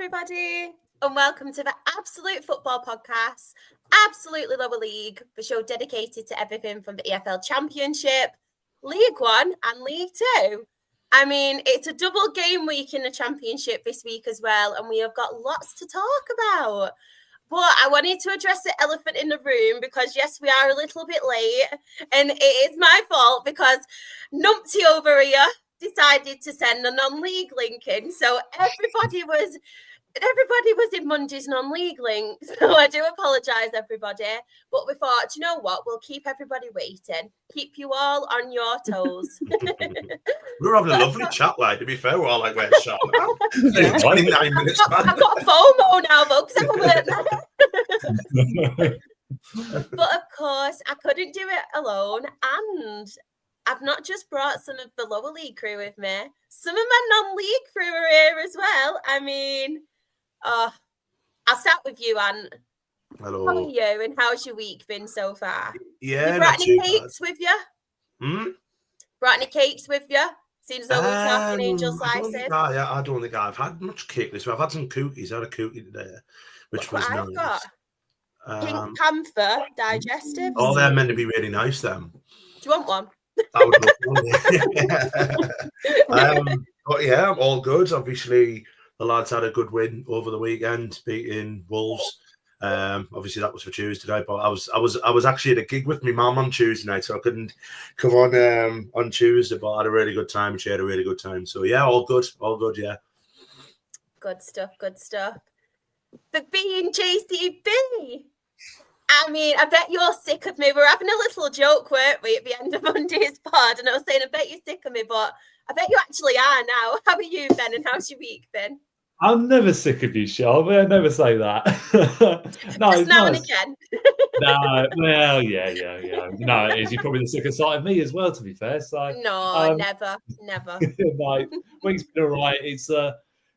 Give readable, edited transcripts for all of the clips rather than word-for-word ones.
everybody, and welcome to the Absolute Football Podcast, Absolutely Lower League, the show dedicated to everything from the EFL Championship, League One and League Two. I mean, it's a double game week in the Championship this week as well, and we have got lots to talk about. But I wanted to address the elephant in the room because, yes, we are a little bit late, and it is my fault because Numpty over here decided to send a non-league link in. So everybody was in Monday's non-league link. So I do apologise, everybody. But we thought, you know what? We'll keep everybody waiting. Keep you all on your toes. We were having a lovely chat, like, to be fair. We're all like, where's Sean? 29 minutes. I've got FOMO now, though, because I weren't there. But of course, I couldn't do it alone. And I've not just brought some of the lower league crew with me. Some of my non-league crew are here as well. I mean, I'll start with you, Ant. Hello. How are you, and how's your week been so far? Yeah, you brought not any too cakes bad. with you? Brought any cakes with you? Seems though we're talking angel slices. I don't think I've had much cake this week. I've had some cookies. I had a cookie today, which was nice. Got Pink Panther digestives. Oh, they're meant to be really nice, them. Do you want one? I would love one. But yeah, I'm all good. Obviously, the lads had a good win over the weekend, beating Wolves. Obviously that was for Tuesday night, but I was actually at a gig with my mum on Tuesday night, so I couldn't come on Tuesday, but I had a really good time and she had a really good time. So yeah, all good, yeah. Good stuff. But being JCB, I mean, I bet you're sick of me. We're having a little joke, weren't we, at the end of Monday's pod, and I was saying, I bet you're sick of me, but I bet you actually are now. How are you, Ben, and how's your week been? I'm never sick of you, Shelby. I never say that. No, just now and again. No, well, yeah. No, it is. You're probably the sickest side of me as well, to be fair. So no, never. No, week's been all right. It's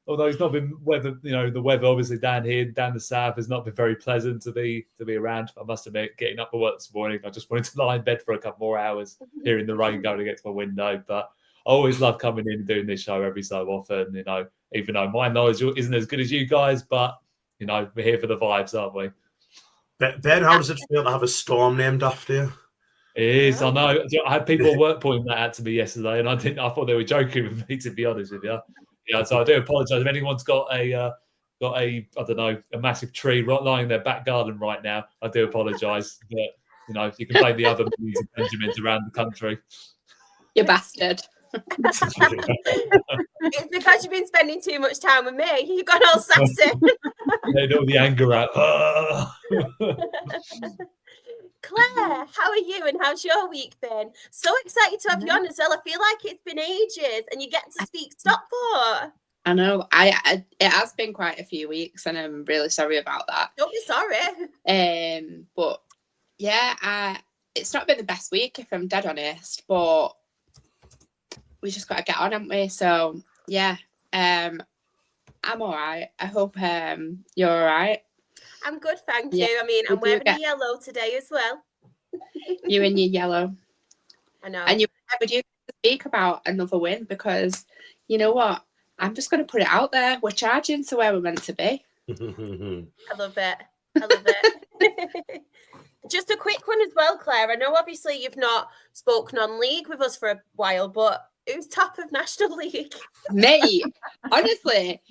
although it's not been weather. You know, the weather obviously down the south has not been very pleasant to be around. I must admit, getting up for work this morning, I just wanted to lie in bed for a couple more hours, hearing the rain going against my window. But I always love coming in and doing this show every so often. You know, even though my knowledge isn't as good as you guys, but you know, we're here for the vibes, aren't we? Ben, how does it feel to have a storm named after you? It is. I know. I had people at work pointing that out to me yesterday, and I thought they were joking with me, to be honest with you. Yeah, so I do apologise if anyone's got a I don't know, a massive tree lying in their back garden right now. I do apologise, but you know, you can blame the other millions of Benjamins around the country. You bastard. It's because you've been spending too much time with me. You got all sassy. Let all the anger out. Claire, how are you and how's your week been? So excited to have you on as well. I feel like it's been ages and you get to speak Stockport. I know. It has been quite a few weeks and I'm really sorry about that. Don't be sorry. But yeah, it's not been the best week if I'm dead honest, but we just got to get on, haven't we? So yeah, I'm all right. I hope you're all right. I'm good, thank you. I mean, I'm wearing yellow today as well. You and your yellow. I know. And you to speak about another win because you know what? I'm just going to put it out there. We're charging to where we're meant to be. I love it. Just a quick one as well, Claire. I know obviously you've not spoken on league with us for a while, but who's top of National League? Mate, honestly,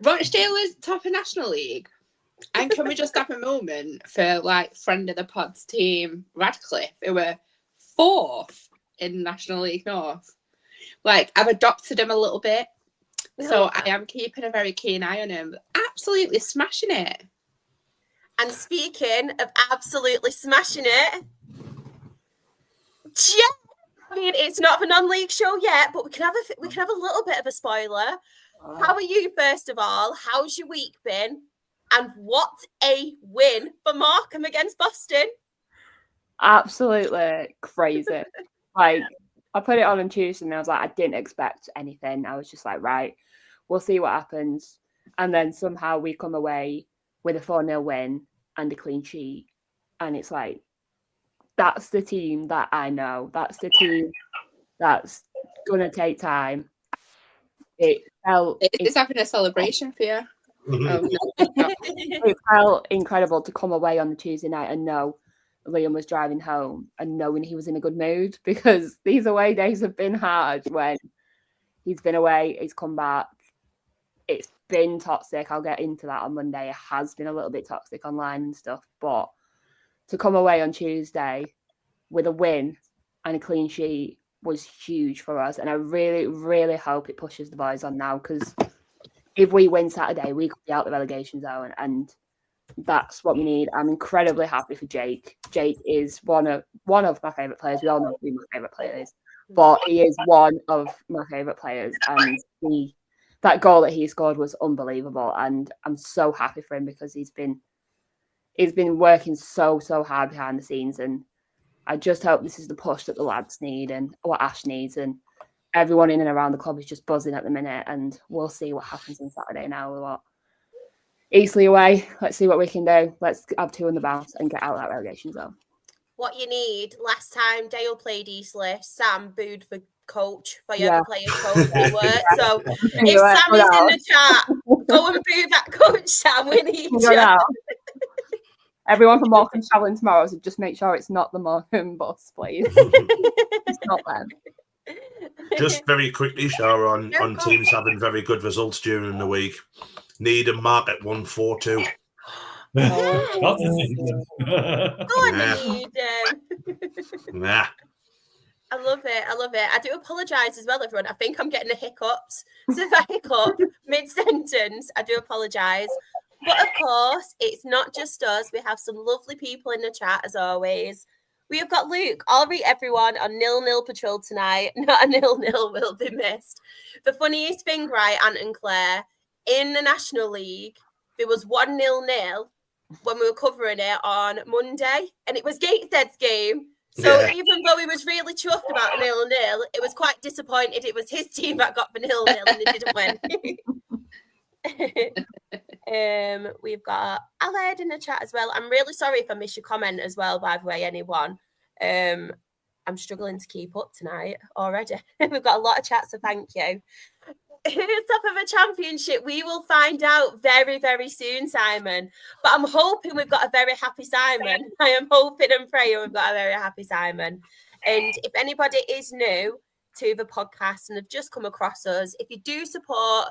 Rochdale is top of National League. And can we just have a moment for like friend of the pod's team, Radcliffe, who were 4th in National League North? Like, I've adopted him a little bit. So I am keeping a very keen eye on him. Absolutely smashing it. And speaking of absolutely smashing it, yeah, I mean, it's not a non-league show yet, but we can have a little bit of a spoiler. How are you, first of all? How's your week been? And what a win for Markham against Boston. Absolutely crazy. Like, I put it on Tuesday and I was like, I didn't expect anything. I was just like, right, we'll see what happens. And then somehow we come away with a 4-0 win and a clean sheet. And it's like, that's the team that I know. That's the team that's going to take time. It's having a celebration for you. Oh, no. It felt incredible to come away on the Tuesday night and know Liam was driving home and knowing he was in a good mood, because these away days have been hard when he's been away, he's come back. It's been toxic. I'll get into that on Monday. It has been a little bit toxic online and stuff, but to come away on Tuesday with a win and a clean sheet was huge for us. And I really, really hope it pushes the boys on now, because if we win Saturday, we could be out the relegation zone, and that's what we need. I'm incredibly happy for Jake. Jake is one of my favourite players. We all know who my favourite player is, but he is one of my favourite players, and that goal that he scored was unbelievable, and I'm so happy for him, because he's been working so hard behind the scenes, and I just hope this is the push that the lads need and what Ash needs, and everyone in and around the club is just buzzing at the minute, and we'll see what happens on Saturday now. With what Eastleigh away, let's see what we can do. Let's have 2 on the bounce and get out of that relegation zone. What you need, last time Dale played Eastleigh, Sam booed for coach, for your players coach at work. So if Sam is in the chat, go and boo that coach, Sam. We need you. Everyone from Morecambe's travelling tomorrow, so just make sure it's not the Morecambe bus, please. It's not them. Just very quickly, Shara, on teams having very good results during the week. Need a mark at 142. Not the Need Nah. I love it. I do apologise as well, everyone. I think I'm getting the hiccups. So if I hiccup mid-sentence, I do apologise. But of course, it's not just us. We have some lovely people in the chat, as always. We have got Luke. I'll read everyone on 0-0 patrol tonight. Not a 0-0 will be missed. The funniest thing, right, Ant and Claire, in the National League, there was 1-0 when we were covering it on Monday, and it was Gateshead's game. So even though he was really chuffed about 0-0, it was quite disappointed it was his team that got the 0-0 and they didn't win. We've got Aled in the chat as well. I'm really sorry if I missed your comment as well, by the way, anyone. I'm struggling to keep up tonight already. We've got a lot of chats, so thank you. Who's top of a championship? We will find out very, very soon, Simon. But I'm hoping we've got a very happy Simon. I am hoping and praying we've got a very happy Simon. And if anybody is new to the podcast and have just come across us, if you do support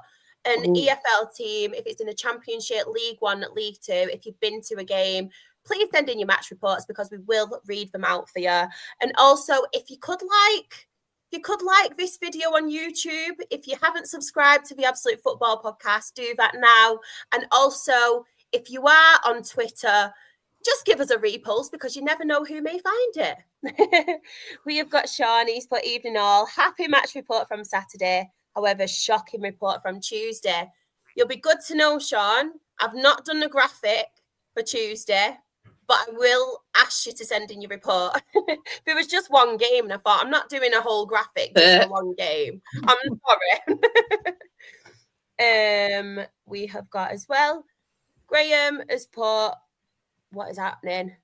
an EFL team, if it's in a championship, League One, League Two, if you've been to a game, please send in your match reports, because we will read them out for you. And also, if you could like this video on YouTube. If you haven't subscribed to the Absolute Football Podcast, do that now. And also, if you are on Twitter, just give us a repost, because you never know who may find it. We have got Sean, he's put evening all. Happy match report from Saturday. However, shocking report from Tuesday. You'll be good to know, Sean. I've not done a graphic for Tuesday, but I will ask you to send in your report. If it was just one game, and I thought, I'm not doing a whole graphic just for one game. I'm sorry. We have got as well, Graham has put, what is happening?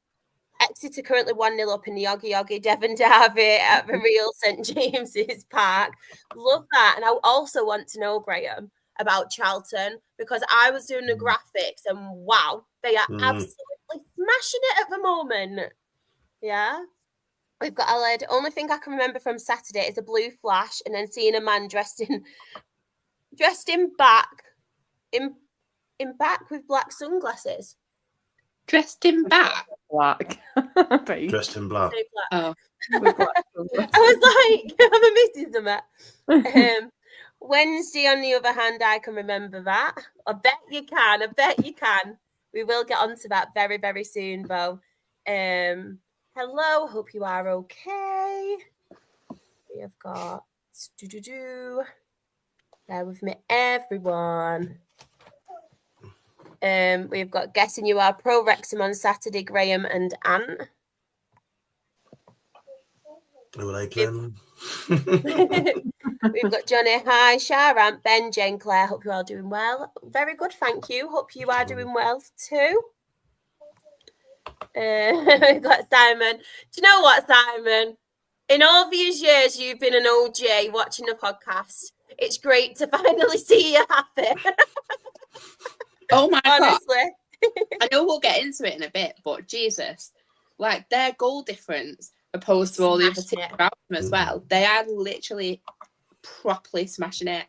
Exeter currently 1-0 up in the Oggy Devon Derby at the Real St James's Park. Love that. And I also want to know, Graham, about Charlton, because I was doing the graphics and wow, they are absolutely smashing it at the moment. Yeah. We've got Aled. Only thing I can remember from Saturday is a blue flash and then seeing a man dressed in back with black sunglasses. Dressed in black? Black. Dressed in black. Oh. I was like, I'm missing them. Wednesday, on the other hand, I can remember that. I bet you can. We will get onto that very, very soon, though. Hello, hope you are okay. We have got bear with me, everyone. We've got guessing you are pro Wrexham on Saturday, Graham and Ant. Who are they playing? We've got Johnny, hi, Sharon, Ben, Jen, Claire. Hope you are doing well. Very good, thank you. Hope you are doing well too. We've got Simon. Do you know what, Simon? In all these years you've been an OJ watching the podcast, it's great to finally see you happy. Oh my God. Honestly. I know we'll get into it in a bit, but Jesus, like their goal difference opposed to all the other teams around them as well, they are literally properly smashing it.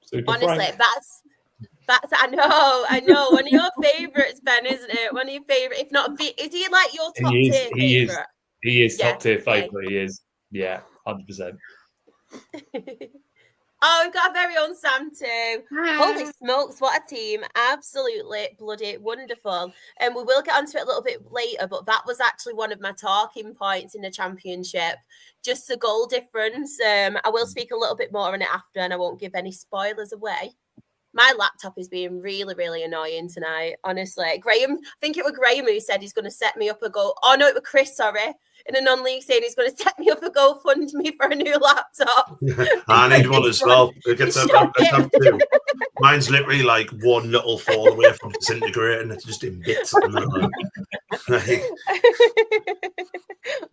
Super Honestly, Frank. that's I know. One of your favourites, Ben, isn't it? One of your favourite, if not, is he like your top tier favourite? He is Yeah, top tier okay. favourite. He is. Yeah, 100%. Oh, we've got our very own Sam too. Hi. Holy smokes, what a team. Absolutely bloody wonderful. And we will get onto it a little bit later, but that was actually one of my talking points in the championship. Just the goal difference. I will speak a little bit more on it after, and I won't give any spoilers away. My laptop is being really, really annoying tonight, honestly. Graham, I think it was Graham who said he's going to set me up a goal. Oh, no, it was Chris, sorry. In a non-league saying he's going to set me up a GoFundMe for a new laptop. I need one as well. It gets have two. Mine's literally like one little fall away from disintegrating. It's just in bits.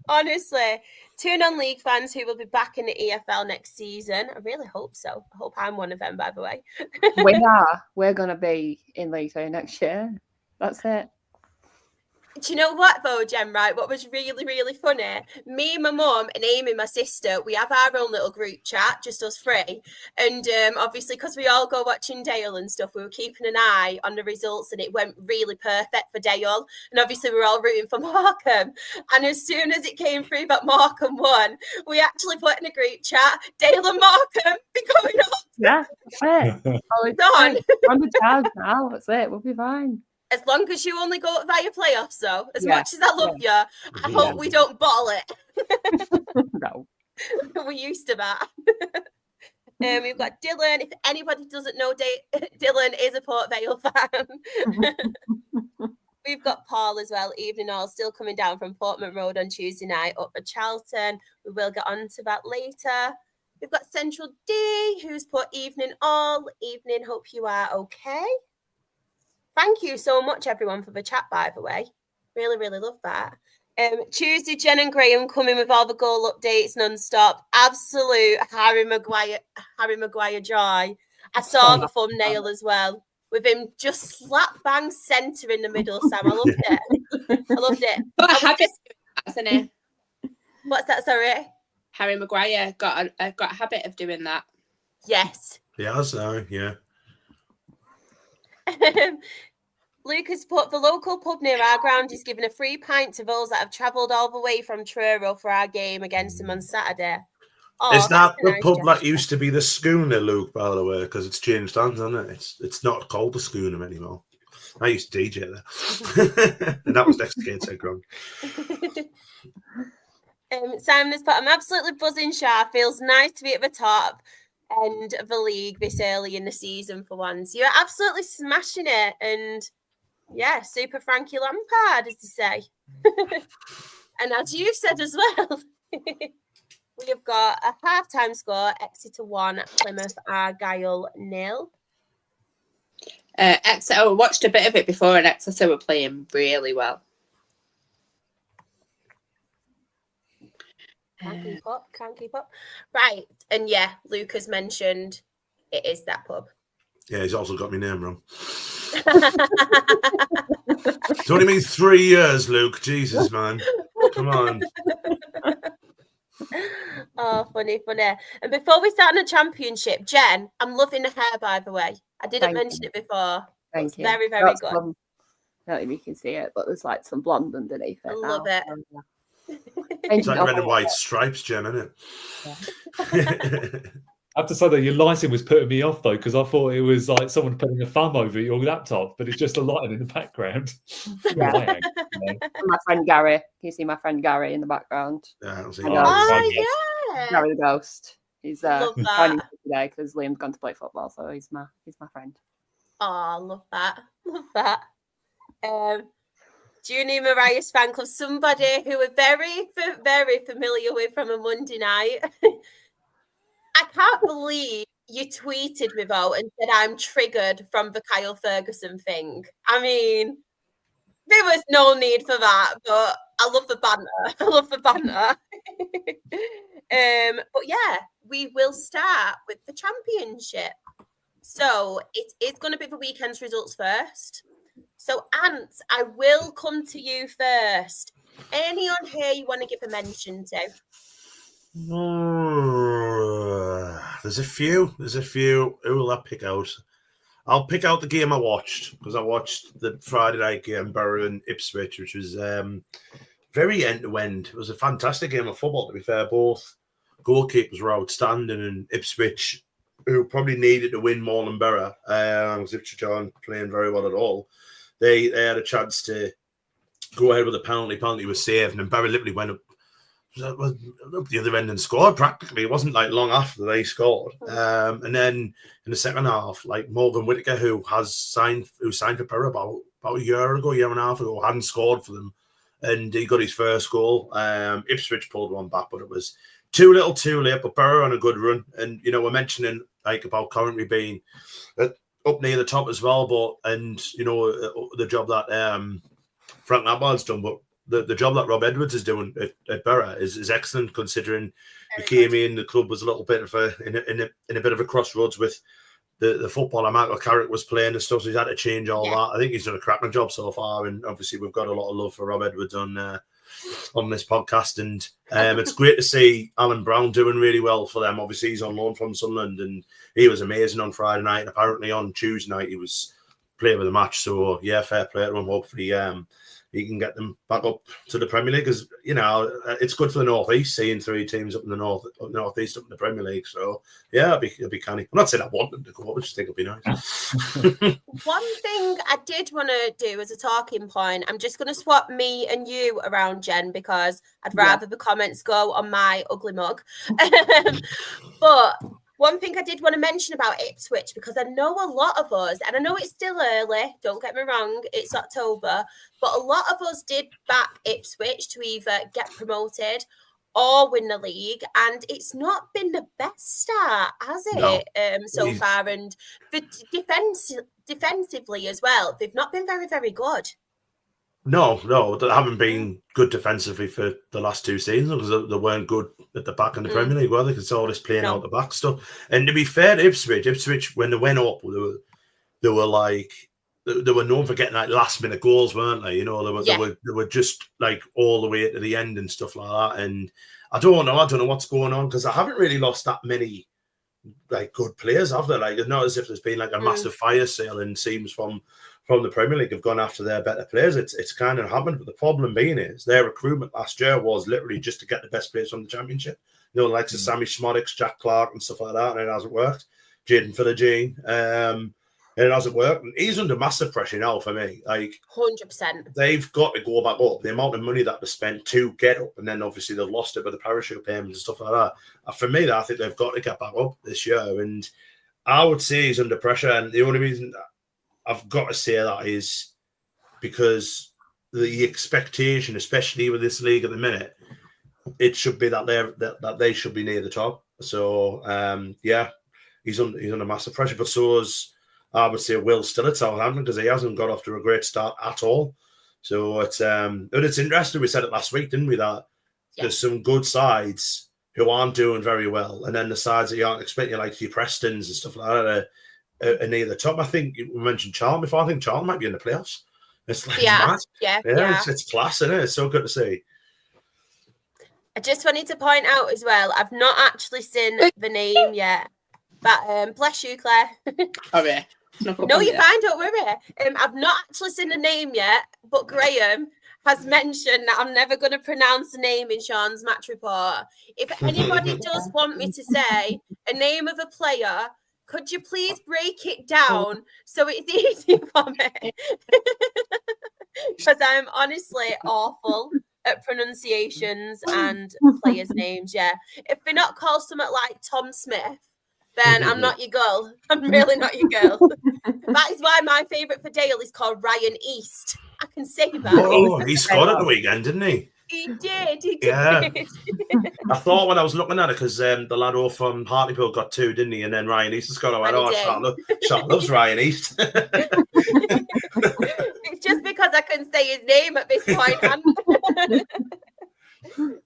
Honestly, two non-league fans who will be back in the EFL next season. I really hope so. I hope I'm one of them, by the way. We're going to be in League 2 next year. That's it. Do you know what, though, Jen, right? What was really, really funny? Me, my mum, and Amy, my sister, we have our own little group chat, just us three. And obviously, because we all go watching Dale and stuff, we were keeping an eye on the results, and it went really perfect for Dale. And obviously, we were all rooting for Markham. And as soon as it came through that Markham won, we actually put in a group chat, Dale and Markham be going up. Yeah, that's it. Oh, it's done. On the charge now. That's it. We'll be fine. As long as you only go via playoffs, though, as much as I love you, I hope we don't bottle it. No. We're used to that. We've got Dylan. If anybody doesn't know, Dylan is a Port Vale fan. We've got Paul as well, evening all, still coming down from Portman Road on Tuesday night up at Charlton. We will get on to that later. We've got Central D, who's put evening all. Evening, hope you are okay. Thank you so much, everyone, for the chat, by the way. Really, really love that. Tuesday, Jen and Graham coming with all the goal updates non-stop. Absolute Harry Maguire joy. I saw the thumbnail as well, with him just slap bang centre in the middle, Sam. I loved it. But a habit, hasn't he? What's that, sorry? Harry Maguire got a habit of doing that. Yes. Yeah, I know, yeah. Lucas put, the local pub near our ground is giving a free pint to those that have travelled all the way from Truro for our game against them on Saturday. Oh, is that the nice pub gesture. that used to be the Schooner, Luke, by the way? Because it's changed hands, hasn't it? It's not called the Schooner anymore. I used to DJ there. And that was next to Gateshead Ground. Simon has put, I'm absolutely buzzing, Shah. Feels nice to be at the top end of the league this early in the season for once. You're absolutely smashing it. And yeah, super Frankie Lampard, as to say. And as you've said as well, we have got a half-time score, Exeter 1, Plymouth Argyle 0. Exeter, I watched a bit of it before, and Exeter were playing really well. Can't keep up. Right. And yeah, Luke has mentioned it is that pub. Yeah, he's also got my name wrong. It's only been 3 years, Luke. Jesus, man. Come on. Oh, funny. And before we start on the championship, Jen, I'm loving the hair, by the way. I didn't mention it before. Thank you. Very, very good. I don't know if you can see it, but there's like some blonde underneath it. I love it. It's like red and white stripes, Jen, isn't it? Yeah. I have to say that your lighting was putting me off, though, because I thought it was like someone putting a thumb over your laptop, but it's just a lighting in the background. Yeah. My friend Gary. Can you see my friend Gary in the background? Yeah, I don't see yeah. Gary the Ghost. He's joining that. us today because Liam's gone to play football, so he's my friend. Oh, love that. Junie Mariah's fan club, somebody who we're very, very familiar with from a Monday night. I can't believe you tweeted me though and said I'm triggered from the Kyle Ferguson thing. I mean, there was no need for that, but I love the banter. But yeah, we will start with the championship. So it is going to be the weekend's results first. So, Ant, I will come to you first. Any on here you want to give a mention to? There's a few. Who will I pick out? I'll pick out the game I watched, because I watched the Friday night game, Borough and Ipswich, which was very end-to-end. It was a fantastic game of football, to be fair. Both goalkeepers were outstanding, and Ipswich, who probably needed to win more than Borough, because Ipswich aren't playing very well at all, they had a chance to go ahead with a penalty. Penalty was saved, and Borough literally went up the other end and scored practically. It wasn't like long after they scored. And then in the second half, like Morgan Whittaker, who signed for Borough about a year and a half ago, hadn't scored for them, and he got his first goal. Ipswich pulled one back, but it was too little, too late. But Borough on a good run, and we're mentioning like about Coventry being up near the top as well, the job that Frank Lampard's done, but the job that Rob Edwards is doing at Borough is excellent, considering he came in. The club was a little bit of in a bit of a crossroads with the footballer Michael Carrick was playing and stuff, so he's had to change all that. I think he's done a cracking job so far, and obviously we've got a lot of love for Rob Edwards on this podcast, and it's great to see Alan Brown doing really well for them. Obviously he's on loan from Sunderland, and he was amazing on Friday night, and apparently on Tuesday night he was player of the match. So yeah, fair play to him. Hopefully he can get them back up to the Premier League, because it's good for the North East seeing 3 teams up in the North East up in the Premier League. So yeah, it'll be canny. I'm not saying I want them to go up, I just think it'll be nice. One thing I did want to do as a talking point, I'm just going to swap me and you around, Jen, because I'd rather the comments go on my ugly mug. But one thing I did want to mention about Ipswich, because I know a lot of us, and I know it's still early, don't get me wrong, it's October, but a lot of us did back Ipswich to either get promoted or win the league, and it's not been the best start, has it, so far? And defensively as well, they've not been very, very good. No, they haven't been good defensively for the last 2 seasons, because they weren't good at the back in the Premier League, were they? Because all this playing out the back stuff. And to be fair to Ipswich, when they went up, they were known for getting like last minute goals, weren't they? They were just like all the way to the end and stuff like that. And I don't know what's going on, because I haven't really lost that many like good players, have they? Like, it's not as if there's been like a massive fire sale, and teams from the Premier League have gone after their better players. It's kind of happened, but the problem being is their recruitment last year was literally just to get the best players from the Championship. Like Sammy Schmodix, Jack Clark, and stuff like that, and it hasn't worked. Jaden Philogene, and it hasn't worked. And he's under massive pressure now for me. Like 100%, they've got to go back up. The amount of money that they spent to get up, and then obviously they've lost it with the parachute payments and stuff like that. For me, I think they've got to get back up this year, and I would say he's under pressure. And the only reason I've got to say that is because the expectation, especially with this league at the minute, it should be that they should be near the top. So he's under massive pressure. But so is, I would say, Will still at Southampton, because he hasn't got off to a great start at all. So it's interesting. We said it last week, didn't we? That there's some good sides who aren't doing very well, and then the sides that you aren't expecting, like your Prestons and stuff like that, are near the top. I think we mentioned Charlton before. I think Charlton might be in the playoffs. It's like mad. It's class, isn't it? It's so good to see. I just wanted to point out as well, I've not actually seen the name yet, but bless you, Claire. Oh yeah. No, you're fine, don't worry. I've not actually seen the name yet, but Graham has mentioned that I'm never going to pronounce the name in Sean's match report. If anybody does want me to say a name of a player, could you please break it down so it's easy for me? Because I'm honestly awful at pronunciations and players' names. Yeah. If they're not called something like Tom Smith, then I'm not your girl. I'm really not your girl. That is why my favourite for Dale is called Ryan East. I can say that. Oh, he scored at the weekend, didn't he? He did. Yeah. I thought when I was looking at it, because the lad off from Hartlepool got 2, didn't he? And then Ryan East has got. I went, Sean loves Ryan East. It's just because I couldn't say his name at this point.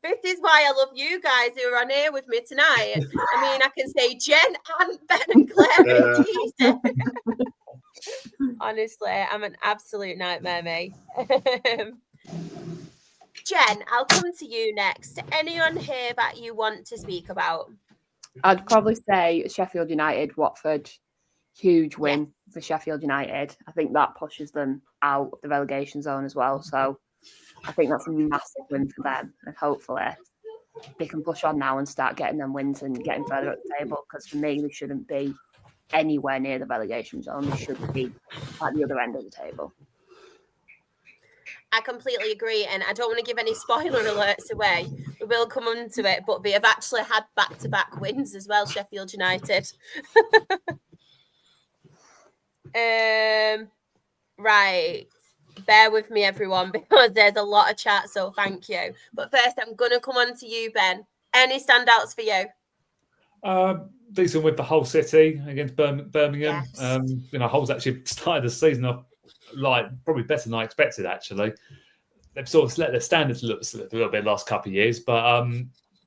This is why I love you guys who are on here with me tonight. I mean, I can say Jen and Ben and Claire and Jesus. Honestly, I'm an absolute nightmare, mate. Jen, I'll come to you next. Anyone here that you want to speak about? I'd probably say Sheffield United, Watford. Huge win for Sheffield United. I think that pushes them out of the relegation zone as well. So I think that's a massive win for them. And hopefully they can push on now and start getting them wins and getting further up the table. Because for me, they shouldn't be anywhere near the relegation zone. They should be at the other end of the table. I completely agree, and I don't want to give any spoiler alerts away. We will come on to it, but they have actually had back-to-back wins as well, Sheffield United. Right. Bear with me, everyone, because there's a lot of chat, so thank you. But first, I'm going to come on to you, Ben. Any standouts for you? Decent win for Hull City against Birmingham. Yes. Hull's actually started the season off probably better than I expected. Actually, they've sort of let their standards look a little bit the last couple of years, but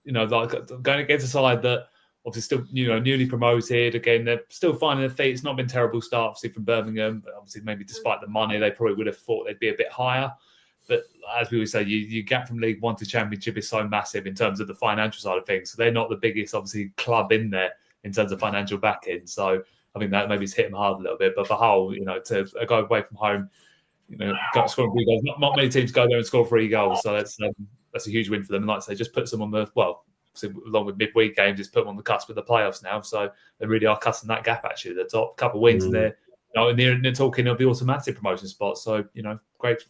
going against a side that obviously still newly promoted. Again, they're still finding their feet. It's not been a terrible start, obviously, from Birmingham, but obviously maybe despite the money, they probably would have thought they'd be a bit higher. But as we always say, you gap from League One to Championship is so massive in terms of the financial side of things. So they're not the biggest, obviously, club in there in terms of financial backing. So I think that maybe it's hit them hard a little bit. But for Hull, to go away from home, scoring 3 goals. Not many teams go there and score 3 goals. So that's a huge win for them. And like I say, just puts them on along with midweek games, just put them on the cusp of the playoffs now. So they really are cutting that gap, actually. The top couple of wins and they're talking of the automatic promotion spot. So, great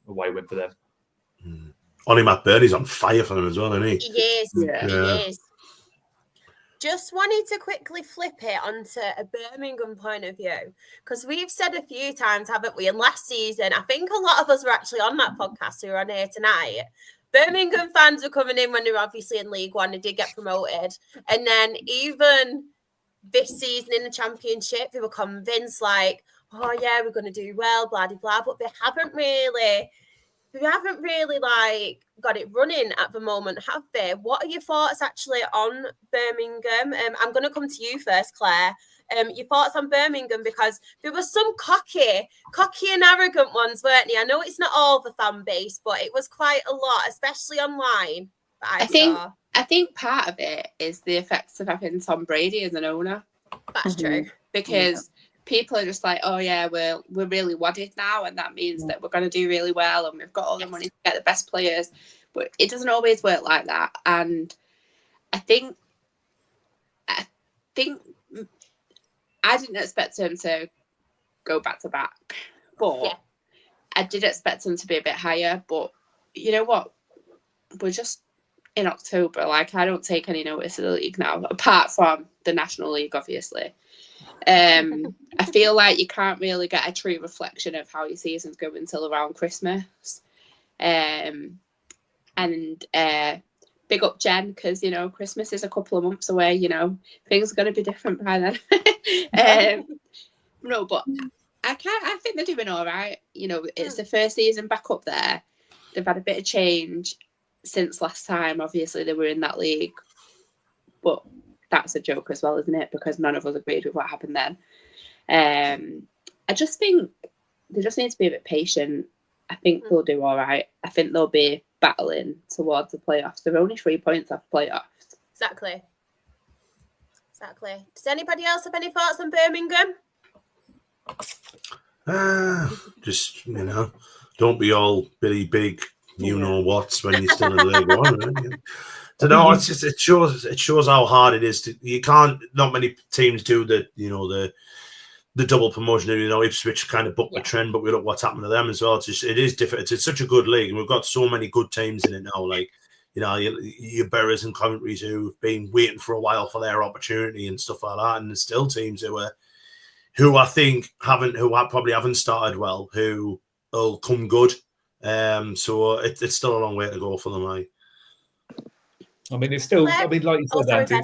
away win for them. Ollie McBurney's on fire for them as well, isn't he? He is. Yeah. He is. Just wanted to quickly flip it onto a Birmingham point of view, because we've said a few times, haven't we? And last season, I think a lot of us were actually on that podcast who are on here tonight. Birmingham fans were coming in when they were obviously in League One and did get promoted. And then even this season in the Championship, they were convinced we're going to do well, blah, blah, blah. But they haven't really got it running at the moment, have they? What are your thoughts actually on Birmingham? I'm going to come to you first, Claire. Your thoughts on Birmingham, because there were some cocky and arrogant ones, weren't there? I know it's not all the fan base, but it was quite a lot, especially online. I think part of it is the effects of having Tom Brady as an owner. That's true. Because people are just like, oh yeah, we're really wadded now, and that means that we're going to do really well, and we've got all the money to get the best players. But it doesn't always work like that. And I think I didn't expect him to go back to back, but I did expect him to be a bit higher. But you know what? We're just in October. I don't take any notice of the league now, apart from the National League, obviously. I feel like you can't really get a true reflection of how your season's going until around Christmas. Big up Jen, because Christmas is a couple of months away. Things are going to be different by then. No, but I think they're doing all right. It's the first season back up there. They've had a bit of change since last time. Obviously, they were in that league, but that's a joke as well, isn't it? Because none of us agreed with what happened then. I just think they just need to be a bit patient. I think they'll do all right. I think they'll be battling towards the playoffs. They're only 3 points off playoffs. Exactly. Does anybody else have any thoughts on Birmingham? Just, don't be all Billy Big, whats when you're still in League One. So no, it's just, it shows how hard it is. Not many teams do the double promotion. Ipswich kind of booked the trend, but we look what's happened to them as well. It is different. It's such a good league, and we've got so many good teams in it now. Your Berries and Coventry's who've been waiting for a while for their opportunity and stuff like that, and there's still teams who I think probably haven't started well, who will come good. So it's still a long way to go for them. It's still. Like you said, Andy,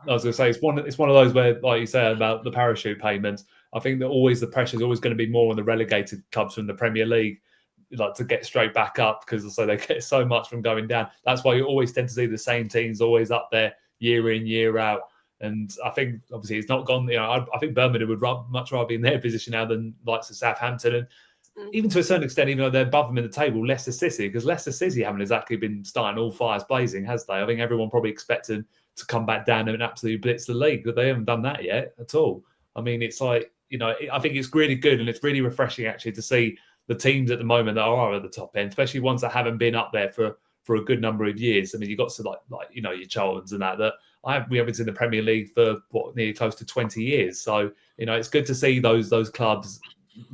I was going to say it's one of those where, like you said about the parachute payments. I think that the pressure is always going to be more on the relegated clubs from the Premier League. like to get straight back up because so they get so much from going down. That's why you always tend to see the same teams always up there year in, year out. And I think obviously it's not gone. I think Birmingham would much rather be in their position now than likes of Southampton, and even to a certain extent, even though they're above them in the table, Leicester City, because Leicester City haven't exactly been starting all fires blazing, has they? I think everyone probably expected to come back down and absolutely blitz the league, but they haven't done that yet at all. I mean, it's like, I think it's really good and it's really refreshing actually to see the teams at the moment that are at the top end, especially ones that haven't been up there for a good number of years. I mean, you've got to like your Charltons and that we haven't seen the Premier League for nearly close to 20 years. So, it's good to see those clubs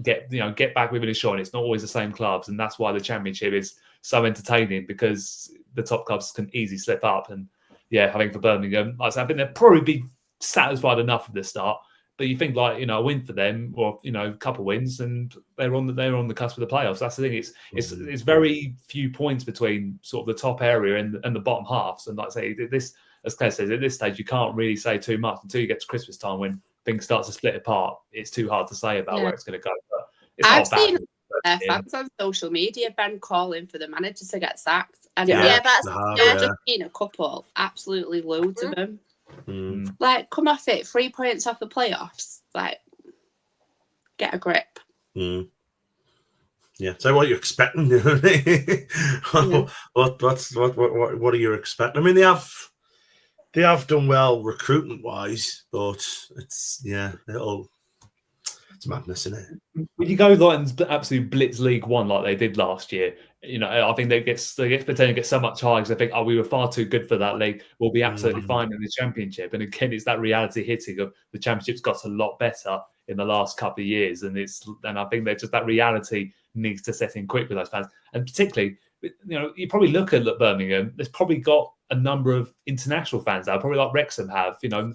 get back within a shot. It's not always the same clubs, and that's why the Championship is so entertaining, because the top clubs can easily slip up. And I think for Birmingham, like I said, I think they'll probably be satisfied enough at the start. But you think a win for them, or a couple of wins, and they're on the cusp of the playoffs. That's the thing. It's very few points between sort of the top area and the bottom halves. And like I say, this, as Claire says, at this stage you can't really say too much until you get to Christmas time when things start to split apart. It's too hard to say about where it's going to go. But it's I've not seen bad. fans on social media, Ben, calling for the manager to get sacked. And that's just been a couple, absolutely loads of them. Like, come off it, 3 points off the playoffs. Like, get a grip. Yeah. So, what are you expecting? What are you expecting? I mean, they have done well recruitment wise, but it's madness, isn't it? When you go like and absolutely blitz League One like they did last year, I think they pretend to get so much higher because they think, we were far too good for that league. We'll be absolutely fine in the Championship. And again, it's that reality hitting of the Championship's got a lot better in the last couple of years, and I think that just that reality needs to set in quick with those fans, and particularly, you probably look at Birmingham. There's probably got a number of international fans now, probably like Wrexham have. They've got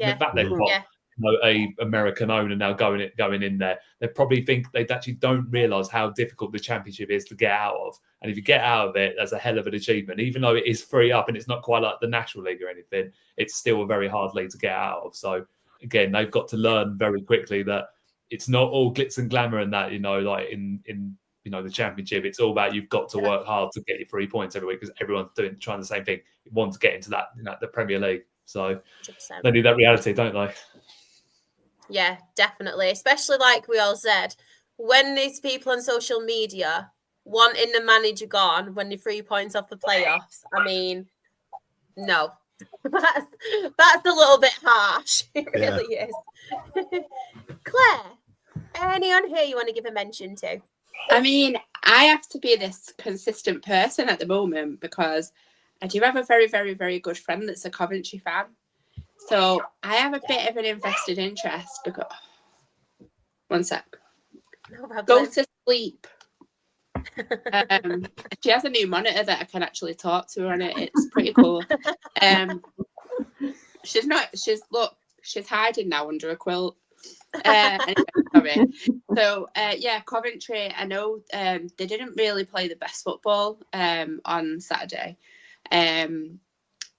a American owner now going in there. They probably think they actually don't realise how difficult the Championship is to get out of. And if you get out of it, that's a hell of an achievement. Even though it is free up and it's not quite like the National League or anything, it's still a very hard league to get out of. So again, they've got to learn very quickly that it's not all glitz and glamour and that, like in the Championship, it's all about you've got to work hard to get your 3 points every week because everyone's trying the same thing. You want to get into that, the Premier League. So 100%. They need that reality, don't they? Yeah, definitely. Especially like we all said, when these people on social media wanting the manager gone when they're 3 points off the playoffs, I mean, no. That's a little bit harsh. It really is. Claire, anyone here you want to give a mention to? I mean, I have to be this consistent person at the moment because I do have a very, very, very good friend that's a Coventry fan. So I have a bit of an invested interest because... One sec. No problem. Go to sleep. She has a new monitor that I can actually talk to her on it. It's pretty cool. She's hiding now under a quilt. Anyway, sorry. So Coventry, I know they didn't really play the best football on Saturday. And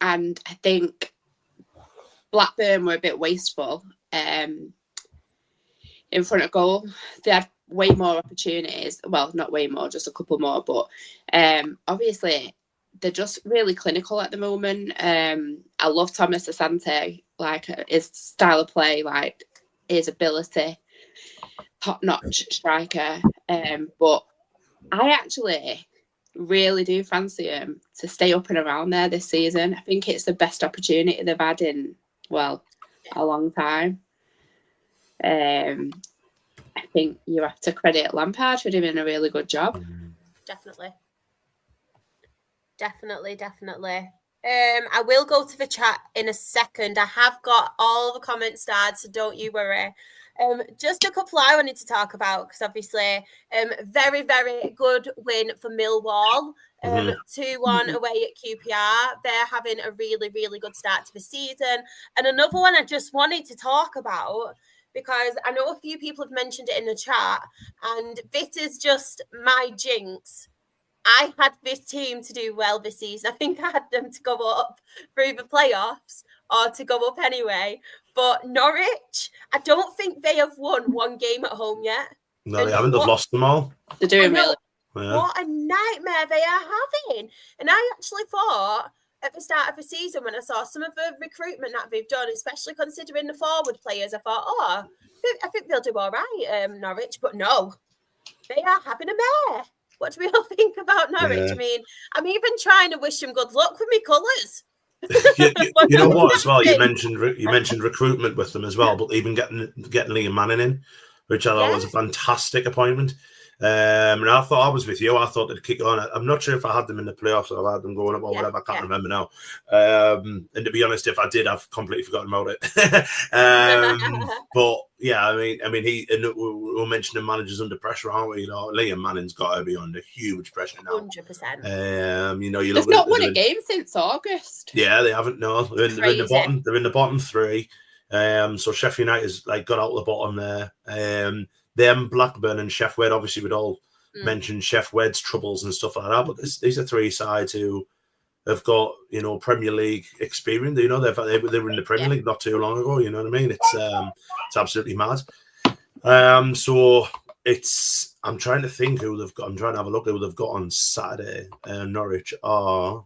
I think Blackburn were a bit wasteful in front of goal. They had way more opportunities. Well, not way more, just a couple more. But obviously, they're just really clinical at the moment. I love Thomas Asante, like his style of play, like his ability, top-notch striker. But I actually really do fancy him to stay up and around there this season. I think it's the best opportunity they've had in, a long time. I think you have to credit Lampard for doing a really good job. Definitely. I will go to the chat in a second. I have got all the comments started, so don't you worry. Just a couple I wanted to talk about because obviously very, very good win for Millwall. 2-1 away at QPR. They're having a really, really good start to the season. And another one I just wanted to talk about because I know a few people have mentioned it in the chat, and this is just my jinx. I had this team to do well this season. I think I had them to go up through the playoffs or to go up anyway. But Norwich, I don't think they have won one game at home yet. No, they haven't. They've lost them all. They're doing really What a nightmare they are having. And I actually thought at the start of the season, when I saw some of the recruitment that they've done, especially considering the forward players, I thought, I think they'll do all right, Norwich. But no, they are having a mare. What do we all think about Norwich? Yeah. I mean, I'm even trying to wish them good luck with me colours. you know what? As well, you mentioned recruitment with them as well, but even getting Liam Manning in, which I thought was a fantastic appointment. And I thought I was with you. I thought they'd kick on. I'm not sure if I had them in the playoffs or I had them going up or whatever. I can't remember now. And to be honest, if I did, I've completely forgotten about it. But yeah, I mean, we're mentioning managers under pressure, aren't we? You know, Liam Manning's got to be under huge pressure now. 100%. You know, they've not won a game since August. Yeah, they haven't. No, they're in the bottom. They're in the bottom three. So Sheffield United's got out of the bottom there. Them, Blackburn and Sheff Wed, obviously we'd all mention Sheff Wed's troubles and stuff like that, but these are three sides who have got, you know, Premier League experience. You know, they were in the Premier League not too long ago, you know what I mean? It's absolutely mad. So I'm trying to think who they've got. I'm trying to have a look who they've got on Saturday. Norwich are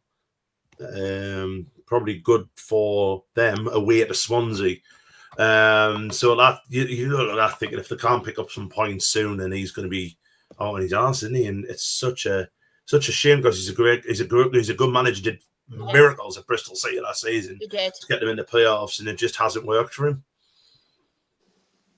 probably good for them away to Swansea. So that you look at that thinking if they can't pick up some points soon, then he's going to be on his arse, isn't he? And it's such a shame because he's a good manager. Did miracles at Bristol City last season. He did to get them in the playoffs, and it just hasn't worked for him.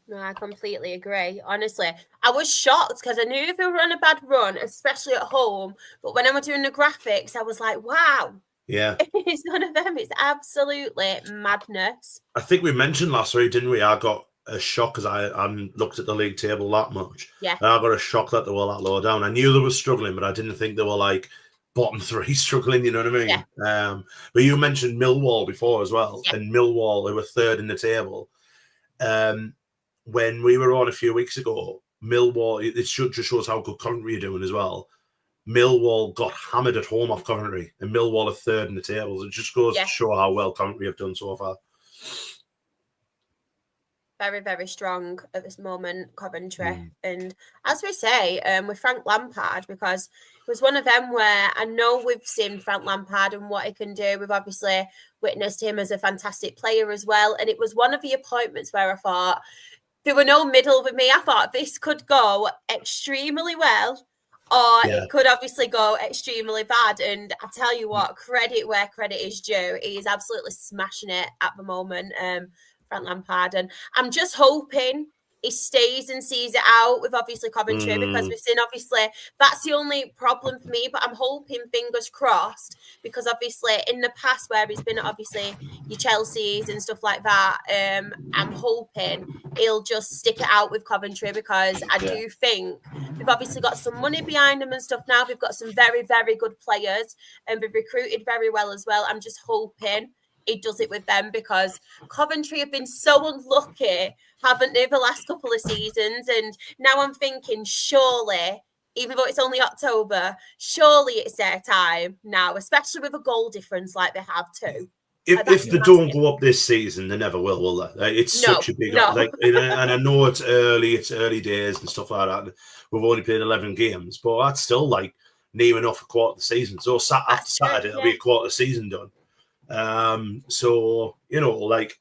No, I completely agree. Honestly, I was shocked because I knew they were on a bad run, especially at home. But when I was doing the graphics, I was like, wow. Yeah. It's none of them. It's absolutely madness. I think we mentioned last week, didn't we? I got a shock because I hadn't looked at the league table that much. Yeah. And I got a shock that they were that low down. I knew they were struggling, but I didn't think they were like bottom three struggling, you know what I mean? Yeah. But you mentioned Millwall before as well. Yeah. And Millwall, they were third in the table. When we were on a few weeks ago, Millwall, it just shows how good Coventry are doing as well. Millwall got hammered at home off Coventry, and Millwall are third in the tables. It just goes to show how well Coventry have done so far. Very, very strong at this moment, Coventry. And as we say, with Frank Lampard, because it was one of them where I know we've seen Frank Lampard and what he can do. We've obviously witnessed him as a fantastic player as well. And it was one of the appointments where I thought there were no middle with me. I thought this could go extremely well, or it could obviously go extremely bad. And I tell you what, credit where credit is due. He is absolutely smashing it at the moment, Frank Lampard. And I'm just hoping he stays and sees it out with obviously Coventry, because we've seen obviously that's the only problem for me. But I'm hoping, fingers crossed, because obviously in the past where he's been at obviously your Chelsea's and stuff like that, I'm hoping he'll just stick it out with Coventry, because I do think we've obviously got some money behind them and stuff now. We've got some very, very good players and we've recruited very well as well. I'm just hoping he does it with them, because Coventry have been so unlucky, haven't they, the last couple of seasons? And now I'm thinking, surely, even though it's only October, surely it's their time now, especially with a goal difference like they have too. If they don't go up this season, they never will they? It's such a big and I know it's early days and stuff like that. We've only played 11 games, but that's still like near enough a quarter of the season. So after Saturday, it'll be a quarter of the season done. So you know, like,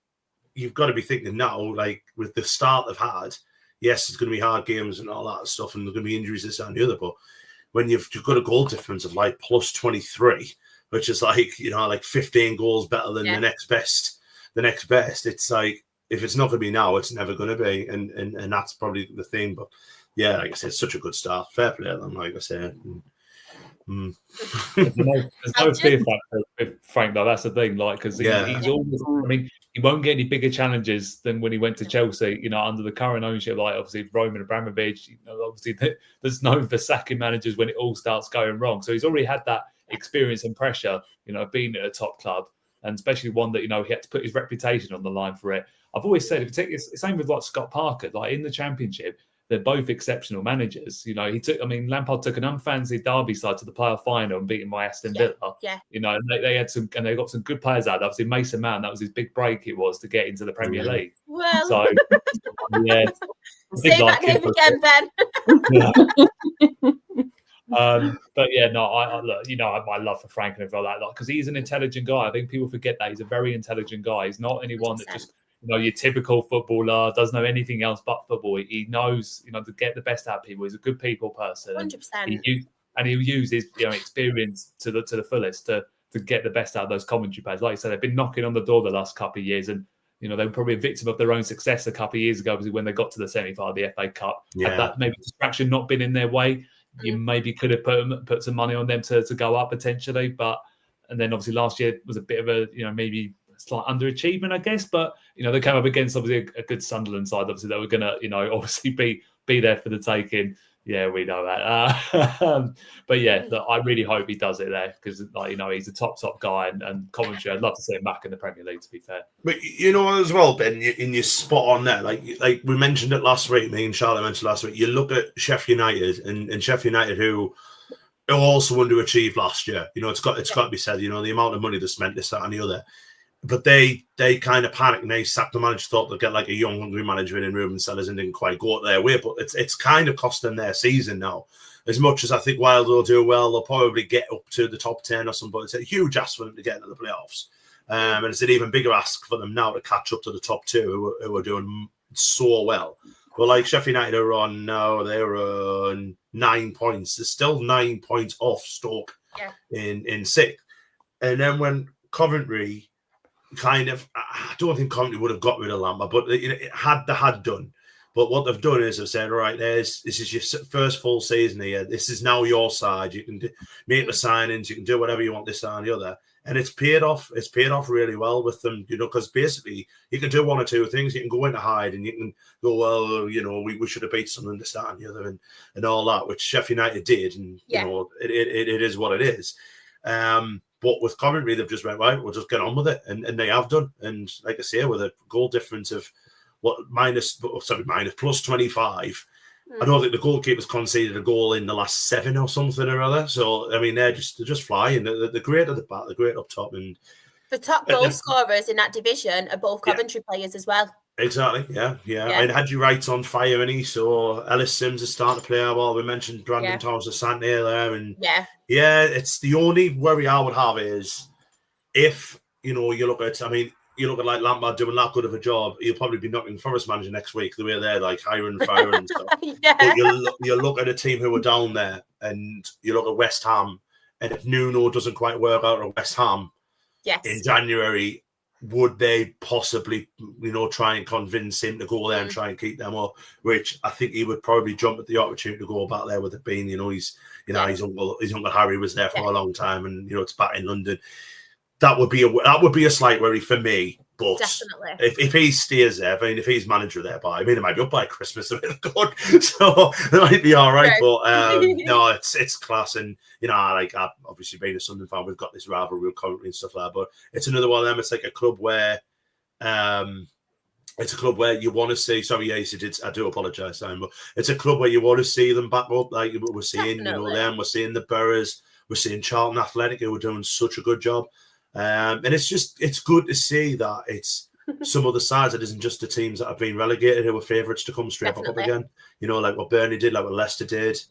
you've got to be thinking now, like, with the start they've had, yes, it's going to be hard games and all that stuff, and there's going to be injuries this and the other, but when you've got a goal difference of like plus 23, which is like, you know, like 15 goals better than the next best, it's like, if it's not going to be now, it's never going to be, and that's probably the thing. But yeah, like I said, it's such a good start. Fair play to them, like I said. There's no fear factor with Frank, though. That's the thing, like, because he's always, I mean, he won't get any bigger challenges than when he went to Chelsea, you know, under the current ownership, like obviously Roman Abramovich, you know, obviously that's known for sacking managers when it all starts going wrong. So he's already had that experience and pressure, you know, being at a top club, and especially one that, you know, he had to put his reputation on the line for it. I've always said, it's the same with like Scott Parker, like in the Championship, they're both exceptional managers. You know, Lampard took an unfancied Derby side to the playoff final and beat him by Aston Villa. Yeah. You know, and they had some, and they got some good players out. Obviously, Mason Mount, that was his big break. It was to get into the Premier League. Well, so yeah, say that name again, Ben. But yeah, no, I look, my love for Frank and everything like that, because he's an intelligent guy. I think people forget that he's a very intelligent guy. He's not anyone that just, your typical footballer, doesn't know anything else but football. He knows, to get the best out of people. He's a good people person. 100%. And he'll use his, experience to the fullest to get the best out of those commentary players. Like I said, they've been knocking on the door the last couple of years, and they were probably a victim of their own success a couple of years ago, because when they got to the semi-final of the FA Cup, had that maybe distraction not been in their way, you maybe could have put some money on them to go up potentially. And then obviously last year was a bit of a, maybe slight underachievement, I guess. But, they came up against obviously a good Sunderland side, obviously, that were going to, obviously be there for the taking. Yeah, we know that. But yeah, look, I really hope he does it there, because, he's a top guy, and commentary, I'd love to see him back in the Premier League, to be fair. But as well, Ben, you're spot on there. Like we mentioned it last week, me and Charlotte mentioned last week, you look at Sheffield United and Sheffield United who also underachieved last year. It's got to be said, the amount of money they spent, this, that, and the other. But they kind of panicked and they sacked the manager, thought they'd get like a young, hungry manager in Ruben Sellers, and didn't quite go their way. But it's kind of cost them their season now. As much as I think Wild will do well, they'll probably get up to the top 10 or something. But it's a huge ask for them to get into the playoffs. And it's an even bigger ask for them now to catch up to the top two who are doing so well. But like Sheffield United are on now, they're on 9 points. They're still 9 points off Stoke in sixth. And then when Coventry I don't think Coventry would have got rid of Lampard, but they had done. But what they've done is they've said, all right, this is your first full season here. This is now your side. You can make the signings. You can do whatever you want, this, that, and the other. And it's paid off. It's paid off really well with them, because basically you can do one or two things. You can go into hide and you can go, well, we should have beat someone, this, that, and the other, and all that, which Sheffield United did. And, it is what it is. But with Coventry, they've just went, right, we'll just get on with it. And they have done. And like I say, with a goal difference of plus 25, I don't think the goalkeeper's conceded a goal in the last 7 or something or other. So, I mean, they're just flying. They're great at the back. They're great up top. And the top goal scorers in that division are both Coventry players as well. Exactly, yeah. And had you right on fire, and so Ellis Sims is starting to play well. We mentioned Brandon Thomas Asante there, and it's the only worry I would have is if you look at like Lampard doing that good of a job, he'll probably be knocking Forest manager next week, the way they're like hiring and firing and stuff. But you look at a team who are down there, and you look at West Ham, and if Nuno doesn't quite work out at West Ham in January, would they possibly, try and convince him to go there and try and keep them up? Which I think he would probably jump at the opportunity to go back there with it being, his uncle Harry was there for a long time, and it's back in London. That would be a slight worry for me. But definitely, if he stays there, if he's manager there it might be up by Christmas a bit good, so it might be all right. But no, it's class, and I've obviously being a Sunderland fan, we've got this rivalry with Coventry and stuff like that. But it's another one of them. It's like a club where, you want to see. Sorry, I do apologise, Simon, but it's a club where you want to see them back up. Like we're seeing, them. We're seeing the Boroughs, we're seeing Charlton Athletic, who are doing such a good job. And it's good to see that it's some other sides that isn't just the teams that have been relegated who are favourites to come straight back up again. Like what Burnley did, like what Leicester did,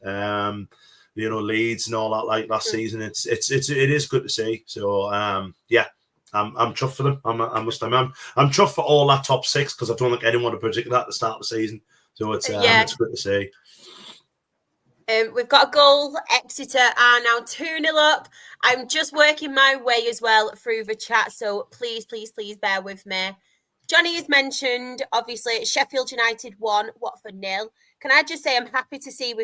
Leeds and all that like last season. It is good to see. So I'm chuffed for them. I'm chuffed for all that top 6, because I don't think anyone would predict that at the start of the season. So it's good to see. We've got a goal. Exeter are now 2-0 up. I'm just working my way as well through the chat, so please bear with me. Johnny has mentioned, obviously, Sheffield United 1, Watford 0. Can I just say I'm happy to see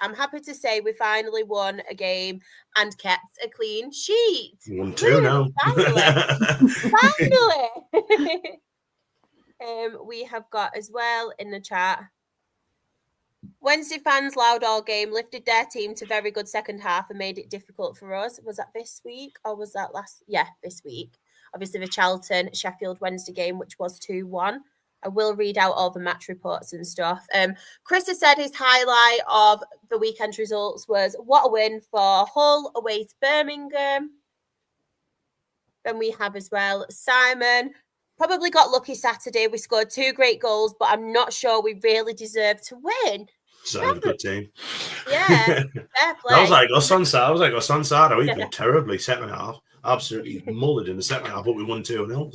I'm happy to say we finally won a game and kept a clean sheet. 1-2 now. Finally. We have got as well in the chat, Wednesday fans loud all game, lifted their team to very good second half and made it difficult for us. Was that this week or was that last? Yeah, this week. Obviously the Charlton Sheffield Wednesday game, which was 2-1. I will read out all the match reports and stuff. Chris has said his highlight of the weekend results was what a win for Hull away to Birmingham. Then we have as well Simon. Probably got lucky Saturday. We scored 2 great goals, but I'm not sure we really deserved to win. Sign of a good team. Yeah, fair play. That was like us on Saturday. We played terribly second half. Absolutely mullered in the second half, but we won 2-0.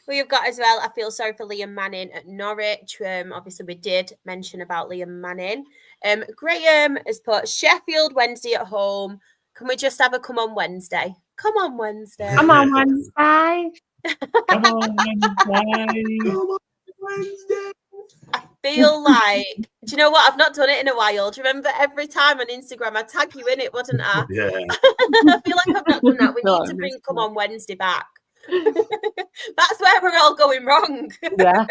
We've got as well, I feel sorry for Liam Manning at Norwich. Obviously, we did mention about Liam Manning. Graham has put Sheffield Wednesday at home. Can we just have a come on Wednesday? Come on Wednesday. Come on, Wednesday. Come on, Wednesday. Come on, Wednesday. I feel like, do you know what? I've not done it in a while. Do you remember every time on Instagram I tag you in it, wouldn't I? Yeah. I feel like I've not done that. We need to bring Come on Wednesday back. That's where we're all going wrong. Yeah.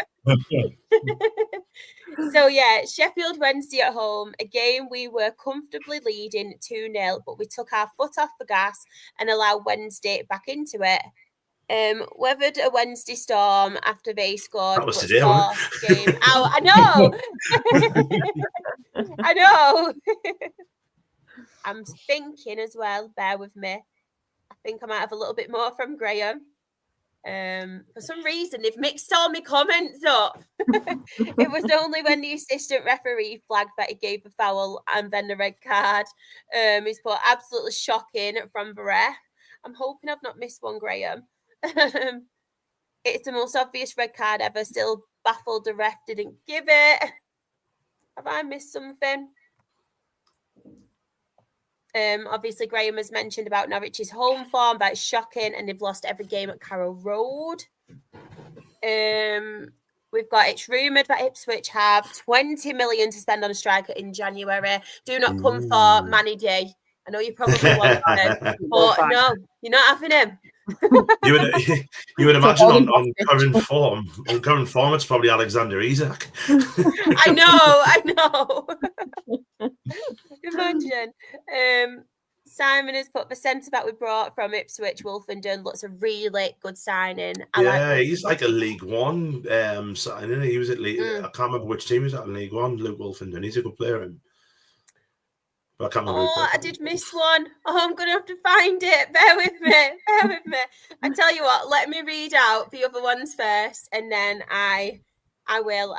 So yeah, Sheffield Wednesday at home. Again, we were comfortably leading 2-0, but we took our foot off the gas and allowed Wednesday back into it. Weathered a Wednesday storm after they scored. That was but today, saw wasn't the game out. I know. I know. I'm thinking as well, bear with me. I think I might have a little bit more from Graham. For some reason, they've mixed all my comments up. It was only when the assistant referee flagged that he gave the foul and then the red card. He's put absolutely shocking from the ref. I'm hoping I've not missed one, Graham. It's the most obvious red card ever. Still baffled the ref didn't give it. Have I missed something? Obviously, Graham has mentioned about Norwich's home form. That's shocking, and they've lost every game at Carrow Road. We've got it's rumoured that Ipswich have 20 million to spend on a striker in January. Do not come for Manny D. I know you probably want him, but no, you're not having him. You would imagine on current form. On current form, it's probably Alexander Isak. I know. Imagine. Simon has put the centre back we brought from Ipswich, Wolfenden, looks a really good signing. He's like a League One signing. He was at League. I can't remember which team he was at in League One. Luke Wolfenden. He's a good player. But I can't remember. I did miss one. I'm going to have to find it. Bear with me. I tell you what, let me read out the other ones first, and then I will.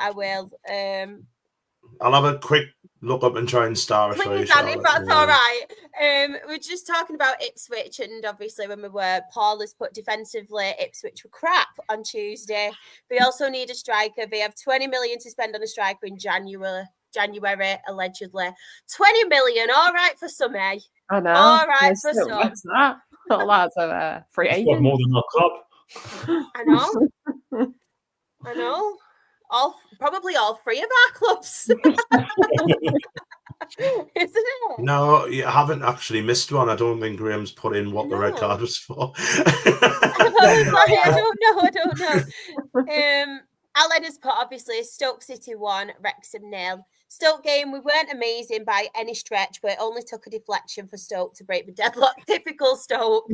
I'll have a quick look up and try and star it for you. Please, Annie, if that's all right. We're just talking about Ipswich, and obviously when we were, Paul has put defensively, Ipswich were crap on Tuesday. They also need a striker. They have 20 million to spend on a striker in January, allegedly. 20 million, all right for some, eh? I know. All right for some. What's that? Not lots of free It's agents. got more than our club. I know. Probably all three of our clubs. Isn't it? No, you haven't actually missed one. I don't think Graham's put in what the red card was for. I don't know. Aled has put obviously Stoke City 1, Wrexham 0. Stoke game, we weren't amazing by any stretch, but it only took a deflection for Stoke to break the deadlock. Typical Stoke.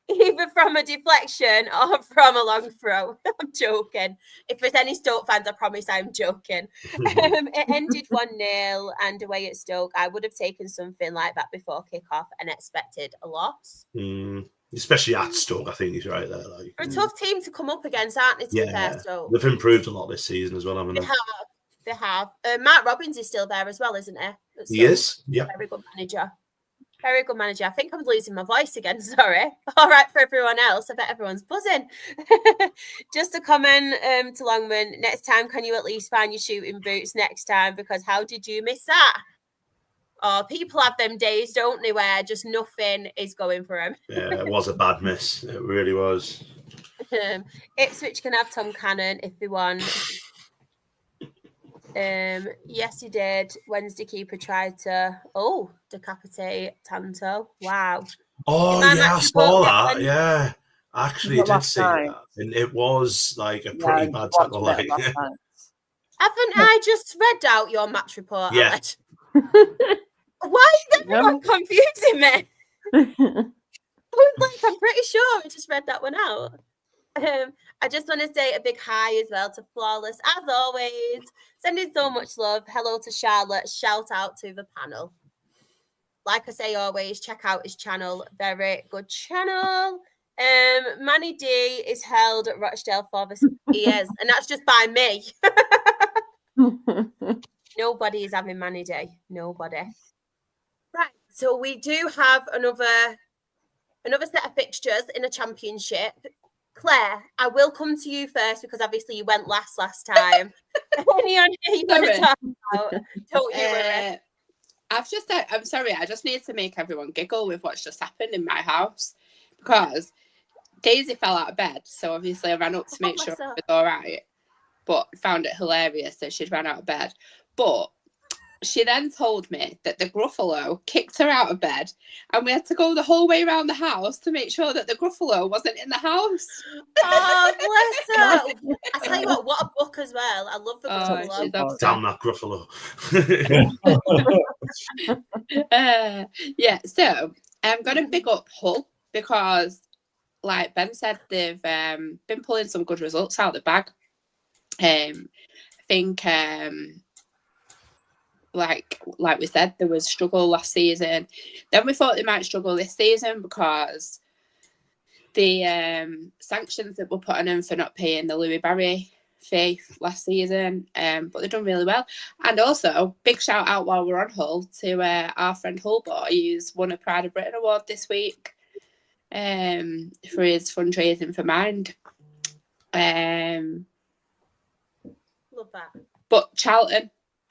Either from a deflection or from a long throw. I'm joking. If there's any Stoke fans, I promise I'm joking. It ended 1-0 and away at Stoke. I would have taken something like that before kick-off and expected a loss. Especially at Stoke, I think he's right there. They're a tough team to come up against, aren't they, to be fair, Stoke? They've improved a lot this season as well, haven't they? They have. Matt Robbins is still there as well, isn't he? He is, yeah. Very good manager. Very good manager. I think I'm losing my voice again. Sorry. All right, for everyone else. I bet everyone's buzzing. Just a comment to Longman. Next time, can you at least find your shooting boots next time? Because how did you miss that? Oh, people have them days, don't they, where just nothing is going for them. Yeah, it was a bad miss. It really was. Ipswich can have Tom Cannon if they want. Yes, he did. Wednesday keeper tried to decapitate Tanto. Wow. Oh yeah, I saw that. Yeah, actually, I did see that, and it was like a pretty bad tackle. Like, haven't I just read out your match report? Yeah. Why is everyone confusing me? I'm pretty sure I just read that one out. I just want to say a big hi as well to Flawless, as always. Sending so much love. Hello to Charlotte. Shout out to the panel. Like I say always, check out his channel. Very good channel. Manny D is held at Rochdale for the years, and that's just by me. Nobody is having Manny Day. Nobody. Right. So we do have another set of fixtures in a championship. Claire, I will come to you first because obviously you went last time. Any on here you want to talk about? Don't you worry. I'm sorry, I just need to make everyone giggle with what's just happened in my house because Daisy fell out of bed. So obviously I ran up to make sure it was all right, but found it hilarious that she'd ran out of bed. But she then told me that the Gruffalo kicked her out of bed and we had to go the whole way around the house to make sure that the Gruffalo wasn't in the house. Oh, bless her. I tell you what a book as well. I love the Gruffalo. Damn that Gruffalo. Yeah, so I'm going to pick up Hull because, like Ben said, they've been pulling some good results out of the bag. I think... like we said, there was struggle last season. Then we thought they might struggle this season because the sanctions that were put on them for not paying the Louis Barry fee last season, but they've done really well. And also, big shout out while we're on Hull to our friend Hull Boy, who's won a Pride of Britain award this week for his fundraising for Mind. Love that. But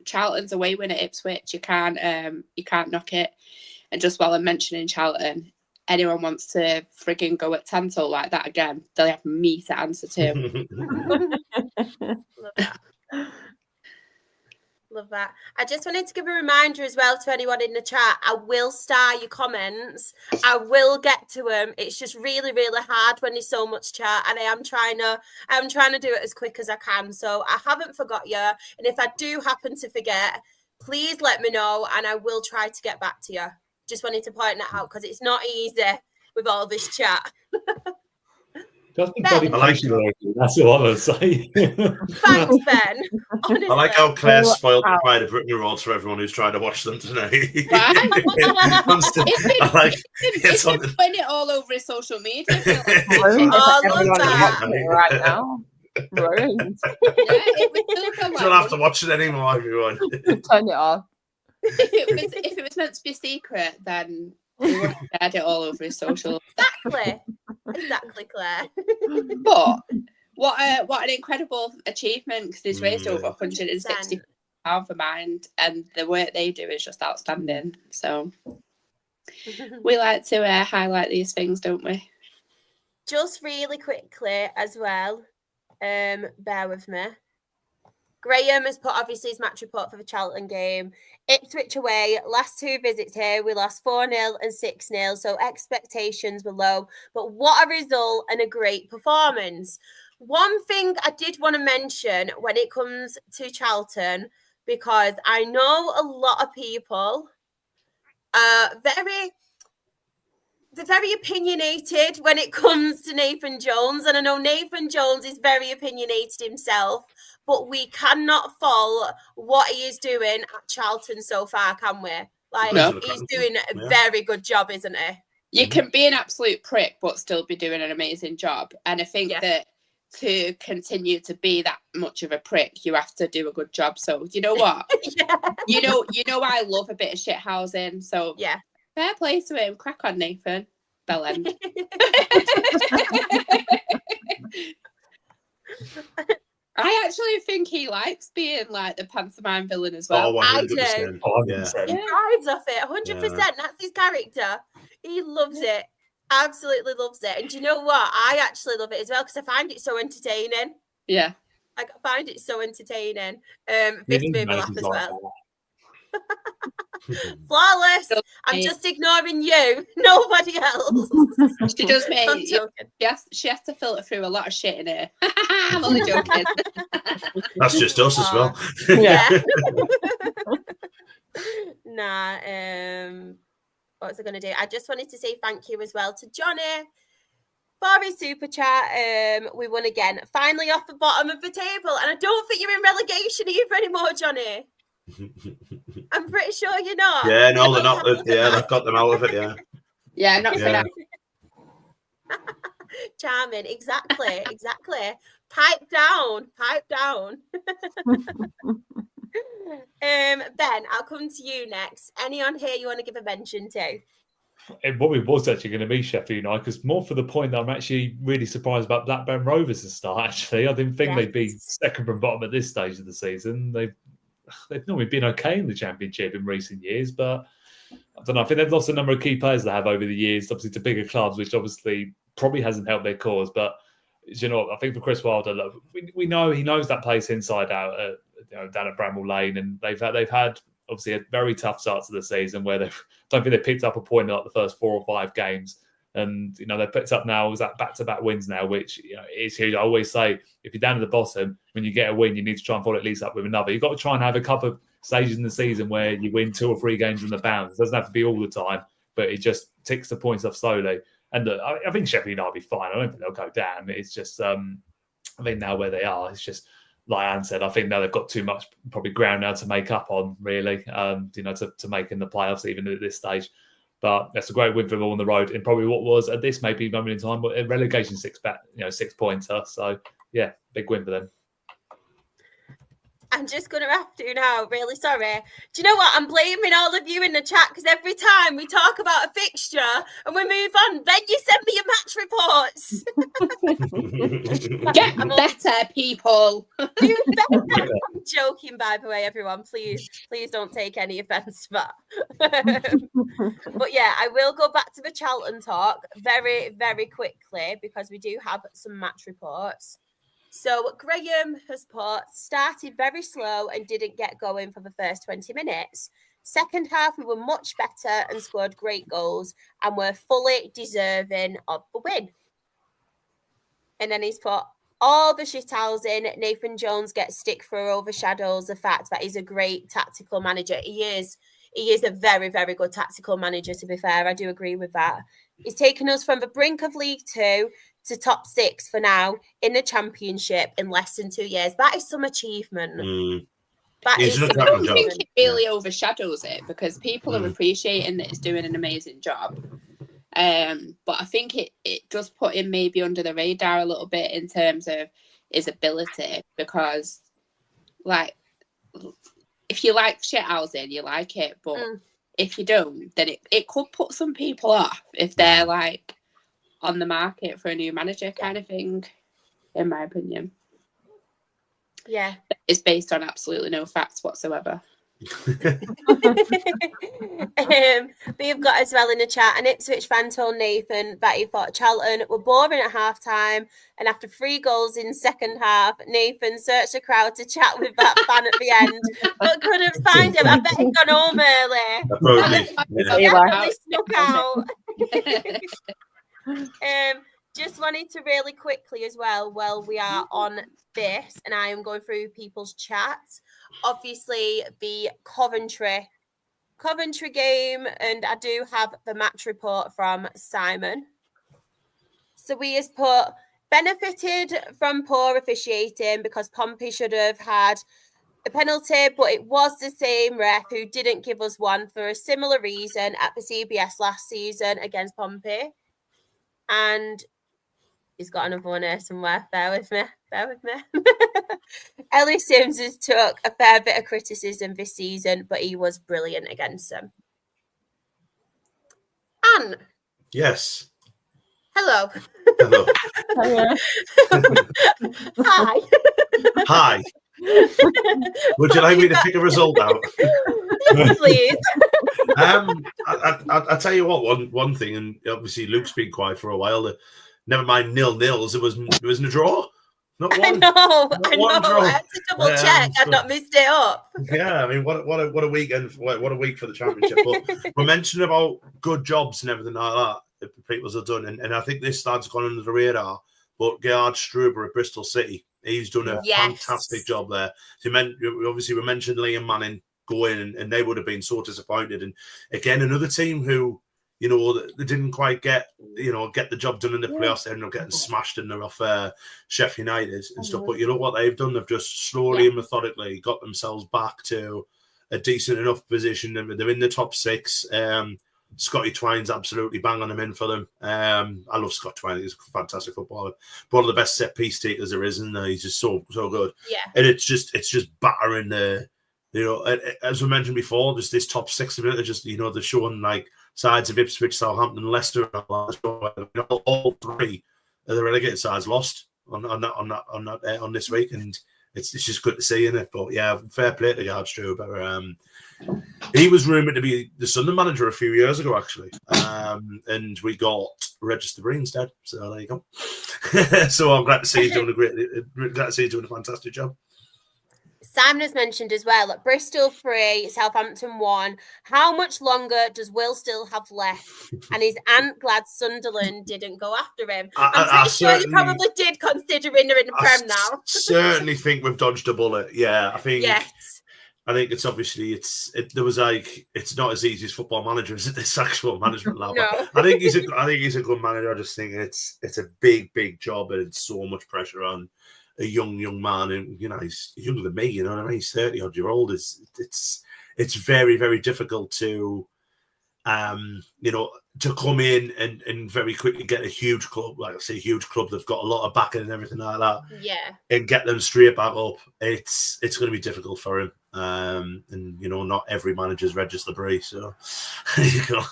Charlton's away win at Ipswich. You can't knock it. And just while I'm mentioning Charlton, anyone wants to frigging go at Tanto like that again, they'll have me to answer to. Love that. Love that. I just wanted to give a reminder as well to anyone in the chat. I will star your comments. I will get to them. It's just really, really hard when there's so much chat, and I'm trying to do it as quick as I can. So I haven't forgot you, and if I do happen to forget, please let me know, and I will try to get back to you. Just wanted to point that out because it's not easy with all this chat. Just be bloody patient, that's all I'm going to say. Thanks, Ben. Honestly. I like how Claire spoiled the Pride of Britain awards for everyone who's trying to watch them tonight. It's been putting it all over his social media. Right now. Brilliant. You don't have to watch it anymore, everyone. Turn it off. If it was meant to be secret, then we wouldn't have had it all over his social. Exactly, Claire. But what an incredible achievement because he's raised over £160 for Mind, and the work they do is just outstanding. So we like to highlight these things, don't we? Just really quickly as well, bear with me. Graham has put obviously his match report for the Charlton game. Ipswich away, last two visits here, we lost 4-0 and 6-0, so expectations were low. But what a result and a great performance. One thing I did want to mention when it comes to Charlton, because I know a lot of people are very opinionated when it comes to Nathan Jones, and I know Nathan Jones is very opinionated himself, but we cannot fault what he is doing at Charlton so far, can we? Like, he's doing a very good job, isn't he? You can be an absolute prick, but still be doing an amazing job. And I think that to continue to be that much of a prick, you have to do a good job. So, you know what? You know, I love a bit of shithousing. So, fair play to him. Crack on, Nathan. Bell end. I actually think he likes being like the pantomime villain as well. Oh, 100%. I do. 100%. He thrives off it, 100%. That's his character. He loves it. Absolutely loves it. And do you know what? I actually love it as well because I find it so entertaining. Yeah. Like, I find it so entertaining. This made me laugh as well. Flawless. I'm just ignoring you. Nobody else. She does me. She has to filter through a lot of shit in here. I'm only joking. That's just us as well. What was I going to do? I just wanted to say thank you as well to Johnny for his super chat. We won again. Finally off the bottom of the table. And I don't think you're in relegation either anymore, Johnny. I'm pretty sure you're not. Yeah, no, they're not. Yeah, they've got them out of it, Yeah, not for now. Charming. Exactly. Pipe down. Ben, I'll come to you next. Any on here you want to give a mention to? It probably was actually going to be Sheffield United, because more for the point that I'm actually really surprised about Blackburn Rovers to start. Actually, I didn't think they'd be second from bottom at this stage of the season. They've normally been okay in the Championship in recent years, but I don't know. I think they've lost a number of key players they have over the years, obviously to bigger clubs, which obviously probably hasn't helped their cause. But you know, I think for Chris Wilder, look, we know he knows that place inside out, down at Bramall Lane, and they've had obviously a very tough start to the season where don't think they picked up a point in like the first 4 or 5 games. And, you know, they've picked up now back-to-back wins now, which, you know, is huge. I always say, if you're down at the bottom, when you get a win, you need to try and follow at least up with another. You've got to try and have a couple of stages in the season where you win 2 or 3 games in the bounds. It doesn't have to be all the time, but it just ticks the points off slowly. And I think Sheffield United will be fine. I don't think they'll go down. It's just, I think now where they are, it's just, like Anne said, I think now they've got too much probably ground now to make up on, really, you know, to make in the playoffs even at this stage. But that's a great win for them all on the road, and probably what was at this maybe moment in time, but a relegation 6-pointer. So yeah, big win for them. I'm just going to have to now. Really sorry. Do you know what? I'm blaming all of you in the chat, because every time we talk about a fixture and we move on, then you send me your match reports. Get better, people. Do better. I'm joking, by the way, everyone. Please don't take any offence to that. But yeah, I will go back to the Charlton talk very, very quickly, because we do have some match reports. So Graham has started very slow and didn't get going for the first 20 minutes. Second half, we were much better and scored great goals and were fully deserving of the win. And then he's put all the shithousing. Nathan Jones gets stick for overshadows the fact that he's a great tactical manager. He is a very, very good tactical manager, to be fair. I do agree with that. He's taken us from the brink of League 2 to top 6 for now in the Championship in less than 2 years. That is some achievement. I don't think it really overshadows it, because people are appreciating that it's doing an amazing job. But I think it does put him maybe under the radar a little bit in terms of his ability, because, like, if you like shithousing, you like it, but if you don't, then it could put some people off if they're like on the market for a new manager kind of thing, in my opinion. Yeah. It's based on absolutely no facts whatsoever. We've got as well in the chat, an Ipswich fan told Nathan that he thought Charlton were boring at half time, and after 3 goals in second half, Nathan searched the crowd to chat with that fan at the end, but couldn't find him. I bet he'd gone home early. Snuck out. Just wanted to really quickly as well, while we are on this, and I am going through people's chats, obviously the Coventry game, and I do have the match report from Simon. So we has put, benefited from poor officiating because Pompey should have had a penalty, but it was the same ref who didn't give us one for a similar reason at the CBS last season against Pompey. And he's got another one here somewhere. Bear with me. Ellie Sims has took a fair bit of criticism this season, but he was brilliant against them. Anne. Yes. Hello. Hi. Hi. Would you like me to pick a result out? Please. I'll tell you what, one thing, and obviously Luke's been quiet for a while. Never mind 0-0s. It was in a draw. Not one. I know. Draw. I had to double check. I'd not missed it up. Yeah, I mean, what a weekend! What a week for the Championship. But we're mentioning about good jobs and everything like that people have done, and I think this lad's gone under the radar. But Gerard Struber at Bristol City, he's done a fantastic job there. So we mentioned Liam Manning going, and they would have been so disappointed. And again, another team who, you know, they didn't quite get the job done in the playoffs. They ended up getting smashed in there off Sheffield United and stuff. But you know what they've done? They've just slowly and methodically got themselves back to a decent enough position. They're in the top 6. Scotty Twine's absolutely banging them in for them. I love Scott Twine. He's a fantastic footballer. One of the best set piece takers there is, and he's just so good. Yeah. And it's just battering the You know, as we mentioned before, there's this top 6 of it. They're just, you know, they're showing like sides of Ipswich, Southampton, Leicester, and all 3 of the relegated sides lost on this week, and it's just good to see, isn't it? But yeah, fair play to Gards Drew. But he was rumoured to be the Sunderland manager a few years ago, actually, and we got Regis de Brie instead. So there you go. So I'm glad to see he's doing a fantastic job. Simon has mentioned as well that Bristol 3, Southampton 1. How much longer does Will still have left? And his aunt glad Sunderland didn't go after him. I'm pretty sure you probably did, considering they're in the Prem now. Certainly think we've dodged a bullet. Yeah, I think. Yes. I think it's obviously there was like it's not as easy as Football Manager as this actual management level. No. I think he's a good manager. I just think it's a big job and it's so much pressure on a young man, and you know he's younger than me. You know what I mean? He's 30-odd year old. It's very difficult to you know, to come in and very quickly get a huge club, like I say, huge club. They've got a lot of backing and everything like that. Yeah. And get them straight back up. It's going to be difficult for him. And you know, not every manager's Regis de Brie, so there you go.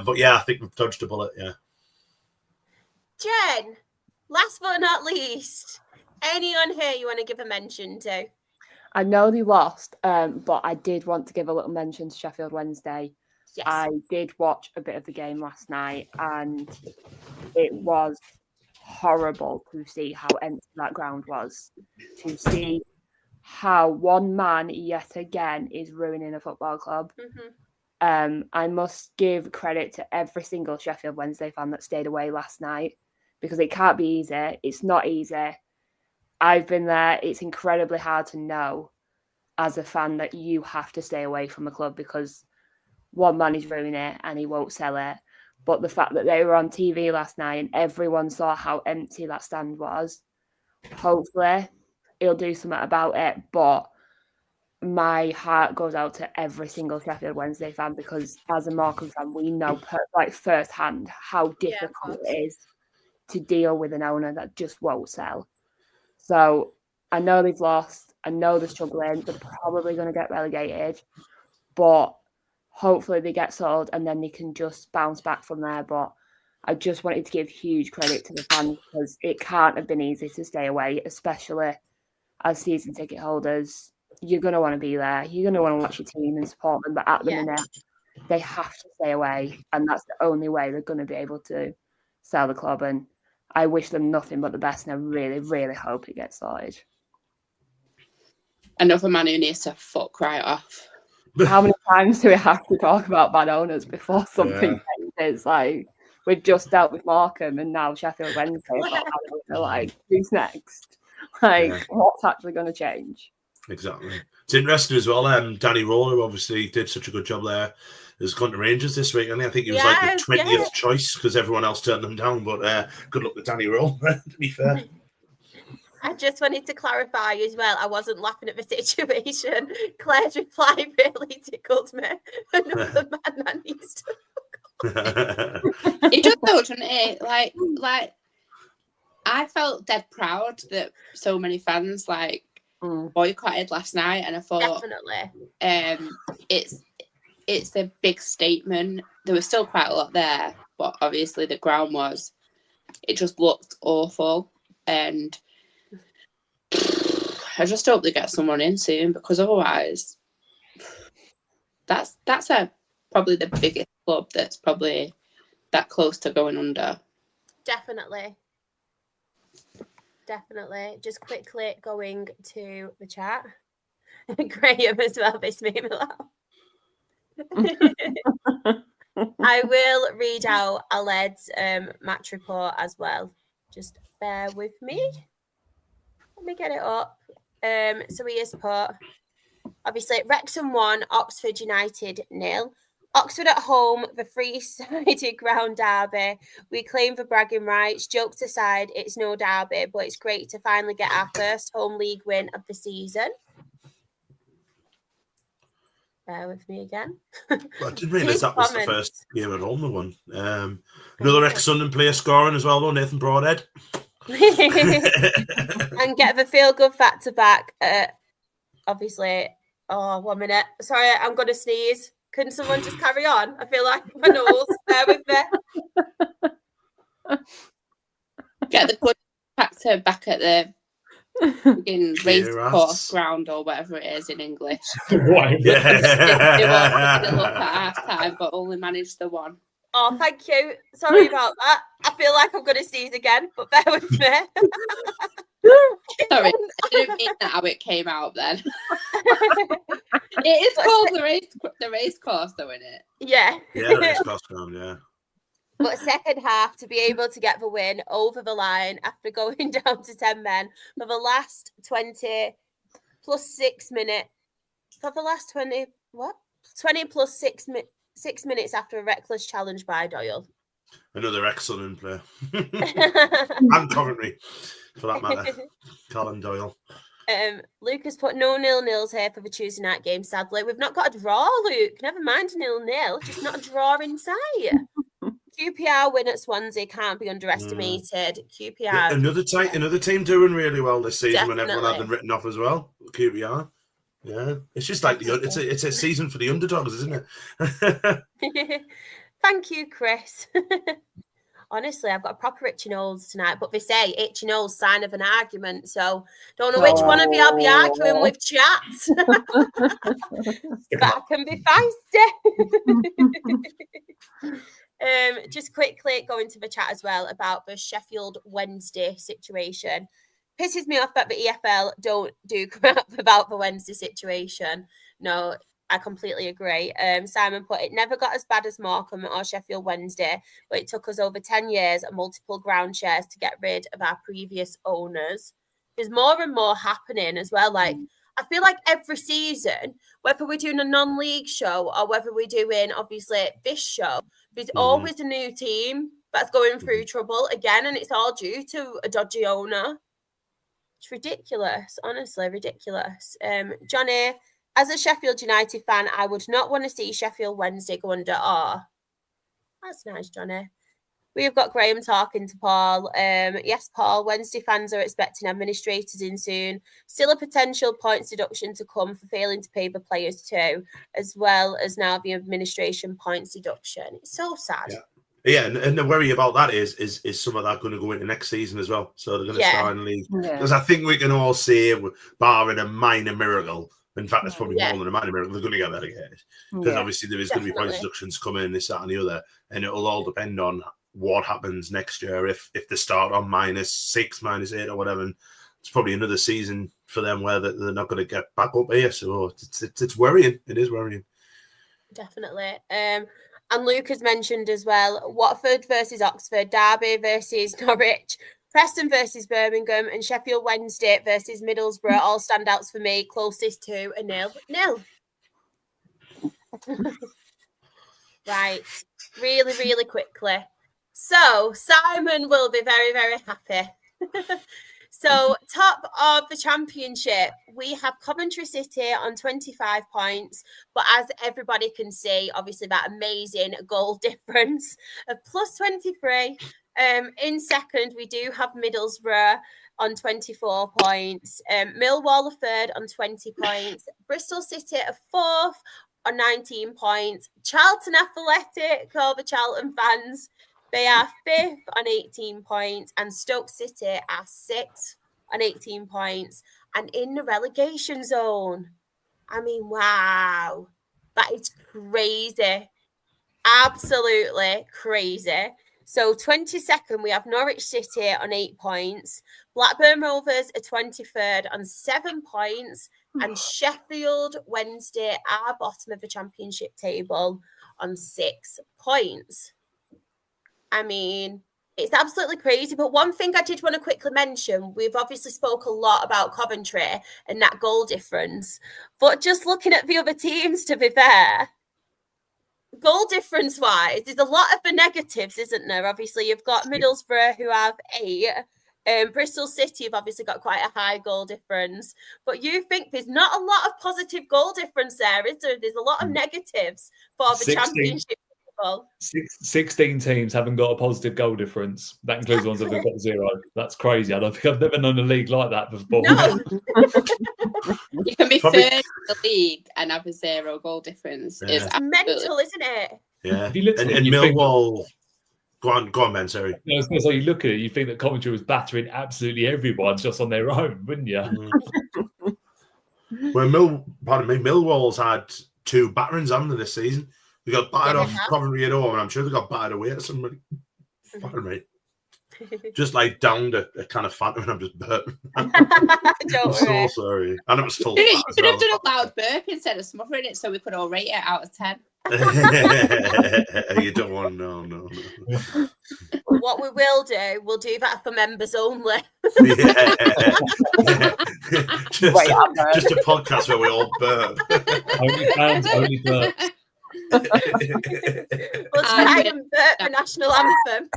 But yeah, I think we've dodged a bullet. Yeah. Jen, last but not least, anyone here you want to give a mention to? I know they lost, but I did want to give a little mention to Sheffield Wednesday. Yes. I did watch a bit of the game last night, and it was horrible to see how empty that ground was, to see how one man yet again is ruining a football club. Mm-hmm. I must give credit to every single Sheffield Wednesday fan that stayed away last night, because it can't be easy. It's not easy. I've been there. It's incredibly hard to know as a fan that you have to stay away from a club because one man is ruining it and he won't sell it. But the fact that they were on TV last night and everyone saw how empty that stand was, hopefully he'll do something about it. But my heart goes out to every single Sheffield Wednesday fan, because as a Morecambe fan, we know firsthand how difficult it is to deal with an owner that just won't sell. So I know they've lost. I know they're struggling. They're probably going to get relegated. But hopefully they get sold and then they can just bounce back from there. But I just wanted to give huge credit to the fans, because it can't have been easy to stay away, especially as season ticket holders. You're going to want to be there. You're going to want to watch your team and support them. But at the minute, they have to stay away. And that's the only way they're going to be able to sell the club. And I wish them nothing but the best, and I really hope it gets sorted. Another man who needs to fuck right off. How many times do we have to talk about bad owners before something changes? Like, we've just dealt with Morecambe and now Sheffield Wednesday. Like, who's next? Like, what's actually going to change? Exactly. It's interesting as well. Danny Rowe, who obviously did such a good job there, has gone to Rangers this week, and I think he was like the 20th choice because everyone else turned them down. But good luck to Danny Rowe, to be fair. I just wanted to clarify as well, I wasn't laughing at the situation. Claire's reply really tickled me. Another man that needs to... It does though, doesn't it? Like, I felt dead proud that so many fans boycotted last night, and I thought definitely it's a big statement. There was still quite a lot there, but obviously the ground it just looked awful, and I just hope they get someone in soon, because otherwise that's probably the biggest club that's probably that close to going under. Definitely. Just quickly going to the chat. Graham as well, this made me laugh. I will read out Aled's match report as well. Just bear with me. Let me get it up. So he has put, obviously, Wrexham 1, Oxford United 0. Oxford at home, the three-sided ground derby. We claim for bragging rights. Jokes aside, it's no derby, but it's great to finally get our first home league win of the season. Bear with me again. Well, I didn't realise that was the first game at home, the one. Another ex-Sunderland player scoring as well, though, Nathan Broadhead. And get the feel-good factor back. obviously, 1 minute. Sorry, I'm going to sneeze. Can someone just carry on? I feel like my nose. Bear with me. Get the good tractor back at the race course ground or whatever it is in English. Right. They wanted to look at half time, but only managed the one. Oh, thank you. Sorry about that. I feel like I'm going to sneeze again, but bear with me. Sorry, I didn't mean that how it came out then. It is called the race course, though, isn't it? Yeah. Yeah, the race course ground, yeah. But second half, to be able to get the win over the line after going down to 10 men for the last 20 plus 6 minutes. For the last 20, what? 20 plus 6 minutes after a reckless challenge by Doyle. Another excellent player. And Coventry, for that matter. Colin Doyle. Luke has put no 0-0s here for the Tuesday night game, sadly. We've not got a draw, Luke. Never mind 0-0, just not a draw in sight. QPR win at Swansea can't be underestimated. QPR. Yeah, another team doing really well this season. Definitely. When everyone had them written off as well. QPR. Yeah. It's just like it's a season for the underdogs, isn't it? Thank you, Chris. Honestly, I've got a proper itchy nose tonight, but they say itchy nose sign of an argument, so don't know which one of you I'll be arguing with chat. But I can be feisty. Just quickly go into the chat as well about the Sheffield Wednesday situation. Pisses me off that the EFL don't do crap about the Wednesday situation. No, I completely agree. Simon put, it never got as bad as Morecambe or Sheffield Wednesday, but it took us over 10 years and multiple ground shares to get rid of our previous owners. There's more and more happening as well. Like, I feel like every season, whether we're doing a non-league show or whether we're doing, obviously, this show, there's always a new team that's going through trouble again, and it's all due to a dodgy owner. It's ridiculous, honestly, ridiculous. Johnny, as a Sheffield United fan, I would not want to see Sheffield Wednesday go under R. That's nice, Johnny. We've got Graham talking to Paul. Yes, Paul, Wednesday fans are expecting administrators in soon. Still a potential points deduction to come for failing to pay the players too, as well as now the administration points deduction. It's so sad. Yeah, and the worry about that is some of that going to go into next season as well. So they're going to start in the league. Because I think we can all say, barring a minor miracle, in fact, it's probably more than a minor miracle, they're going to get relegated. Because obviously there is going to be points deductions coming, this, that, and the other. And it'll all depend on what happens next year. If they start on -6, -8 or whatever, and it's probably another season for them where they're not going to get back up here. So it's worrying. It is worrying. Definitely. And Luke has mentioned as well, Watford versus Oxford, Derby versus Norwich, Preston versus Birmingham, and Sheffield Wednesday versus Middlesbrough, all standouts for me, closest to a 0-0. Right. Really, really quickly. So Simon will be very, very happy. So top of the championship, we have Coventry City on 25 points. But as everybody can see, obviously that amazing goal difference of plus 23. In second, we do have Middlesbrough on 24 points. Millwall are third on 20 points. Bristol City are fourth on 19 points. Charlton Athletic, all the Charlton fans, they are fifth on 18 points. And Stoke City are sixth on 18 points. And in the relegation zone. I mean, wow. That is crazy. Absolutely crazy. So 22nd, we have Norwich City on 8 points. Blackburn Rovers are 23rd on 7 points. And Sheffield Wednesday are bottom of the championship table on 6 points. I mean, it's absolutely crazy. But one thing I did want to quickly mention, we've obviously spoke a lot about Coventry and that goal difference. But just looking at the other teams, to be fair, goal difference wise, there's a lot of the negatives, isn't there? Obviously, you've got Middlesbrough who have 8. Bristol City have obviously got quite a high goal difference. But you think there's not a lot of positive goal difference there, is there? There's a lot of negatives for the 16. championship. football. 16 teams haven't got a positive goal difference. That includes the ones that have got 0. That's crazy. I don't think I've never known a league like that before. No. You can be Probably- third in the league and have a 0 goal difference. Yeah. It's It's mental, isn't it? Yeah. If you look at And it, you think- Millwall. Go on, Ben, sorry. I was going to say, you look at it, you think that Coventry was battering absolutely everyone just on their own, wouldn't you? Well, Millwall's had 2 batterings, haven't they, this season? They got battered Yeah, off they have. Coventry at home, and I'm sure they got battered away at somebody. Fucking right. Just like downed a kind of Fanta and I'm just burping. I'm Don't so worry. sorry. And it was full You fat as should have well. done a loud burp instead of smothering it so we could all rate it out of 10. You don't want to know, no. What we will do, we'll do that for members only. Yeah. Wait, I'm just a podcast where we all burp. Only fans, only burps. We'll try and burp the national anthem.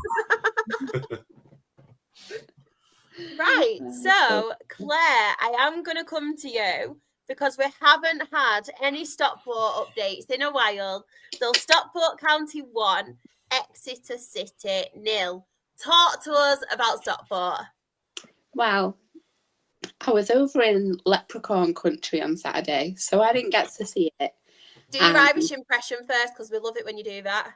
Right, so Claire, I am going to come to you because we haven't had any Stockport updates in a while. So Stockport County 1, Exeter City 0. Talk to us about Stockport. Well, I was over in Leprechaun Country on Saturday, so I didn't get to see it. Do your Irish impression first because we love it when you do that.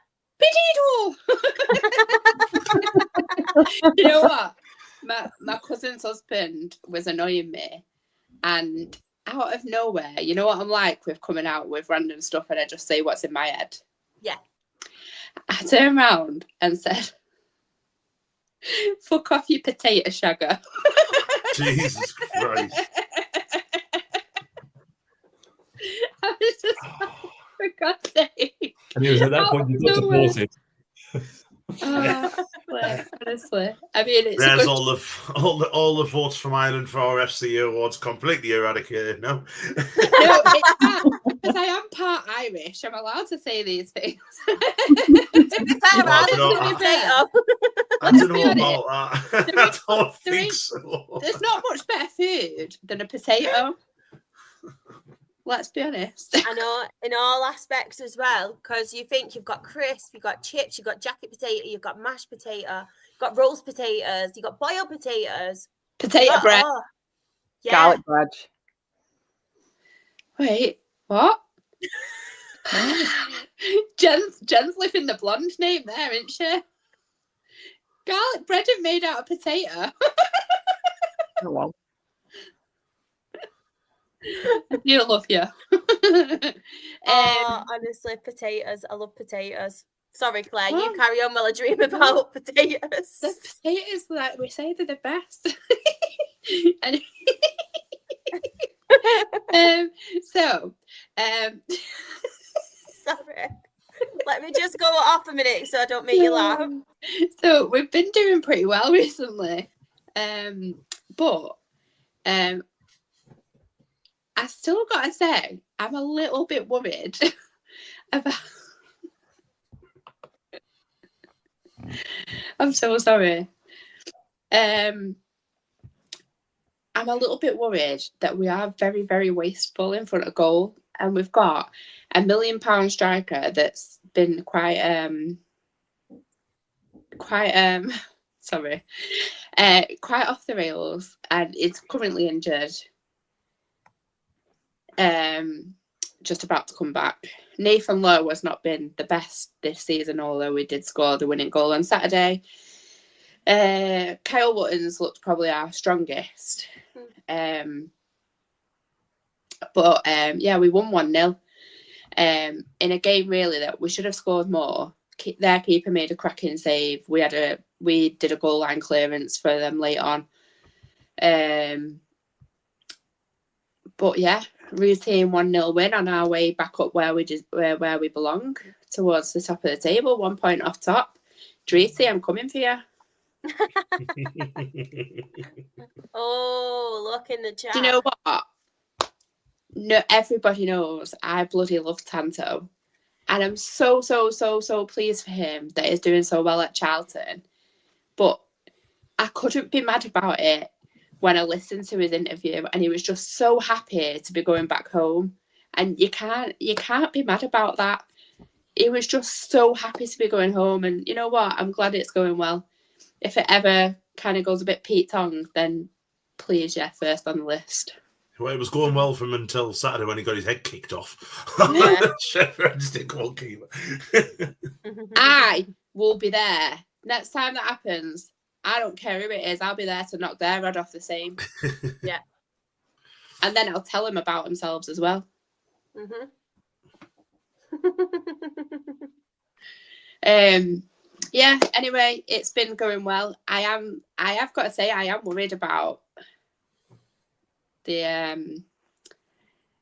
You know what? My cousin's husband was annoying me, and out of nowhere, you know what I'm like with coming out with random stuff and I just say what's in my head? Yeah. I turned around and said, fuck off, you potato shagger. Jesus Christ. I was just like, for God's sake. And it was at that point you got supported. Honestly, I mean, it's There's good. all the votes from Ireland for our FCU awards completely eradicated now. No, it's not, because I am part Irish. I'm allowed to say these things. To be fair, I I don't love know. potato. I don't know about that. I don't think so. There's not much better food than a potato. Let's be honest. I know, in all aspects as well, because you think you've got crisp, you've got chips, you've got jacket potato, you've got mashed potato, you've got roast potatoes, you've got boiled potatoes. Potato bread. Oh, yeah. Garlic bread. Wait, what? Jen's living the blonde name there, isn't she? Garlic bread is made out of potato. Oh, well. You love you. Honestly, potatoes. I love potatoes. Sorry, Claire, you What? carry on while I dream about potatoes. The potatoes, like we say, they're the best. And, Sorry. Let me just go off a minute so I don't make you laugh. So we've been doing pretty well recently, but I still gotta say I'm a little bit worried about. I'm so sorry. I'm a little bit worried that we are very, very wasteful in front of goal, and we've got £1 million striker that's been quite off the rails, and is currently injured. Just about to come back. Nathan Lowe has not been the best this season, although we did score the winning goal on Saturday. Kyle Wootton's looked probably our strongest. But we won 1-0 in a game really that we should have scored more. Their keeper made a cracking save. We did a goal line clearance for them late on. But yeah, routine 1-0 win on our way back up where we belong, towards the top of the table, 1 point off top. Dreesy, I'm coming for you. Oh, look in the chat. Do you know what? No, everybody knows I bloody love Tanto. And I'm so pleased for him that he's doing so well at Charlton. But I couldn't be mad about it when I listened to his interview, and he was just so happy to be going back home. And you can't be mad about that. he was just so happy to be going home. And you know what? I'm glad it's going well. If it ever kind of goes a bit Pete Tong, then please, yeah, first on the list. Well, it was going well for him until Saturday when he got his head kicked off. Yeah. Sheffield Wednesday goalkeeper. I will be there. Next time that happens, I don't care who it is, I'll be there to knock their rod off the same. Yeah. And then I'll tell them about themselves as well. Yeah, anyway, it's been going well. I have got to say, I am worried about the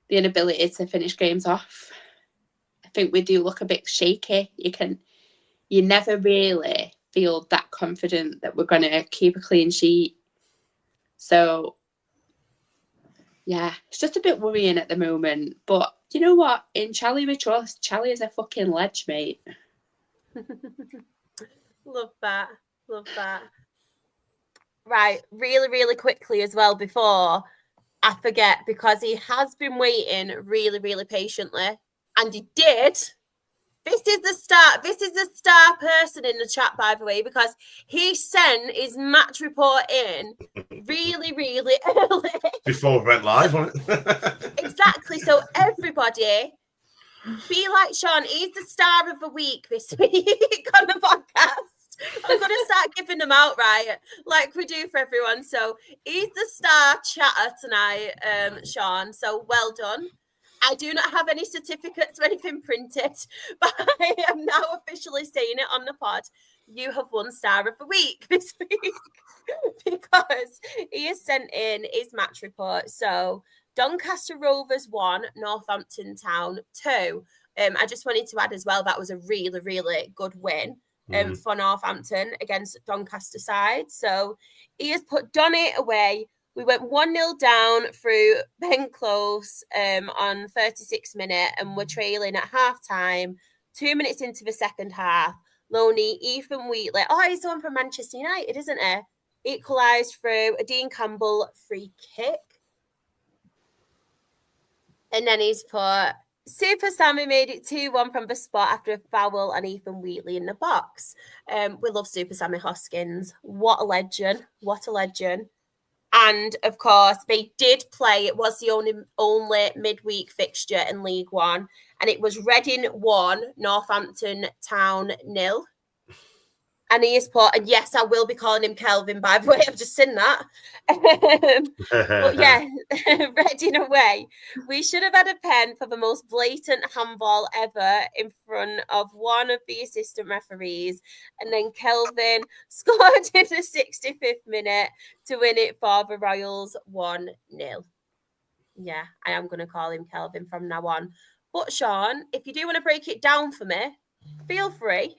inability to finish games off. I think we do look a bit shaky. You never really feel that confident that we're going to keep a clean sheet. So, yeah, it's just a bit worrying at the moment. But you know what? In Charlie we trust. Charlie is a fucking ledge, mate. Love that. Love that. Right, really, really quickly as well before I forget, because he has been waiting really, really patiently, and he did. This is the star person in the chat, by the way, because he sent his match report in really, really early. Before we went live, wasn't it? Exactly. So everybody, be like Sean. He's the star of the week this week on the podcast. I'm going to start giving them out, right, like we do for everyone. So he's the star chatter tonight, Sean. So well done. I do not have any certificates or anything printed, but I am now officially saying it on the pod. You have won Star of the Week this week because he has sent in his match report. So Doncaster Rovers 1, Northampton Town 2. I just wanted to add as well, that was a really, really good win for Northampton against Doncaster side. So he has put Donny away. We went 1-0 down through Ben Close on 36th minute, and we're trailing at half-time. 2 minutes into the second half, Loney, Ethan Wheatley, he's the one from Manchester United, isn't he? Equalised through a Dean Campbell free kick. And then he's put, Super Sammy made it 2-1 from the spot after a foul on Ethan Wheatley in the box. We love Super Sammy Hoskins. What a legend. What a legend. And, of course, they did play. It was the only midweek fixture in League One. And it was Reading 1, Northampton Town 0. And he is put, and yes, I will be calling him Kelvin, by the way. I've just seen that. But, yeah, Reading away. We should have had a pen for the most blatant handball ever in front of one of the assistant referees. And then Kelvin scored in the 65th minute to win it for the Royals 1-0. Yeah, I am going to call him Kelvin from now on. But, Sean, if you do want to break it down for me, feel free.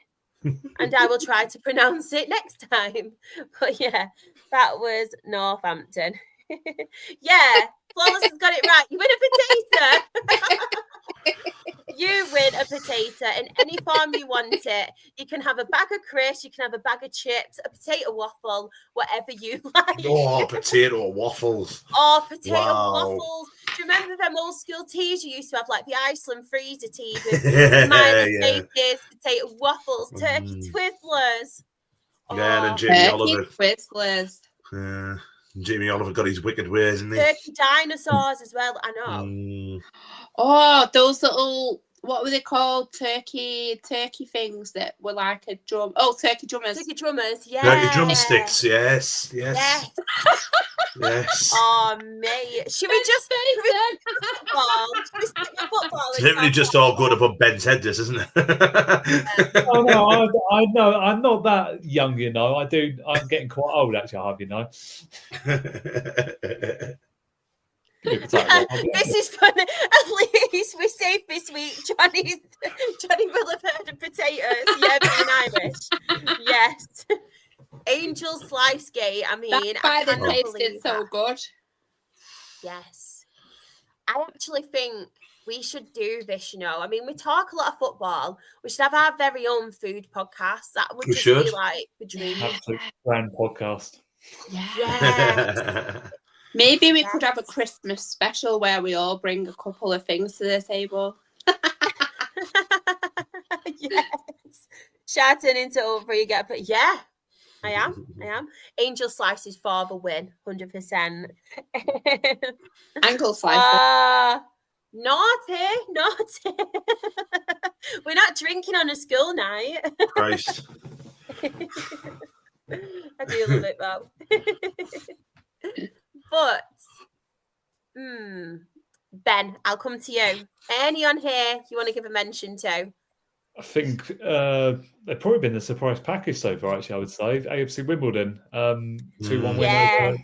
And I will try to pronounce it next time. But yeah, that was Northampton. Yeah, Flawless has got it right. You win a potato. You win a potato in any form you want it. You can have a bag of crisps, you can have a bag of chips, a potato waffle, whatever you like. Oh, potato waffles. Oh, potato waffles. Do you remember them old school teas you used to have, like the Iceland freezer teas with smiley faces, potato waffles, turkey twizzlers? Yeah, and then Jamie Oliver. Twizzlers. Jamie Oliver got his wicked ways, isn't he? Turkey dinosaurs as well, I know. Oh, those little, what were they called? Turkey things that were like a drum. Oh, turkey drummers. Turkey drummers, yeah. Turkey drumsticks, yes. Yes. Oh, mate. Should we just football? Literally just all good above Ben's head, this, isn't it? Oh no, I know. I'm not that young, you know. I'm getting quite old, actually. I have, you know. This is funny. At least we're safe this week. Johnny will have heard of potatoes. Yeah, being Irish. Yes. Angel Slice Gate. I mean, that tasted so good. Yes. I actually think we should do this, you know. I mean, we talk a lot of football. We should have our very own food podcast. That would be like the dream. Absolute grand podcast. Yeah. Maybe we could have a Christmas special where we all bring a couple of things to the table. Yes. Shouting into over you get put. Yeah, I am. Angel Slice is for the win, 100%. Ankle slicer. Naughty. We're not drinking on a school night. Christ. I do love it though. But Ben, I'll come to you. Anyone here you want to give a mention to? I think they've probably been the surprise package so far, actually, I would say. AFC Wimbledon, 2-1 win over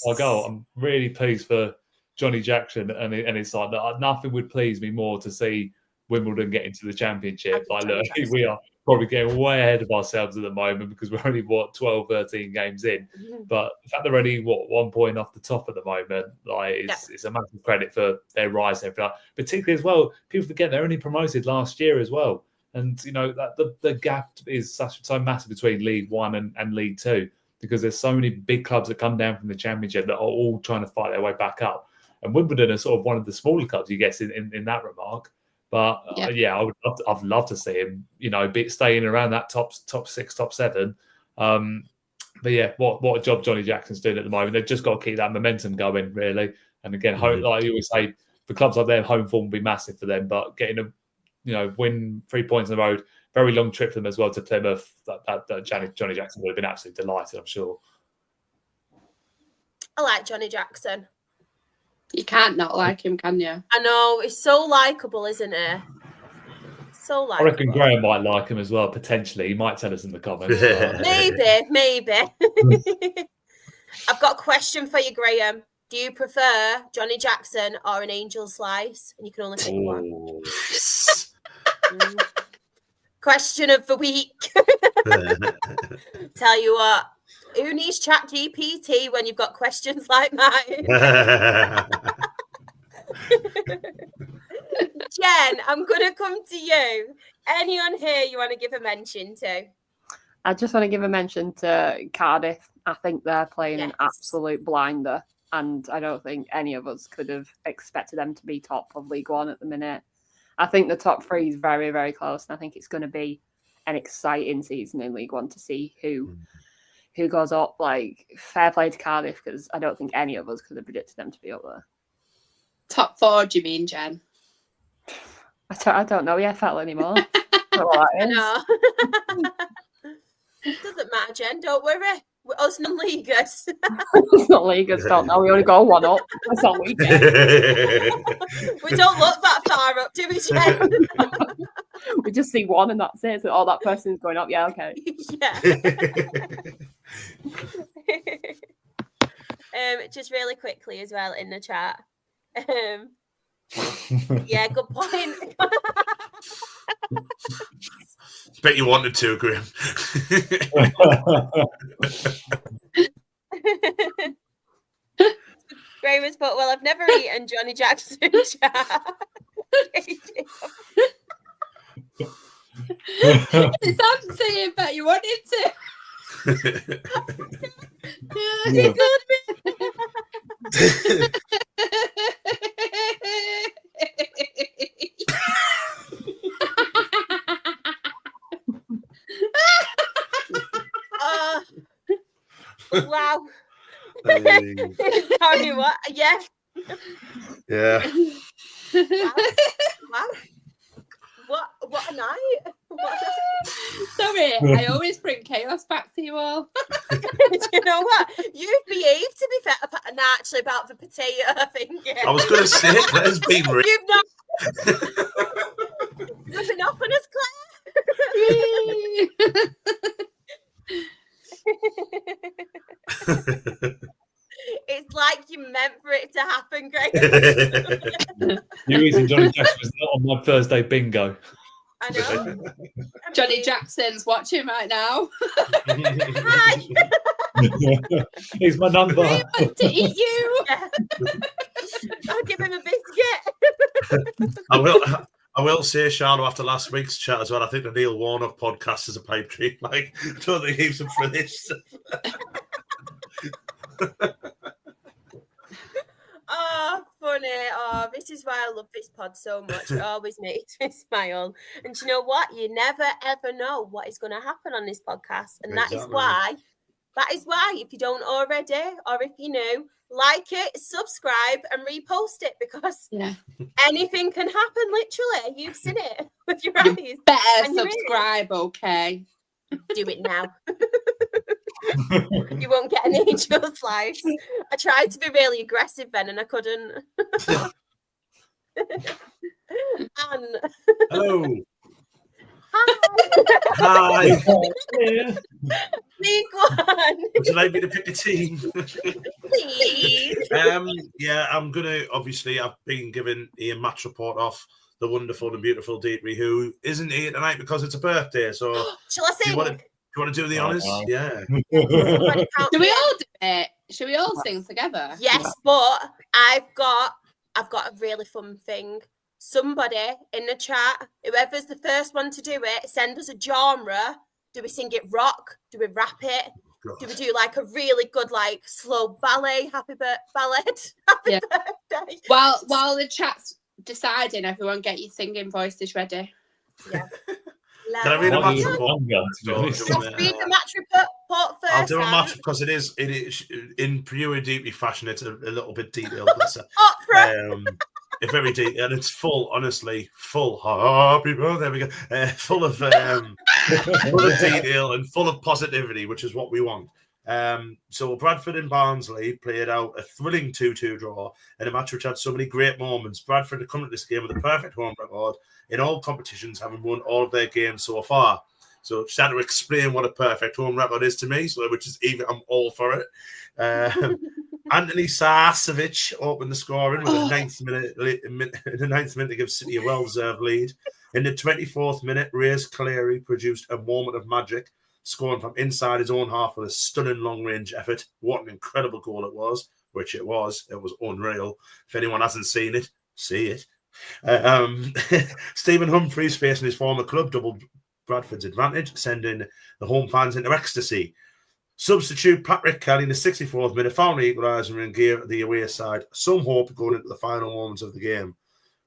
Argyle. I'm really pleased for Johnny Jackson, and it's like that. Nothing would please me more to see Wimbledon get into the championship. Like, look, we are probably getting way ahead of ourselves at the moment because we're only, 12, 13 games in. But the fact they're only, 1 point off the top at the moment, like, it's a massive credit for their rise and everything. Particularly as well, people forget they're only promoted last year as well. And, you know, that the gap is so massive between League One and League Two because there's so many big clubs that come down from the Championship that are all trying to fight their way back up. And Wimbledon is sort of one of the smaller clubs, you guess, in that remark. But, I'd love to see him, you know, staying around that top 6, top 7. But, yeah, what a job Johnny Jackson's doing at the moment. They've just got to keep that momentum going, really. And, again, like you always say, for clubs like their home form will be massive for them. But getting a win 3 points on the road, very long trip for them as well to Plymouth. That Johnny Jackson would have been absolutely delighted, I'm sure. I like Johnny Jackson. You can't not like him, can you? I know, he's so likeable, isn't he? So likeable. I reckon Graham might like him as well, potentially. He might tell us in the comments. Maybe. I've got a question for you, Graham. Do you prefer Johnny Jackson or an Angel Slice? And you can only pick one. Question of the week. Tell you what, who needs ChatGPT when you've got questions like mine? Jen, I'm going to come to you. Anyone here you want to give a mention to? I just want to give a mention to Cardiff. I think they're playing an absolute blinder. And I don't think any of us could have expected them to be top of League One at the minute. I think the top 3 is very, very close. And I think it's going to be an exciting season in League One to see who goes up. Like, fair play to Cardiff, because I don't think any of us could have predicted them to be up there. Top 4, do you mean, Jen? I don't know EFL anymore. I don't know what that is. Doesn't matter, Jen. Don't worry. We're us non-leaguers. It's not leaguers, don't know. We only go 1 up. That's all we get. We don't look that far up, do we, Jen? We just see 1 and that's it. So, that person's going up. Yeah, okay. Yeah. Just really quickly as well in the chat. Yeah, good point. Bet you wanted to, Graham. Graham has put, well, I've never eaten Johnny Jackson chat. It sounds saying that you wanted to. Yeah, wow. Tell you what, yeah. Yeah. Wow. What a night. Sorry, I always bring chaos back to you all. Do you know what? You've behaved, to be fair, actually about the potato thing. Yeah. I was going to say, that has been real. You've not. Nothing off on us, Claire. It's like you meant for it to happen, Greg. You using Johnny Jackson was not on my Thursday bingo. I know. Johnny Jackson's watching right now. Hi. Here's my number. He wants to eat you. Yeah. I'll give him a biscuit. I will say, Charlotte, after last week's chat as well, I think the Neil Warnock podcast is a pipe dream. Like, I don't think he's up for this. Oh, funny. funny. Oh, this is why I love this pod so much. It always makes me smile. And do you know what? You never ever know what is going to happen on this podcast. And that is why, if you don't already, or if you're new, like it, subscribe, and repost it, because anything can happen, literally. You've seen it with your eyes. You better subscribe, okay? Do it now. You won't get an angel slice. I tried to be really aggressive then, and I couldn't. Anne. Hello. Hi. Hi. League One. Would you like me to pick a team? Please. Yeah, I'm gonna. Obviously, I've been given a match report off the wonderful and beautiful Deirdre, who isn't here tonight because it's a birthday. So, shall I sing? Do you want to do the honours? Yeah. Do we all do it? Should we all sing together? Yes, but I've got a really fun thing. Somebody in the chat, whoever's the first one to do it, send us a genre. Do we sing it rock? Do we rap it? God. Do we do like a really good, like, slow ballet? Happy birthday. While the chat's deciding, everyone get your singing voices ready. Yeah. Can I read a match report? Let's read the match report first. I'll do a match because it is in pure deeply fashion. It's a little bit detailed. Opera. Very deep, and it's full. Honestly, full. Happy birthday. There we go. Full of detail and full of positivity, which is what we want. So Bradford and Barnsley played out a thrilling 2-2 draw in a match which had so many great moments. Bradford had come to this game with a perfect home record in all competitions, having won all of their games so far. So just had to explain what a perfect home record is to me, which is even I'm all for it. Anthony Sarcevic opened the scoring with the ninth minute to give City a well-deserved lead. In the 24th minute, Reyes Cleary produced a moment of magic, scoring from inside his own half with a stunning long-range effort. What an incredible goal it was, which it was. It was unreal. If anyone hasn't seen it, see it. Stephen Humphreys, facing his former club, doubled Bradford's advantage, sending the home fans into ecstasy. Substitute Patrick Kelly in the 64th minute found the equaliser and gave the away side some hope going into the final moments of the game.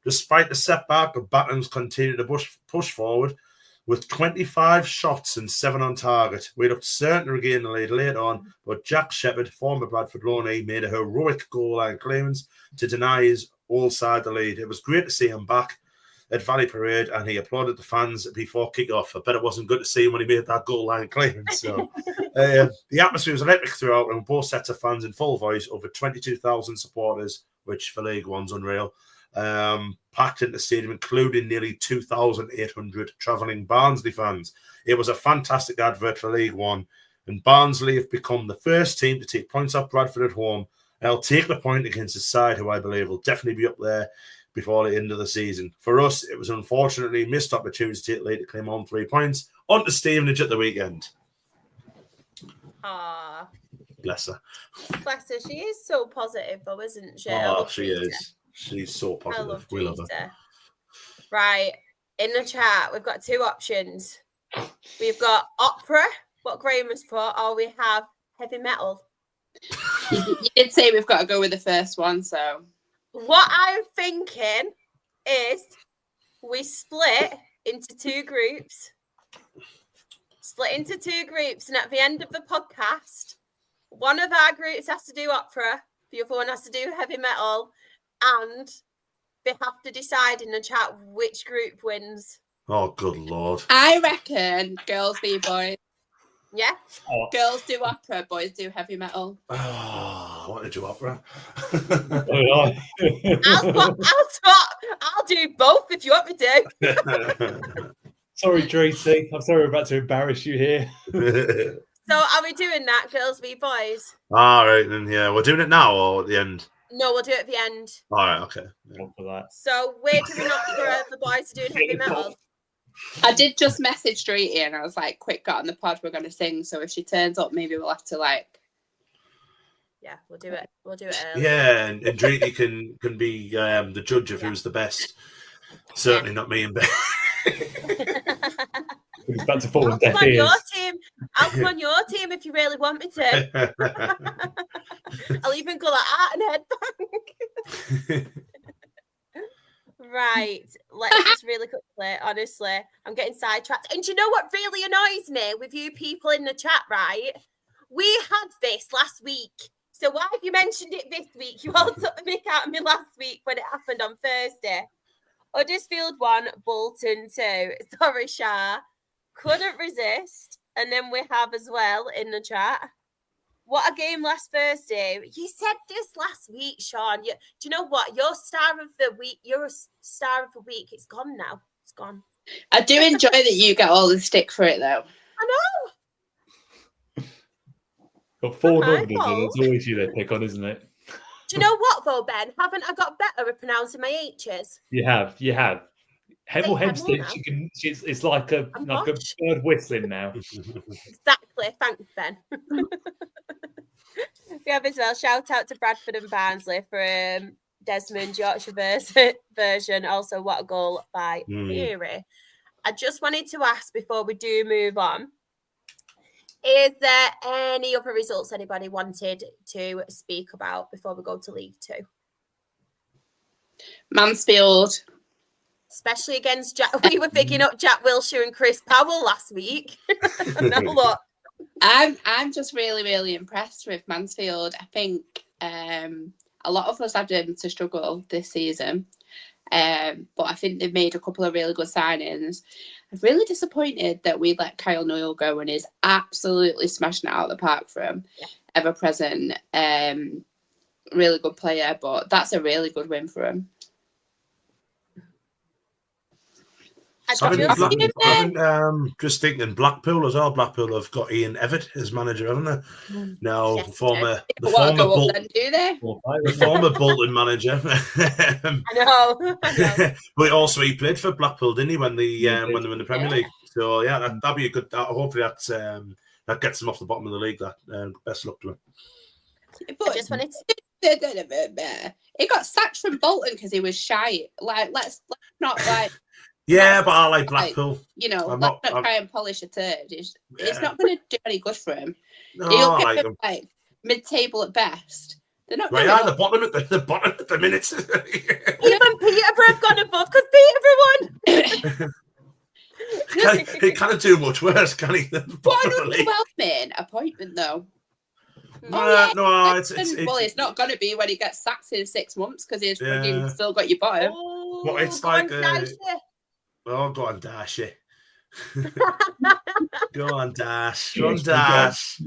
Despite the setback, the Battens continued to push forward with 25 shots and 7 on target. We looked certain to regain the lead later on, but Jack Shepherd, former Bradford loanee, made a heroic goal line clearance to deny his old side the lead. It was great to see him back at Valley Parade, and he applauded the fans before kick-off. I bet it wasn't good to see him when he made that goal line clearance. So, the atmosphere was electric throughout, and both sets of fans in full voice, over 22,000 supporters, which for League One's unreal, packed into the stadium, including nearly 2,800 travelling Barnsley fans. It was a fantastic advert for League One, and Barnsley have become the first team to take points off Bradford at home, and I'll take the point against a side who I believe will definitely be up there before the end of the season. For us, it was unfortunately a missed opportunity to take lead to claim on 3 points. On to Stevenage at the weekend. Ah, Bless her. bless her. She is so positive, though, isn't she? Oh, she is. She's so positive. We love her. Right. In the chat, we've got 2 options. We've got opera, what Graham has put, or we have heavy metal. You did say we've got to go with the first one, so... What I'm thinking is we split into 2 groups. And at the end of the podcast, one of our groups has to do opera, the other one has to do heavy metal, and they have to decide in the chat which group wins. Oh, good Lord. I reckon girls v boys. Yeah? Girls do opera, boys do heavy metal. Oh, I want to do opera. I'll do both if you want me to. Sorry, Tracy. I'm sorry we're about to embarrass you here. So are we doing that, girls v boys? All right, then, yeah. We're doing it now or at the end? No, we'll do it at the end. All right, okay. Yeah. For that. So we're doing opera, the boys are doing heavy metal. I did just message Streety and I was like, quick, got on the pod, we're going to sing. So if she turns up, maybe we'll have to Yeah, we'll do it. We'll do it early. Yeah, and Dreety can be the judge of who's the best. Certainly not me and Ben. He's about to fall I'll on deaf come on your ears. team. I'll come on your team if you really want me to. I'll even go like art and headbang. Right, let's just really quickly, honestly, I'm getting sidetracked. And do you know what really annoys me with you people in the chat, right? We had this last week. So why have you mentioned it this week? You all took the mick out of me last week when it happened on Thursday. Huddersfield 1, Bolton 2. Sorry, Shah. Couldn't resist. And then we have as well in the chat. What a game last Thursday. You said this last week, Sean. Do you know what? Your star of the week, it's gone now. It's gone. I do enjoy that you get all the stick for it, though. I know. Got 4 My numbers, and fault. it's always you they pick on, isn't it? Do you know what, though, Ben? Haven't I got better at pronouncing my H's? You have. Hemel Hempstead, it's like a bird whistling now. Exactly. Thanks, Ben. We have as well, shout out to Bradford and Barnsley for Desmond Yorkshire version. Also, what a goal by Theory. I just wanted to ask before we do move on, is there any other results anybody wanted to speak about before we go to League Two? Mansfield. Especially against Jack. We were picking up Jack Wilshere and Chris Powell last week. Now look. I'm just really, really impressed with Mansfield. I think a lot of us had them to struggle this season. But I think they've made a couple of really good signings. I'm really disappointed that we let Kyle Noyle go and is absolutely smashing it out of the park for him. Yeah. Ever present. Really good player, but that's a really good win for him. Just thinking Blackpool as well. Blackpool have got Ian Evatt as manager, haven't they? Now, yes, the former Bolton manager. I know. But also he played for Blackpool, didn't he, when they were in the Premier League? So yeah, that'd be a good. Hopefully that gets them off the bottom of the league. Best luck to him. But I just wanted to. He got sacked from Bolton because he was shy. Like let's not like. Yeah, but I like Blackpool. Let's not try and polish a turd. It's not going to do any good for him. No, He'll I get like like mid-table at best. They're not. Right at the bottom at the minute. Even Peterborough have gone above because Peterborough won. He can't do much worse, can he? What an overwhelming appointment, though. It's not going to be when he gets sacked in 6 months because he's still got your bottom. Well, it's like. Oh, go on, Dash. Go on, Dash. Sean Dash.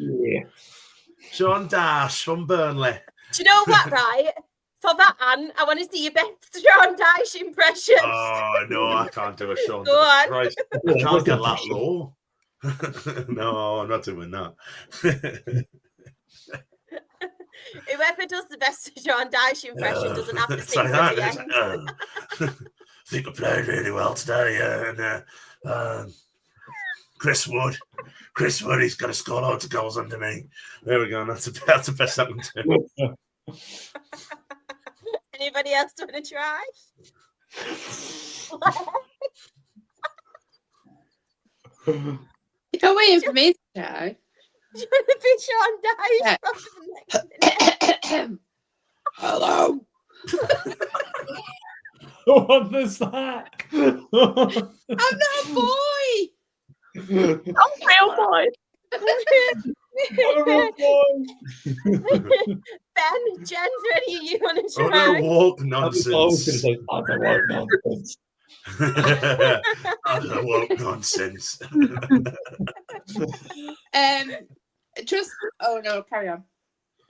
Sean Dash from Burnley. Do you know what, right? For that, Anne, I want to see your best Sean Dash impression. Oh, no, I can't do a Sean Go on. Christ, I can't get that low. No, I'm not doing that. Whoever does the best Sean Dash impression doesn't have to sing like to the end. I think I played really well today. And Chris Wood, he's got to score loads of goals under me. There we go. That's the best I can do. Anybody else want to try? You're waiting for me to try. Do you want to be Sean Dyche? Hello. What was that? I'm not a boy. I'm real boy. Ben, Jen, any of you want to try? Unwoke nonsense. I was going to say unwoke nonsense. Unwoke nonsense. Oh no, carry on.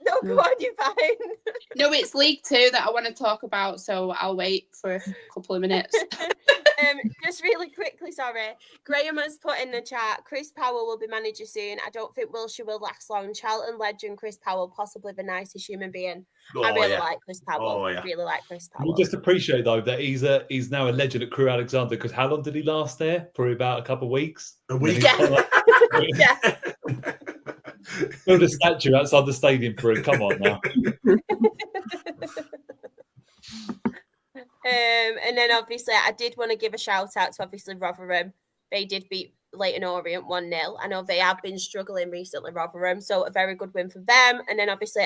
No, go on, you're fine. No, it's League Two that I want to talk about, so I'll wait for a couple of minutes. Just really quickly, sorry. Graham has put in the chat, Chris Powell will be manager soon. I don't think Wilshere will last long. Charlton legend Chris Powell, possibly the nicest human being. I really like Chris Powell. I really like Chris Powell. You just appreciate, though, that he's now a legend at Crewe Alexandra, because how long did he last there? Probably about a couple of weeks. A week. Yeah. Build a statue outside the stadium for him. Come on now. And then obviously I did want to give a shout out to obviously Rotherham. They did beat Leyton Orient 1-0. I know they have been struggling recently, Rotherham, so a very good win for them. And then obviously,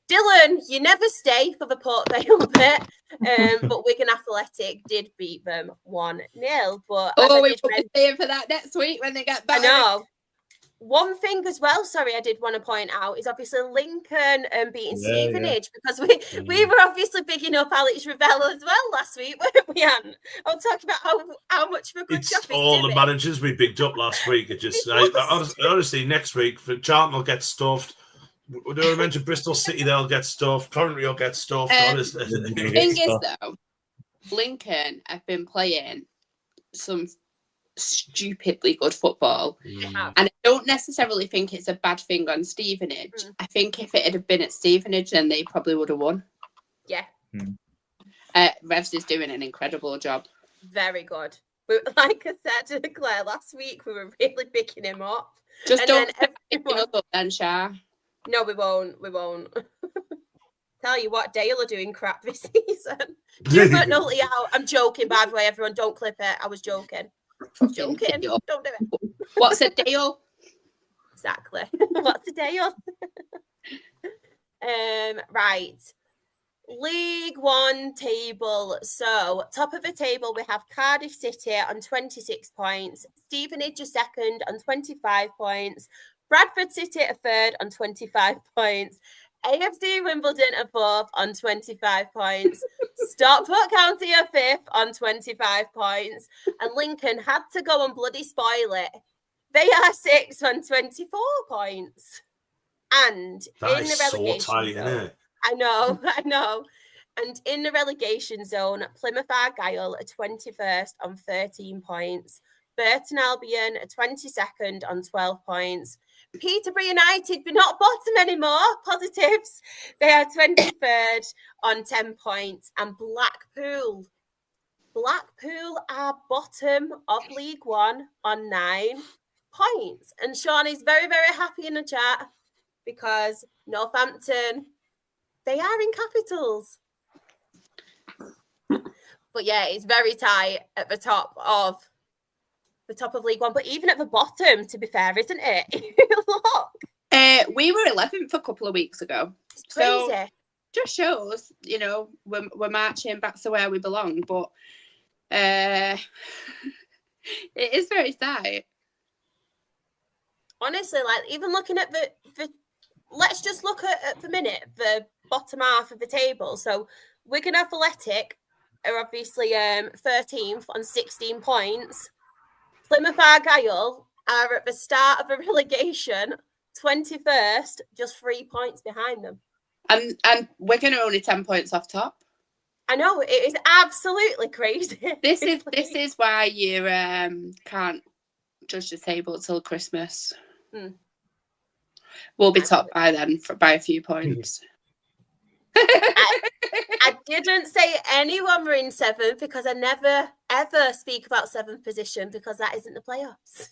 Dylan, you never stay for the Port Vale bit, but Wigan Athletic did beat them 1-0. But as I we did will be staying for that next week when they get back. I know. One thing as well, sorry, I did want to point out is obviously Lincoln beating Stevenage because we were obviously bigging up Alex Ravello as well last week, weren't we, Anne? I was talking about how much of a good job It's all doing. the managers we picked up last week. It just honestly, next week for Charlton will get stuffed. We don't mention Bristol City; they'll get stuffed. Coventry will get stuffed. Honestly, The thing is though, Lincoln have been playing some stupidly good football, and I don't necessarily think it's a bad thing on Stevenage. I think if it had been at Stevenage, then they probably would have won. Yeah. Revs is doing an incredible job. Very good. Like I said to Claire last week, we were really picking him up. Just And don't then pick us up then, Shah. No, we won't. We won't. Tell you what, Dale are doing crap this season. Do put Nulty out. I'm joking, by the way, everyone. Don't clip it. I was joking. Joking. Don't do it. What's a Dale? Exactly. What's a Dale? Right. League One table. So, top of the table, we have Cardiff City on 26 points. Stevenage is second on 25 points. Bradford City are third on 25 points. AFC Wimbledon are fourth on 25 points. Stockport County are fifth on 25 points. And Lincoln had to go and bloody spoil it. They are sixth on 24 points. And that in is the relegation so tight, zone, isn't it? I know. And in the relegation zone, Plymouth Argyle are 21st on 13 points. Burton Albion are 22nd on 12 points. Peterborough United, but not bottom anymore. Positives. They are 23rd on 10 points. And Blackpool are bottom of League One on 9 points. And Sean is very, very happy in the chat because Northampton, they are in capitals. But yeah, it's very tight at the top of League One, but even at the bottom, to be fair, isn't it? Look. We were 11th a couple of weeks ago. It's crazy. So just shows, we're marching back to where we belong, but it is very tight. Honestly, like even looking at the let's just look at the minute, the bottom half of the table. So Wigan Athletic are obviously 13th on 16 points. Plymouth Argyle are at the start of a relegation, 21st, just 3 points behind them. And Wigan are only 10 points off top. I know, it is absolutely crazy. This is why you can't judge the table till Christmas. We'll be top by then by a few points. I didn't say anyone were in 7th because I never, ever speak about 7th position because that isn't the playoffs.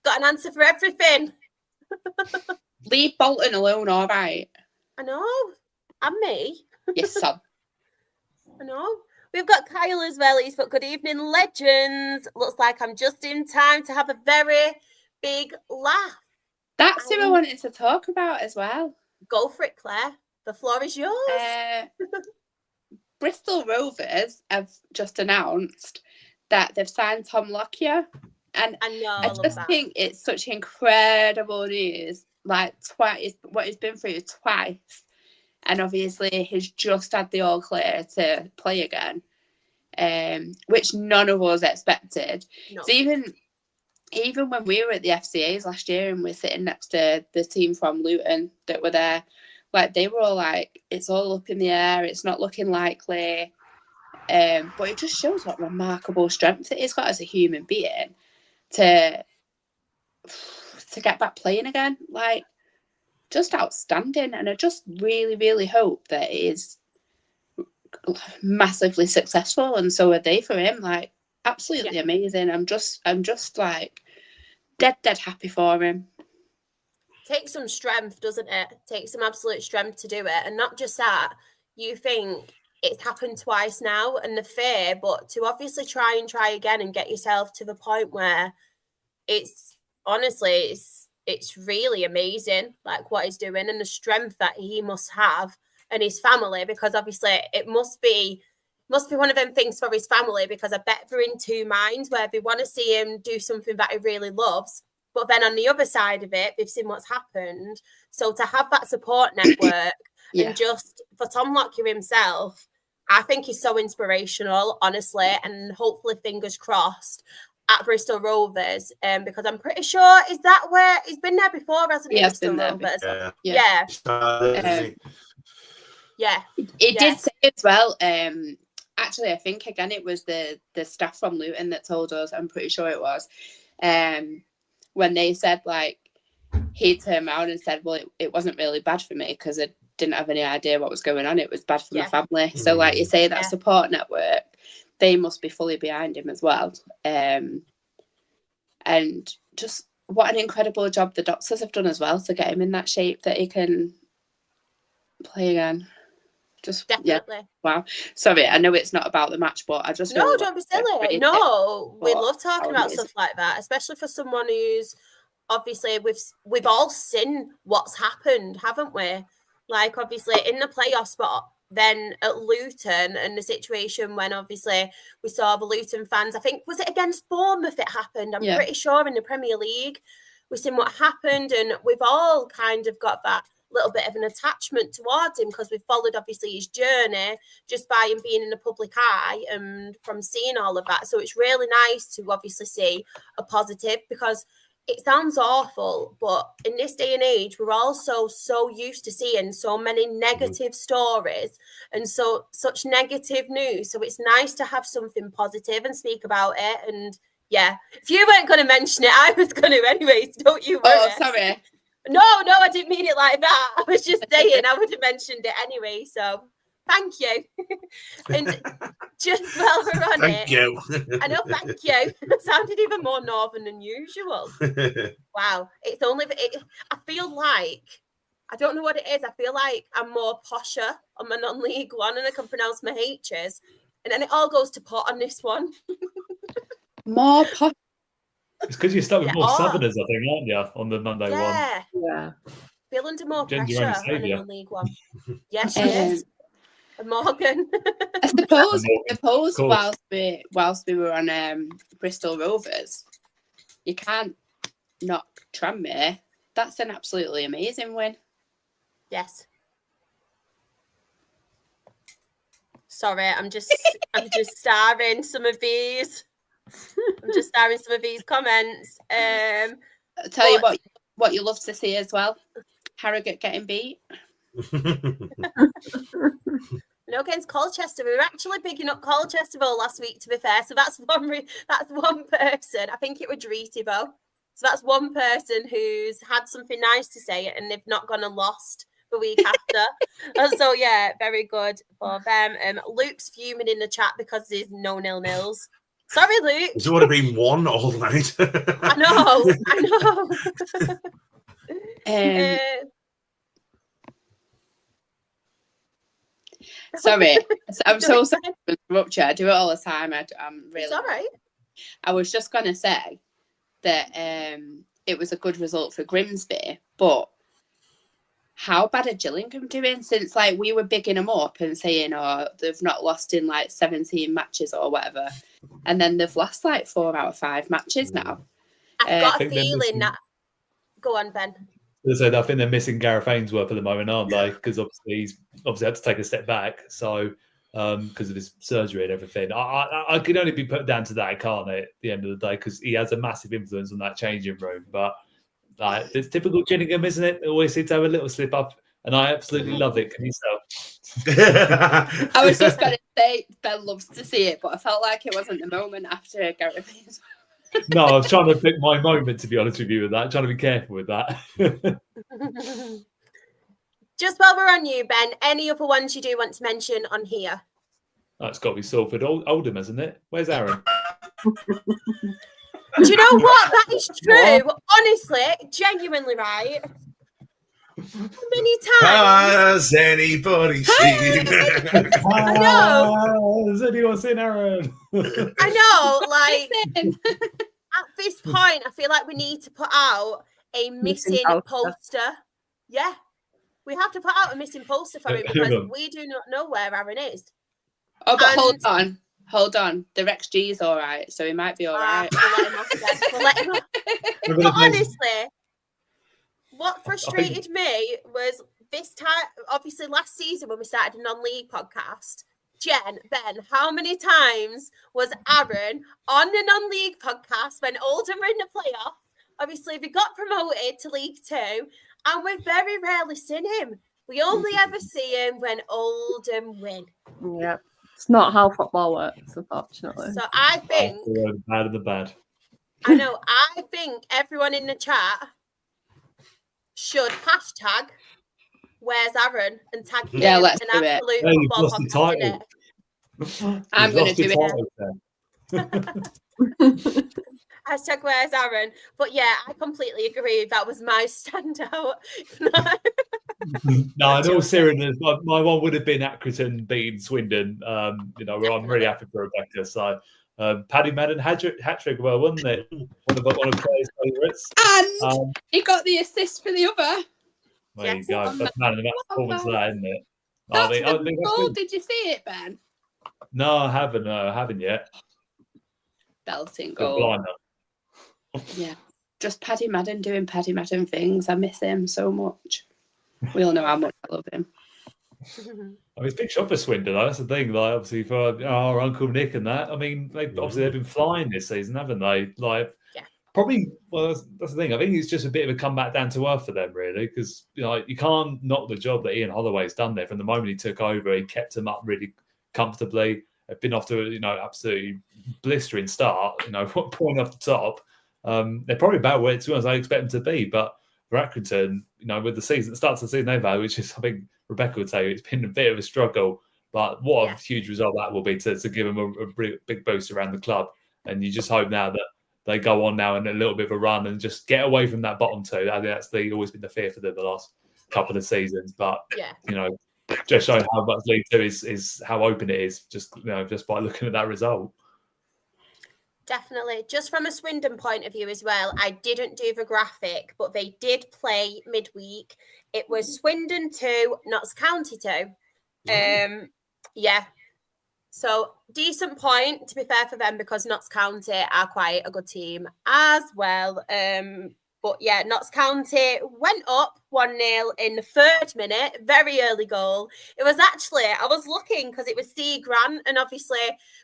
Got an answer for everything. Leave Bolton alone, all right. I know. And me. Yes, son. I know. We've got Kyle as well. He's put, good evening, legends. Looks like I'm just in time to have a very big laugh. That's who I wanted to talk about as well. Go for it, Claire. The floor is yours. Bristol Rovers have just announced that they've signed Tom Lockyer. And I just think it's such incredible news. Like twice, what he's been through twice. And obviously he's just had the all clear to play again, which none of us expected. No. So even when we were at the FCAs last year and we're sitting next to the team from Luton that were there, like they were all like, it's all up in the air, it's not looking likely. But it just shows what remarkable strength that he's got as a human being to get back playing again. Like, just outstanding. And I just really, really hope that it is massively successful. And so are they for him. Like, absolutely amazing. I'm just like dead happy for him. Takes some strength, doesn't it? Takes some absolute strength to do it. And not just that, you think it's happened twice now, and the fear, but to obviously try again and get yourself to the point where it's honestly, it's really amazing, like what he's doing and the strength that he must have and his family, because obviously it must be one of them things for his family, because I bet they're in two minds where they want to see him do something that he really loves, but then on the other side of it, they've seen what's happened. So to have that support network and just for Tom Lockyer himself, I think he's so inspirational, honestly, and hopefully, fingers crossed, at Bristol Rovers, because I'm pretty sure, is that where he's been there before, hasn't he? He has Bristol been there Rovers. Yeah. It did say as well. Actually, I think again it was the staff from Luton that told us. I'm pretty sure it was when they said like he turned around and said, "Well, it wasn't really bad for me because I didn't have any idea what was going on. It was bad for my family." So, like you say, that support network, they must be fully behind him as well. And just what an incredible job the doctors have done as well to get him in that shape that he can play again. Just definitely. Wow. Sorry, I know it's not about the match, but I just don't be silly. No, we love talking about stuff like that, especially for someone who's obviously we've all seen what's happened, haven't we? Like obviously in the playoff spot, then at Luton, and the situation when obviously we saw the Luton fans, I think, was it against Bournemouth it happened? I'm pretty sure in the Premier League, we've seen what happened, and we've all kind of got that little bit of an attachment towards him because we've followed obviously his journey just by him being in the public eye and from seeing all of that. So it's really nice to obviously see a positive, because it sounds awful, but in this day and age, we're also so used to seeing so many negative stories and such negative news. So it's nice to have something positive and speak about it. And yeah, if you weren't going to mention it, I was going to anyway. So don't you worry. Oh, sorry. No, I didn't mean it like that. I was just saying I would have mentioned it anyway. So thank you. And just while we're on thank you. I know, thank you. It sounded even more northern than usual. Wow. It's only, I feel like, I don't know what it is. I feel like I'm more posher on my non-league one and I can pronounce my H's. And then it all goes to pot on this one. More posh. It's because you're stuck with more Southerners, I think, aren't you, on the Monday one? Yeah. Feel under more Jen's pressure your own on the saviour. non-league one. Yes, she is. And Morgan. I suppose whilst we were on Bristol Rovers, you can't knock Tranmere. That's an absolutely amazing win. Yes. Sorry, I'm just starring some of these. I'm just starring some of these comments. I'll tell you what you love to see as well. Harrogate getting beat. No, against Colchester. We were actually picking up Colchester last week, to be fair. So that's one person. I think it was Dreetibo. So that's one person who's had something nice to say and they've not gone and lost the week after. So yeah, very good for them. Luke's fuming in the chat because there's no nil-nils. Sorry, Luke. It would have been one all night. I know. Sorry, I'm so sorry to interrupt you. I do it all the time. I'm really. It's all right. I was just going to say that it was a good result for Grimsby, but how bad are Gillingham doing? Since like we were bigging them up and saying, "Oh, they've not lost in like 17 matches or whatever," and then they've lost like 4 out of 5 matches now. I've got a feeling that. Go on, Ben. I think they're missing Gareth Ainsworth at the moment, aren't they? Because obviously he's had to take a step back. So because of his surgery and everything, I can only be put down to that, can't it? At the end of the day, because he has a massive influence on that changing room. But like, it's typical Gillingham, isn't it? They always seem to have a little slip up, and I absolutely love it. Can you tell? I was just going to say Ben loves to see it, but I felt like it wasn't the moment after Gareth Ainsworth. No, I was trying to pick my moment, to be honest with you, with that. Trying to be careful with that. Just while we're on you, Ben, any other ones you do want to mention on here? Oh, it's got to be Salford Oldham, hasn't it? Where's Aaron? Do you know what? That is true. Honestly, genuinely right. many times? Has anybody seen? I know. Has anyone seen Aaron? I know, like Listen. at this point, I feel like we need to put out a missing poster. Yeah, we have to put out a missing poster for him because we do not know where Aaron is. Oh, but hold on. The Rex G is all right, so he might be all right. We'll let him off then. We'll let him off. But honestly, what frustrated me was this time, obviously last season when we started a non-league podcast, Jen, Ben, how many times was Aaron on a non-league podcast when Oldham were in the playoff? Obviously, we got promoted to League Two, and we've very rarely seen him. We only ever see him when Oldham win. Yeah, it's not how football works, unfortunately. So I think... the bad and the bad. I know, I think everyone in the chat should hashtag where's Aaron and tag him. Yeah, let's do it. Absolute Hey, you've football lost the podcast title. I'm going to do it. Hashtag where's Aaron. But yeah, I completely agree. That was my standout. No, in all seriousness, my one would have been Accrington beating Swindon. I'm really happy for Rebecca. So Paddy Madden hat-trick, well, wasn't it? One of Claire's favourites. And he got the assist for the other. There you go. That's man of the match performance there, isn't it? That's the goal. Did you see it, Ben? No, I haven't yet. Belting goal. Yeah. Just Paddy Madden doing Paddy Madden things. I miss him so much. We all know how much I love him. I mean, it's a big shot for Swindon, though. That's the thing. Like, obviously, for our Uncle Nick and that. I mean, they've been flying this season, haven't they? Like, probably. Well, that's the thing. I think it's just a bit of a comeback down to earth for them, really, because you can't knock the job that Ian Holloway's done there. From the moment he took over, he kept them up really comfortably. They've been off to absolutely blistering start. Point off the top. They're probably about where, to be honest, I expect them to be, but. For Accrington, with the season, it starts the season they've had, which is, I think Rebecca would tell you, it's been a bit of a struggle. But what a huge result that will be to give them a big boost around the club. And you just hope now that they go on now in a little bit of a run and just get away from that bottom two. I think that's always been the fear for them the last couple of seasons. But, just showing how much League Two is how open it is, just by looking at that result. Definitely. Just from a Swindon point of view as well, I didn't do the graphic, but they did play midweek. It was Swindon 2, Notts County 2. Yeah. So decent point, to be fair for them, because Notts County are quite a good team as well. But yeah, Notts County went up 1-0 in the 3rd minute, very early goal. It was actually, I was looking because it was C. Grant, and obviously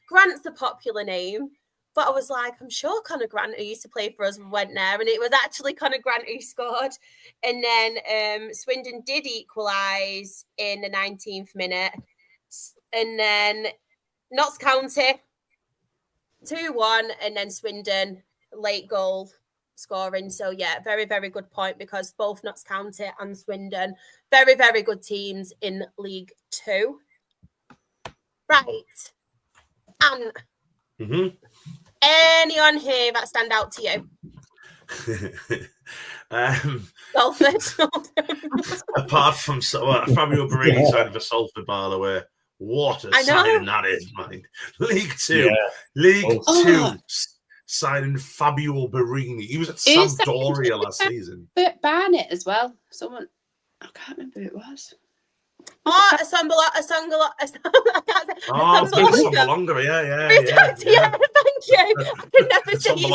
Grant's a popular name. But I was like, I'm sure Conor Grant, who used to play for us, went there. And it was actually Conor Grant who scored. And then Swindon did equalise in the 19th minute. And then Notts County, 2-1. And then Swindon, late goal scoring. So, yeah, very, very good point, because both Notts County and Swindon, very, very good teams in League Two. Right. And... anyone here that stand out to you? Apart from Fabio Barini signed for Salford, by the way. What a signing that is, man. League Two. League Two signing Fabio Barini. He was at Sampdoria last season. But Barnett as well. Someone, I can't remember who it was. A song Bolonga, yeah. Thank you. I can never say his name.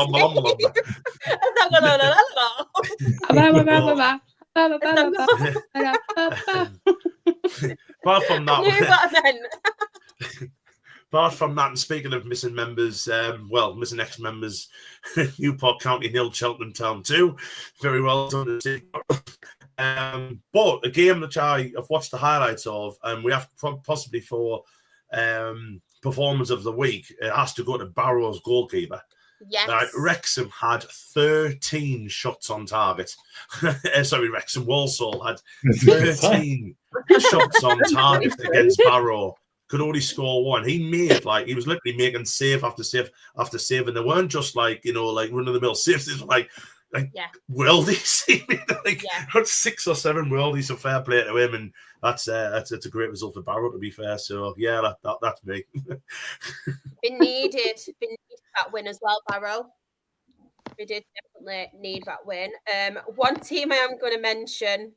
Apart from that, I knew what I meant. Apart from that, and speaking of missing members, missing ex-members, Newport County 0, Cheltenham Town 2. Very well done. But a game that I've watched the highlights of, and we have possibly for performance of the week, it has to go to Barrow's goalkeeper. Yes. Wrexham had 13 shots on target. Sorry, Wrexham. Walsall had 13 shots on target against Barrow. Could only score one. He was literally making save after save after save, and they weren't just like run of the mill saves. It was like worldies. Got 6 or 7 worldies, so fair play to him, and that's a great result for Barrow, to be fair. So yeah, that's me. Been needed that win as well, Barrow. We did definitely need that win. One team I am going to mention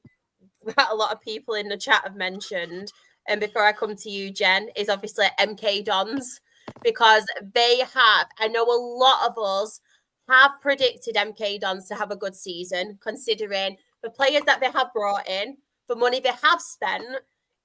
that a lot of people in the chat have mentioned, and before I come to you, Jen, is obviously MK Dons, because they have, I know a lot of us have predicted MK Dons to have a good season, considering the players that they have brought in, the money they have spent.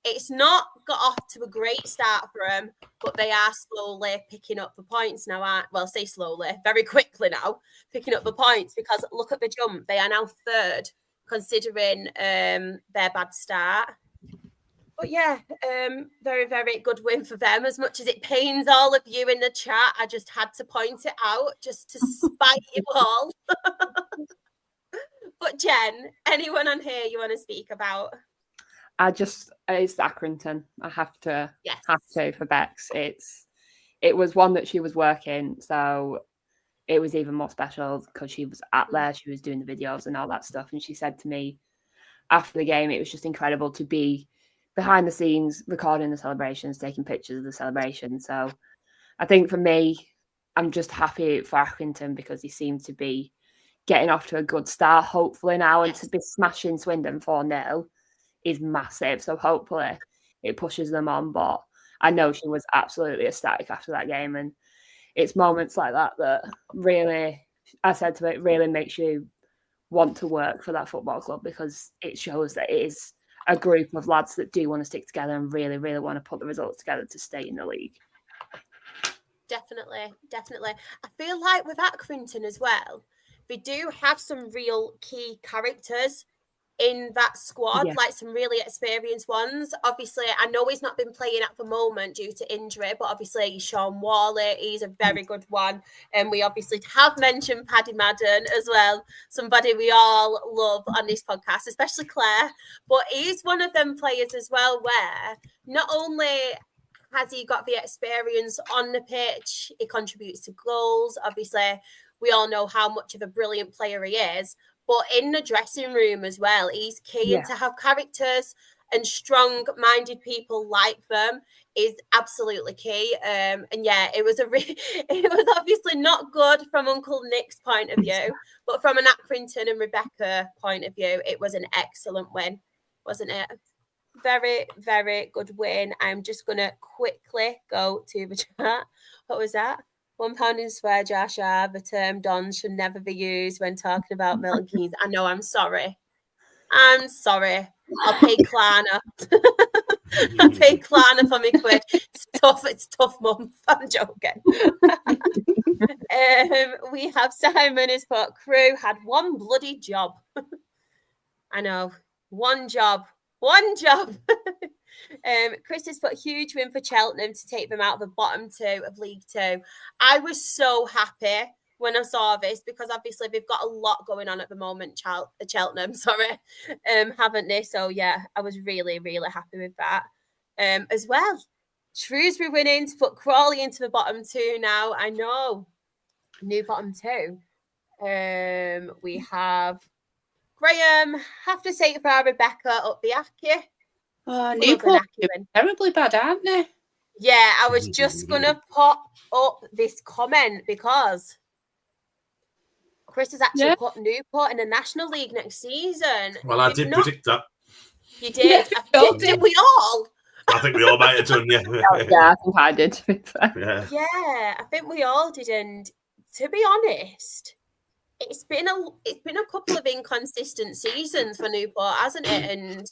It's not got off to a great start for them, but they are slowly picking up the points now. Say slowly, very quickly now, picking up the points, because look at the jump. They are now 3rd, considering their bad start. But yeah, very, very good win for them. As much as it pains all of you in the chat, I just had to point it out just to spite you all. But Jen, anyone on here you want to speak about? It's Accrington. I have to for Bex. It was one that she was working, so it was even more special because she was there, she was doing the videos and all that stuff. And she said to me after the game, it was just incredible to be behind the scenes, recording the celebrations, taking pictures of the celebration. So I think for me, I'm just happy for Accrington because they seem to be getting off to a good start, hopefully now, and to be smashing Swindon 4-0 is massive. So hopefully it pushes them on. But I know she was absolutely ecstatic after that game. And it's moments like that that really, I said to it, really makes you want to work for that football club, because it shows that it is a group of lads that do want to stick together and really, really want to put the results together to stay in the league. Definitely. I feel like with Accrington as well, they do have some real key characters in that squad, like some really experienced ones. Obviously, I know he's not been playing at the moment due to injury, but obviously Sean Worley, he's a very good one. And we obviously have mentioned Paddy Madden as well, somebody we all love on this podcast, especially Claire. But he's one of them players as well, where not only has he got the experience on the pitch, he contributes to goals. Obviously, we all know how much of a brilliant player he is. But in the dressing room as well, he's key. And to have characters and strong-minded people like them is absolutely key. And yeah, it was it was obviously not good from Uncle Nick's point of view, but from an Accrington and Rebecca point of view, it was an excellent win, wasn't it? Very, very good win. I'm just gonna quickly go to the chat. What was that? £1 in swear jar share. The term Don should never be used when talking about Milton Keynes. I know, I'm sorry. I'll pay Klarna. I'll pay Klarna for me quid. It's tough month. I'm joking. We have Simon has put, crew had one bloody job. I know. One job. Chris has put huge win for Cheltenham to take them out of the bottom 2 of League 2. I was so happy when I saw this, because obviously they've got a lot going on at the moment, Cheltenham, haven't they? So yeah, I was really, really happy with that. As well, Shrewsbury winning to put Crawley into the bottom 2 now. I know, new bottom 2. We have Graham, have to say for Rebecca up the Aki. Oh, Newport terribly bad, aren't they? Yeah, I was just going to pop up this comment because Chris has actually put Newport in the National League next season. Well, I did predict that. You did? Yeah, did we all? I think we all might have done, yeah. Yeah, I think I did. Yeah, I think we all did. And to be honest, it's been a couple of inconsistent seasons for Newport, hasn't it? And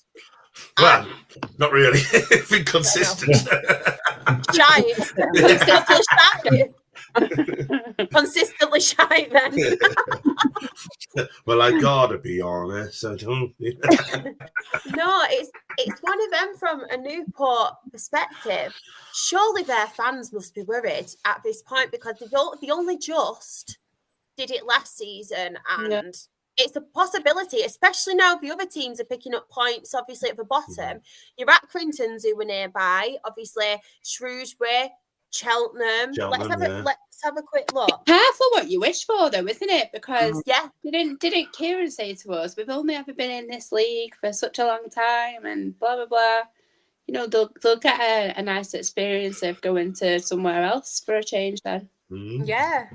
well, not really. It's been consistent. Consistently shy then. Well, I gotta be honest. I don't. No, it's one of them from a Newport perspective. Surely their fans must be worried at this point, because they only just did it last season, and it's a possibility, especially now the other teams are picking up points, obviously, at the bottom. Your Accringtons who were nearby, obviously, Shrewsbury, Cheltenham. Let's have a quick look. Careful what you wish for, though, isn't it? Because yeah, didn't Kieran say to us, we've only ever been in this league for such a long time, and blah blah blah. You know, they'll get a nice experience of going to somewhere else for a change. Then, yeah.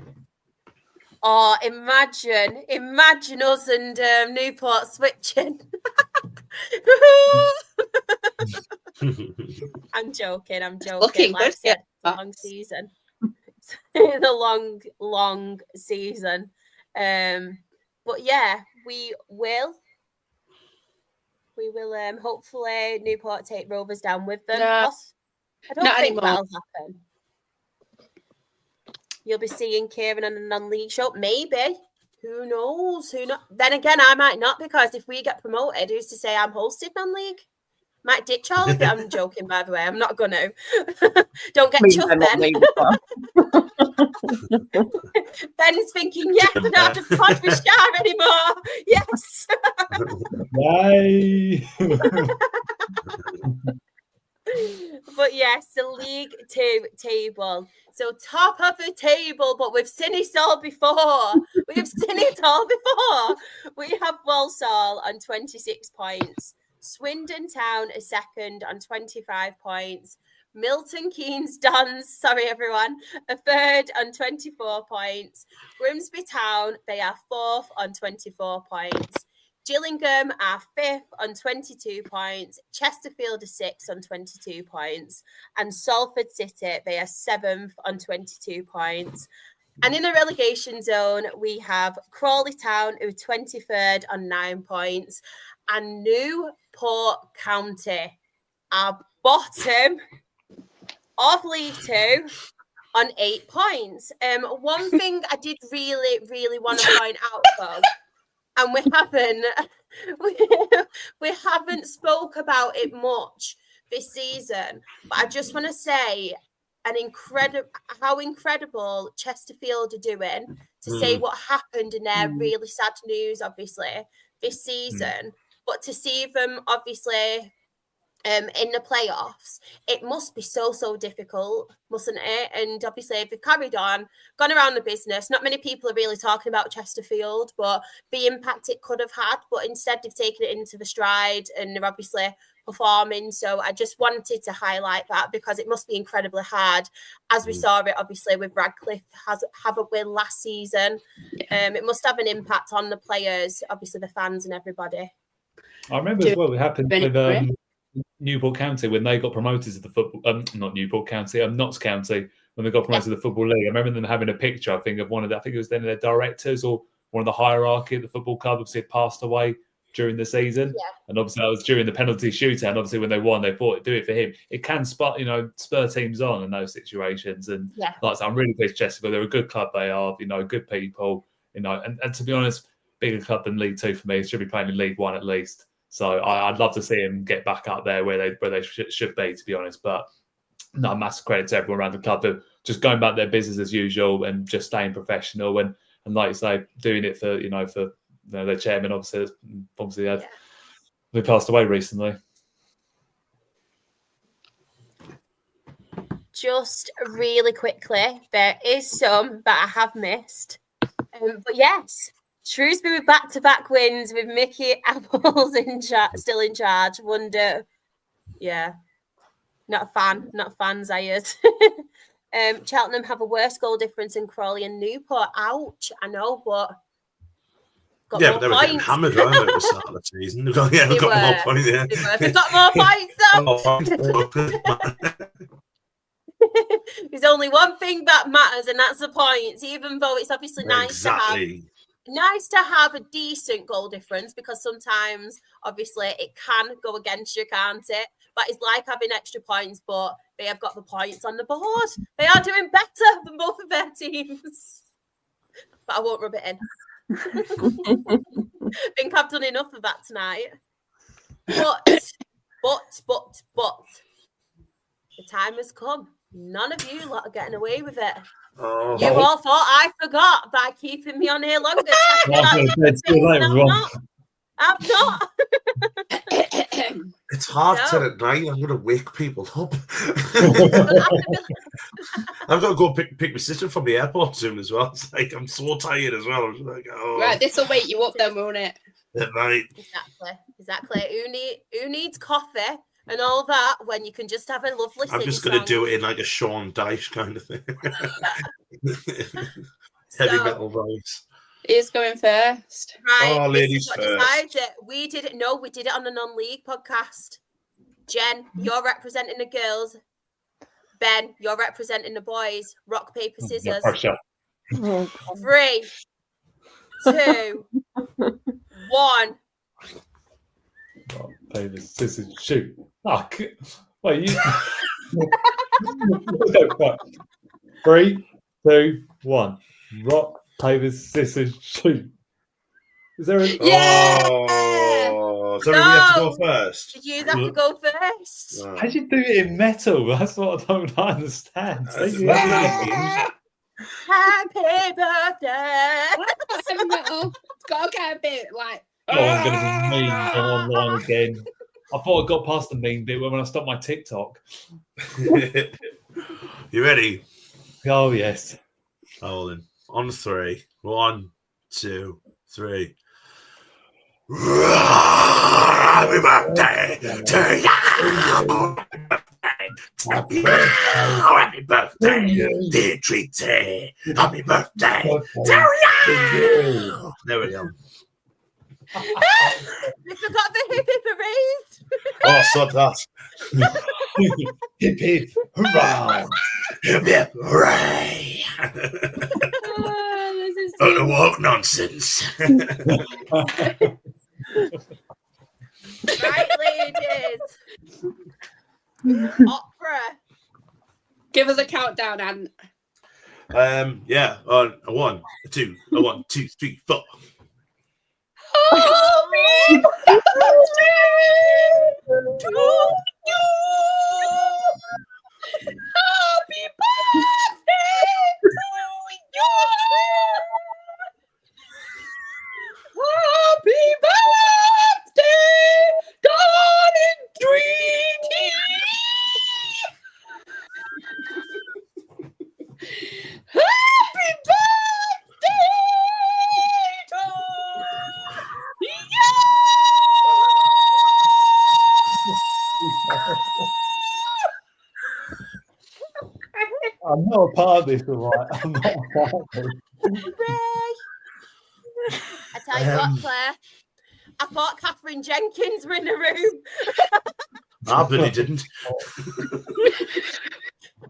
Oh, imagine us and Newport switching. I'm joking. Looking like good, I said, it's a long season. It's a long season. But yeah, we will hopefully Newport take Rovers down with them. No, I don't think anymore. that'll happen. You'll be seeing Kieran on a non-league show. Maybe. Who knows? Then again, I might not, because if we get promoted, who's to say I'm hosted non-league? Might ditch all of it. I'm joking, by the way. I'm not going to. Don't get chuffed, Ben. Ben's thinking, yes, I don't have to pod with Shah anymore. Yes. Yay. But yes, the League 2 table. So top of the table, but we've seen it all before. We have Walsall on 26 points. Swindon Town is second on 25 points. Milton Keynes Dons, sorry everyone, a third on 24 points. Grimsby Town, they are fourth on 24 points. Gillingham are fifth on 22 points. Chesterfield are sixth on 22 points. And Salford City, they are seventh on 22 points. And in the relegation zone, we have Crawley Town, who are 23rd on 9 points. And Newport County are bottom of League 2 on 8 points. One thing I did really want to point out, though, and we haven't spoke about it much this season, but I just want to say how incredible Chesterfield are doing to say what happened in their really sad news, obviously, this season. But to see them, obviously, in the playoffs, it must be so difficult, mustn't it? And obviously, if they've carried on, gone around the business, not many people are really talking about Chesterfield, but the impact it could have had. But instead, they've taken it into the stride and they're obviously performing. So I just wanted to highlight that, because it must be incredibly hard, as we saw it obviously with Radcliffe have a win last season. It must have an impact on the players, obviously the fans and everybody. I remember as well, it happened with Newport County when they got promoted to the football. Not Newport County, Notts County, when they got promoted to the Football League. I remember them having a picture, I think, of one of the, I think it was then their directors or one of the hierarchy at the football club, obviously had passed away during the season. Yeah. And obviously that was during the penalty shootout. And obviously when they won, they thought, do it for him. It can spur teams on in those situations. And like I said, I'm really pleased Chesterfield. They're a good club, they are, good people, and to be honest, bigger club than League 2 for me. It should be playing in League 1 at least. So I'd love to see him get back up there where they should be, to be honest. But no, massive credit to everyone around the club for just going about their business as usual and just staying professional and like you say, doing it for their chairman. Obviously they passed away recently. Just really quickly, there is some that I have missed, but yes. Shrewsbury back-to-back wins with Mickey Apples still in charge. Wonder, not a fan, Zayed. Cheltenham have a worse goal difference than Crawley and Newport. Ouch, I know, but got more they were getting hammered right at the start of the season. They've got more points. Yeah. They've got more points. There's only one thing that matters, and that's the points. Even though it's obviously nice to have a decent goal difference, because sometimes obviously it can go against you, can't it? But it's like having extra points, but they have got the points on the board. They are doing better than both of their teams. But I won't rub it in. I think I've done enough of that tonight. But the time has come. None of you lot are getting away with it. Oh, you all thought I forgot by keeping me on here longer. I'm not. It's 10:30 at night. I'm going to wake people up. I've got to go pick my sister from the airport soon as well. It's like I'm so tired as well. I'm just like, oh, Right, this will wake you up then, won't it? at night. Exactly. Who needs coffee and all that when you can just have a lovely I'm just going to do it in like a Sean Dyche kind of thing. Heavy metal voice. Who's going first? Right, Oh, this ladies is what first. decides it. We did it on a non-league podcast. Jen, you're representing the girls. Ben, you're representing the boys. Rock, paper, scissors. No pressure. 3, 2, 1. Rock, paper, scissors, shoot. Oh, wait, you. No, 3, 2, 1. Rock, paper, scissors, shoot. Is there a... Yeah! Oh, so we have to go first. You have to go first. Oh. How do you do it in metal? That's what I don't understand. That's Take it what easy. it Happy birthday. Heavy metal. It's got to get a bit like. Oh, I'm going to be mean online again. I thought I got past the mean bit when I stopped my TikTok. You ready? Oh, yes. Hold on 3. 1, 2, 3. Happy birthday to you. Happy birthday, dear Treaty. Happy birthday to you. There we go. You forgot the hip hip hoorays. Oh, sod that. Hip, hip, hurrah. Hip, hip, hooray. This is Don't know what nonsense. Right, ladies. Opera. Give us a countdown, Anne. Yeah, on 1, 2, 1, 2, 3, 4. Happy birthday to you. Happy birthday to you. Happy birthday, darling Tweety. Happy birthday to I'm not a part of this, all right? I'm not a part of this. Hooray. I tell you what, Claire. I thought Catherine Jenkins were in the room. I bloody didn't.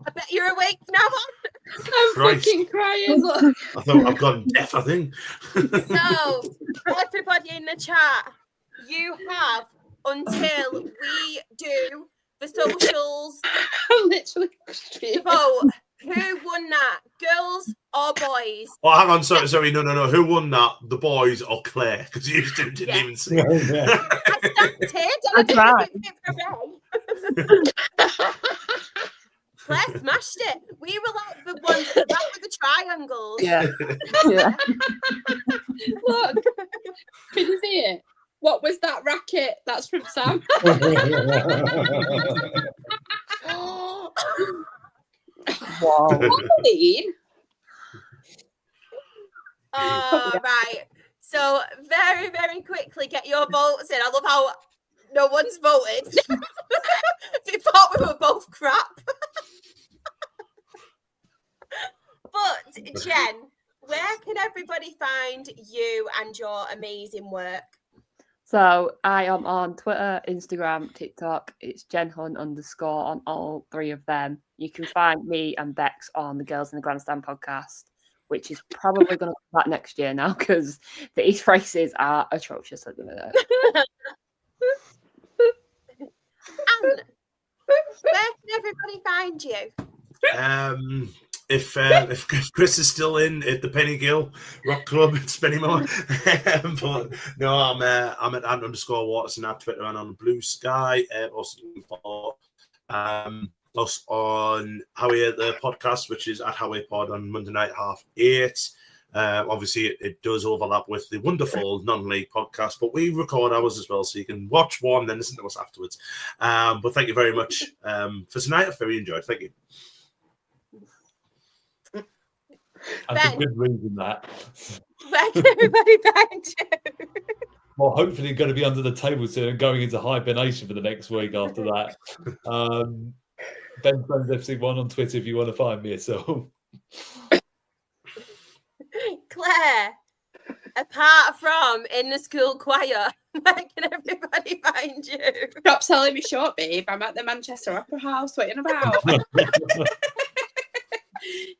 I bet you're awake now. I'm Christ. fucking crying. Look. I thought I've gone deaf, I think. So, everybody in the chat, you have until we do the socials I'm literally to vote. Who won that? Girls or boys? Oh, hang on, sorry, no. Who won that? The boys or Claire? Because you didn't even see. Yeah. I stamped it. I And tried. Claire smashed it. We were like the ones that were the triangles. Yeah. Yeah. Look, can you see it? What was that racket? That's from Sam. Wow. Pauline? Right. So very, very quickly get your votes in. I love how no one's voted. They thought we were both crap. But Jen, where can everybody find you and your amazing work? So I am on Twitter, Instagram, TikTok. It's JenHunt_ on all 3 of them. You can find me and Bex on the Girls in the Grandstand podcast, which is probably going to come back next year now because the East races are atrocious at the minute. And where can everybody find you? If Chris is still in at the Penny Gill Rock Club in Spennymoor, but no, I'm at @_Watson at Twitter and on Blue Sky. Also for us on Howie the podcast, which is at Howie Pod on Monday night 8:30. Obviously, it does overlap with the wonderful non-league podcast, but we record ours as well, so you can watch one, then listen to us afterwards. But thank you very much for tonight. I very enjoyed. Thank you. And for Ben. good reason that. Where can everybody find you? Well, hopefully going to be under the table soon and going into hibernation for the next week after that. Ben Friends FC1 on Twitter if you want to find me at all. Claire, apart from in the school choir, where can everybody find you? Stop selling me short, babe. I'm at the Manchester Opera House. What are you about?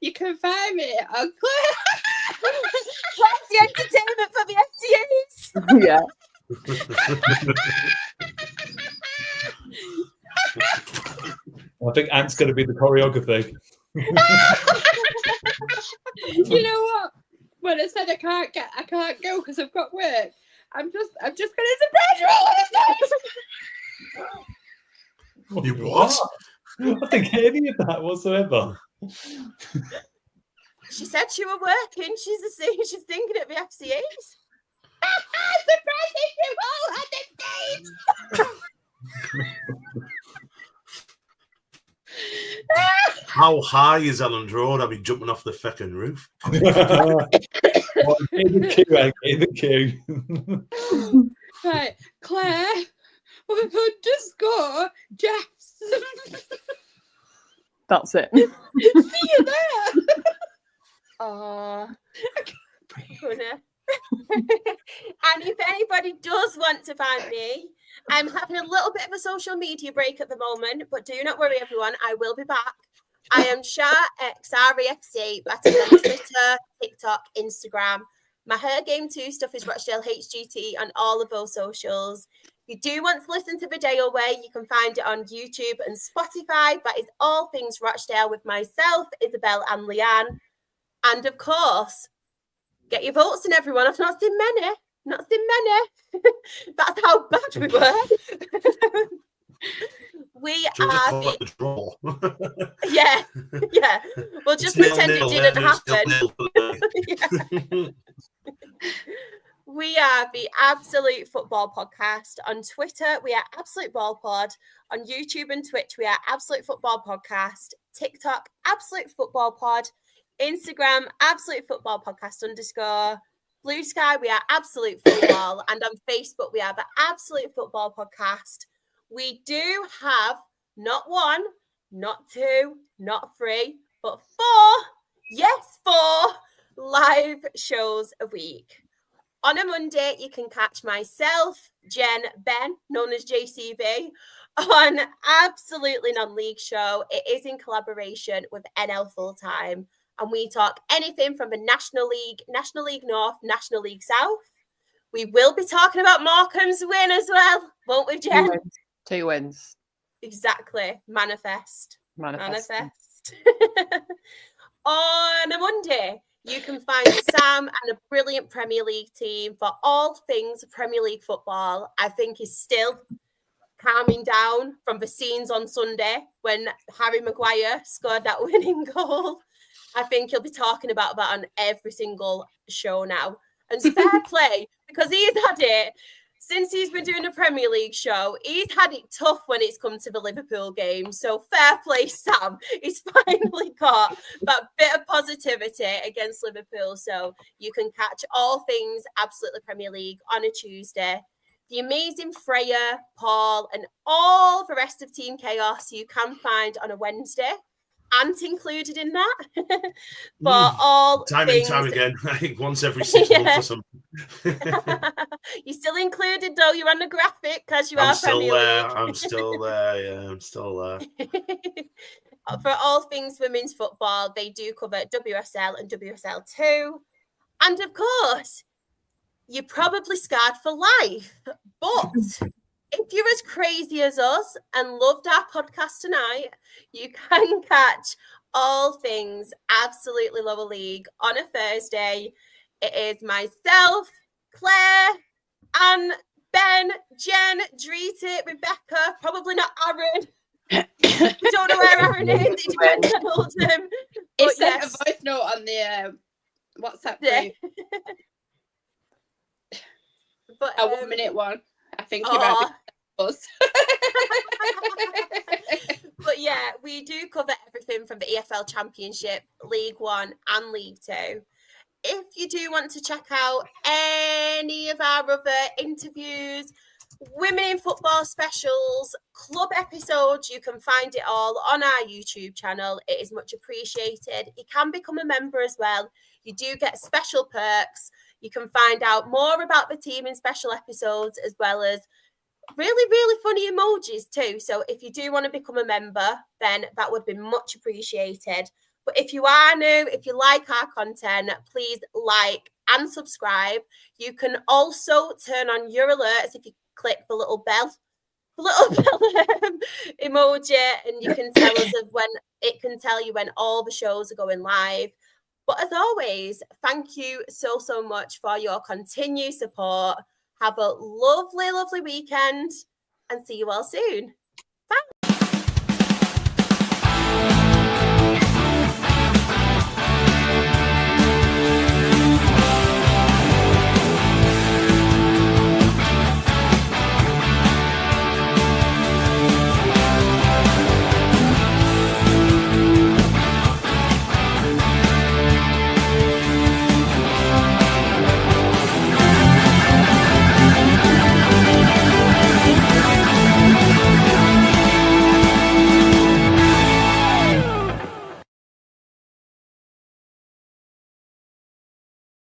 You can find me on Claire. Where's the entertainment for the FTAs? Yeah. I think Ant's going to be the choreography. You know what? When I said I can't go because I've got work. I'm just going to surprise you all. You what? I didn't get any of that whatsoever. She said she were working. She's thinking at the FCAs. Surprising you all at the stage. How high is Elland Road? I'll be jumping off the fucking roof. In the queue. Right, Claire, _ Jeffs. That's it. See you there. Oh, and if anybody does want to find me, I'm having a little bit of a social media break at the moment, but do not worry, everyone. I will be back. I am SharXREFC. That is on Twitter, TikTok, Instagram. My Her Game 2 stuff is Rochdale HGT on all of those socials. If you do want to listen to Video Way, you can find it on YouTube and Spotify. That is all things Rochdale with myself, Isabel and Leanne. And of course, get your votes in, everyone. I've not seen many. That's how bad we were. We are the draw. yeah. We'll just pretend it didn't happen. We are the Absolute Football Podcast. On Twitter, we are Absolute Ball Pod. On YouTube and Twitch, we are Absolute Football Podcast. TikTok, Absolute Football Pod. Instagram, Absolute Football Podcast _ Blue Sky, we are Absolute Football. And on Facebook, we are the Absolute Football Podcast. We do have not 1, not 2, not 3, but 4 live shows a week. On a Monday, you can catch myself, Jen, Ben, known as JCB, on Absolutely Non-League Show. It is in collaboration with NL Fulltime. And we talk anything from the National League North, National League South. We will be talking about Morecambe's win as well, won't we, Jen? 2 wins. Exactly. Manifest. On a Monday, you can find Sam and a brilliant Premier League team for all things Premier League football. I think is still calming down from the scenes on Sunday when Harry Maguire scored that winning goal. I think he'll be talking about that on every single show now. And fair play, because he's had it since he's been doing the Premier League show. He's had it tough when it's come to the Liverpool game. So fair play, Sam. He's finally got that bit of positivity against Liverpool. So you can catch all things Absolutely Premier League on a Tuesday. The amazing Freya, Paul, and all the rest of Team Chaos you can find on a Wednesday. Ant included in that. But all time things... and time again. I think once every 6 months or something. You're still included though. You're on the graphic because you I'm are still Premier there. League. I'm still there. Yeah, I'm still there. For all things women's football, they do cover WSL and WSL2. And of course, you're probably scarred for life. But if you're as crazy as us and loved our podcast tonight, you can catch all things Absolutely Lower League on a Thursday. It is myself, Claire, and Ben, Jen, Dreety, Rebecca, probably not Aaron. Don't know where Aaron is. It depends on Oldham. He sent a voice note on the WhatsApp group. But, a 1 minute one. I think he might be us. But yeah, we do cover everything from from the EFL Championship, League One and League Two. If you do want to check out any of our other interviews, women in football specials, club episodes, you can find it all on our YouTube channel. It is much appreciated. You can become a member as well. You do get special perks. You can find out more about the team in special episodes, as well as really, really funny emojis too. So if you do want to become a member, then that would be much appreciated. But if you are new, if you like our content, please like and subscribe. You can also turn on your alerts if you click the little bell emoji, and you can tell us of when it can tell you when all the shows are going live. But as always, thank you so much for your continued support. Have a lovely, lovely weekend and see you all soon.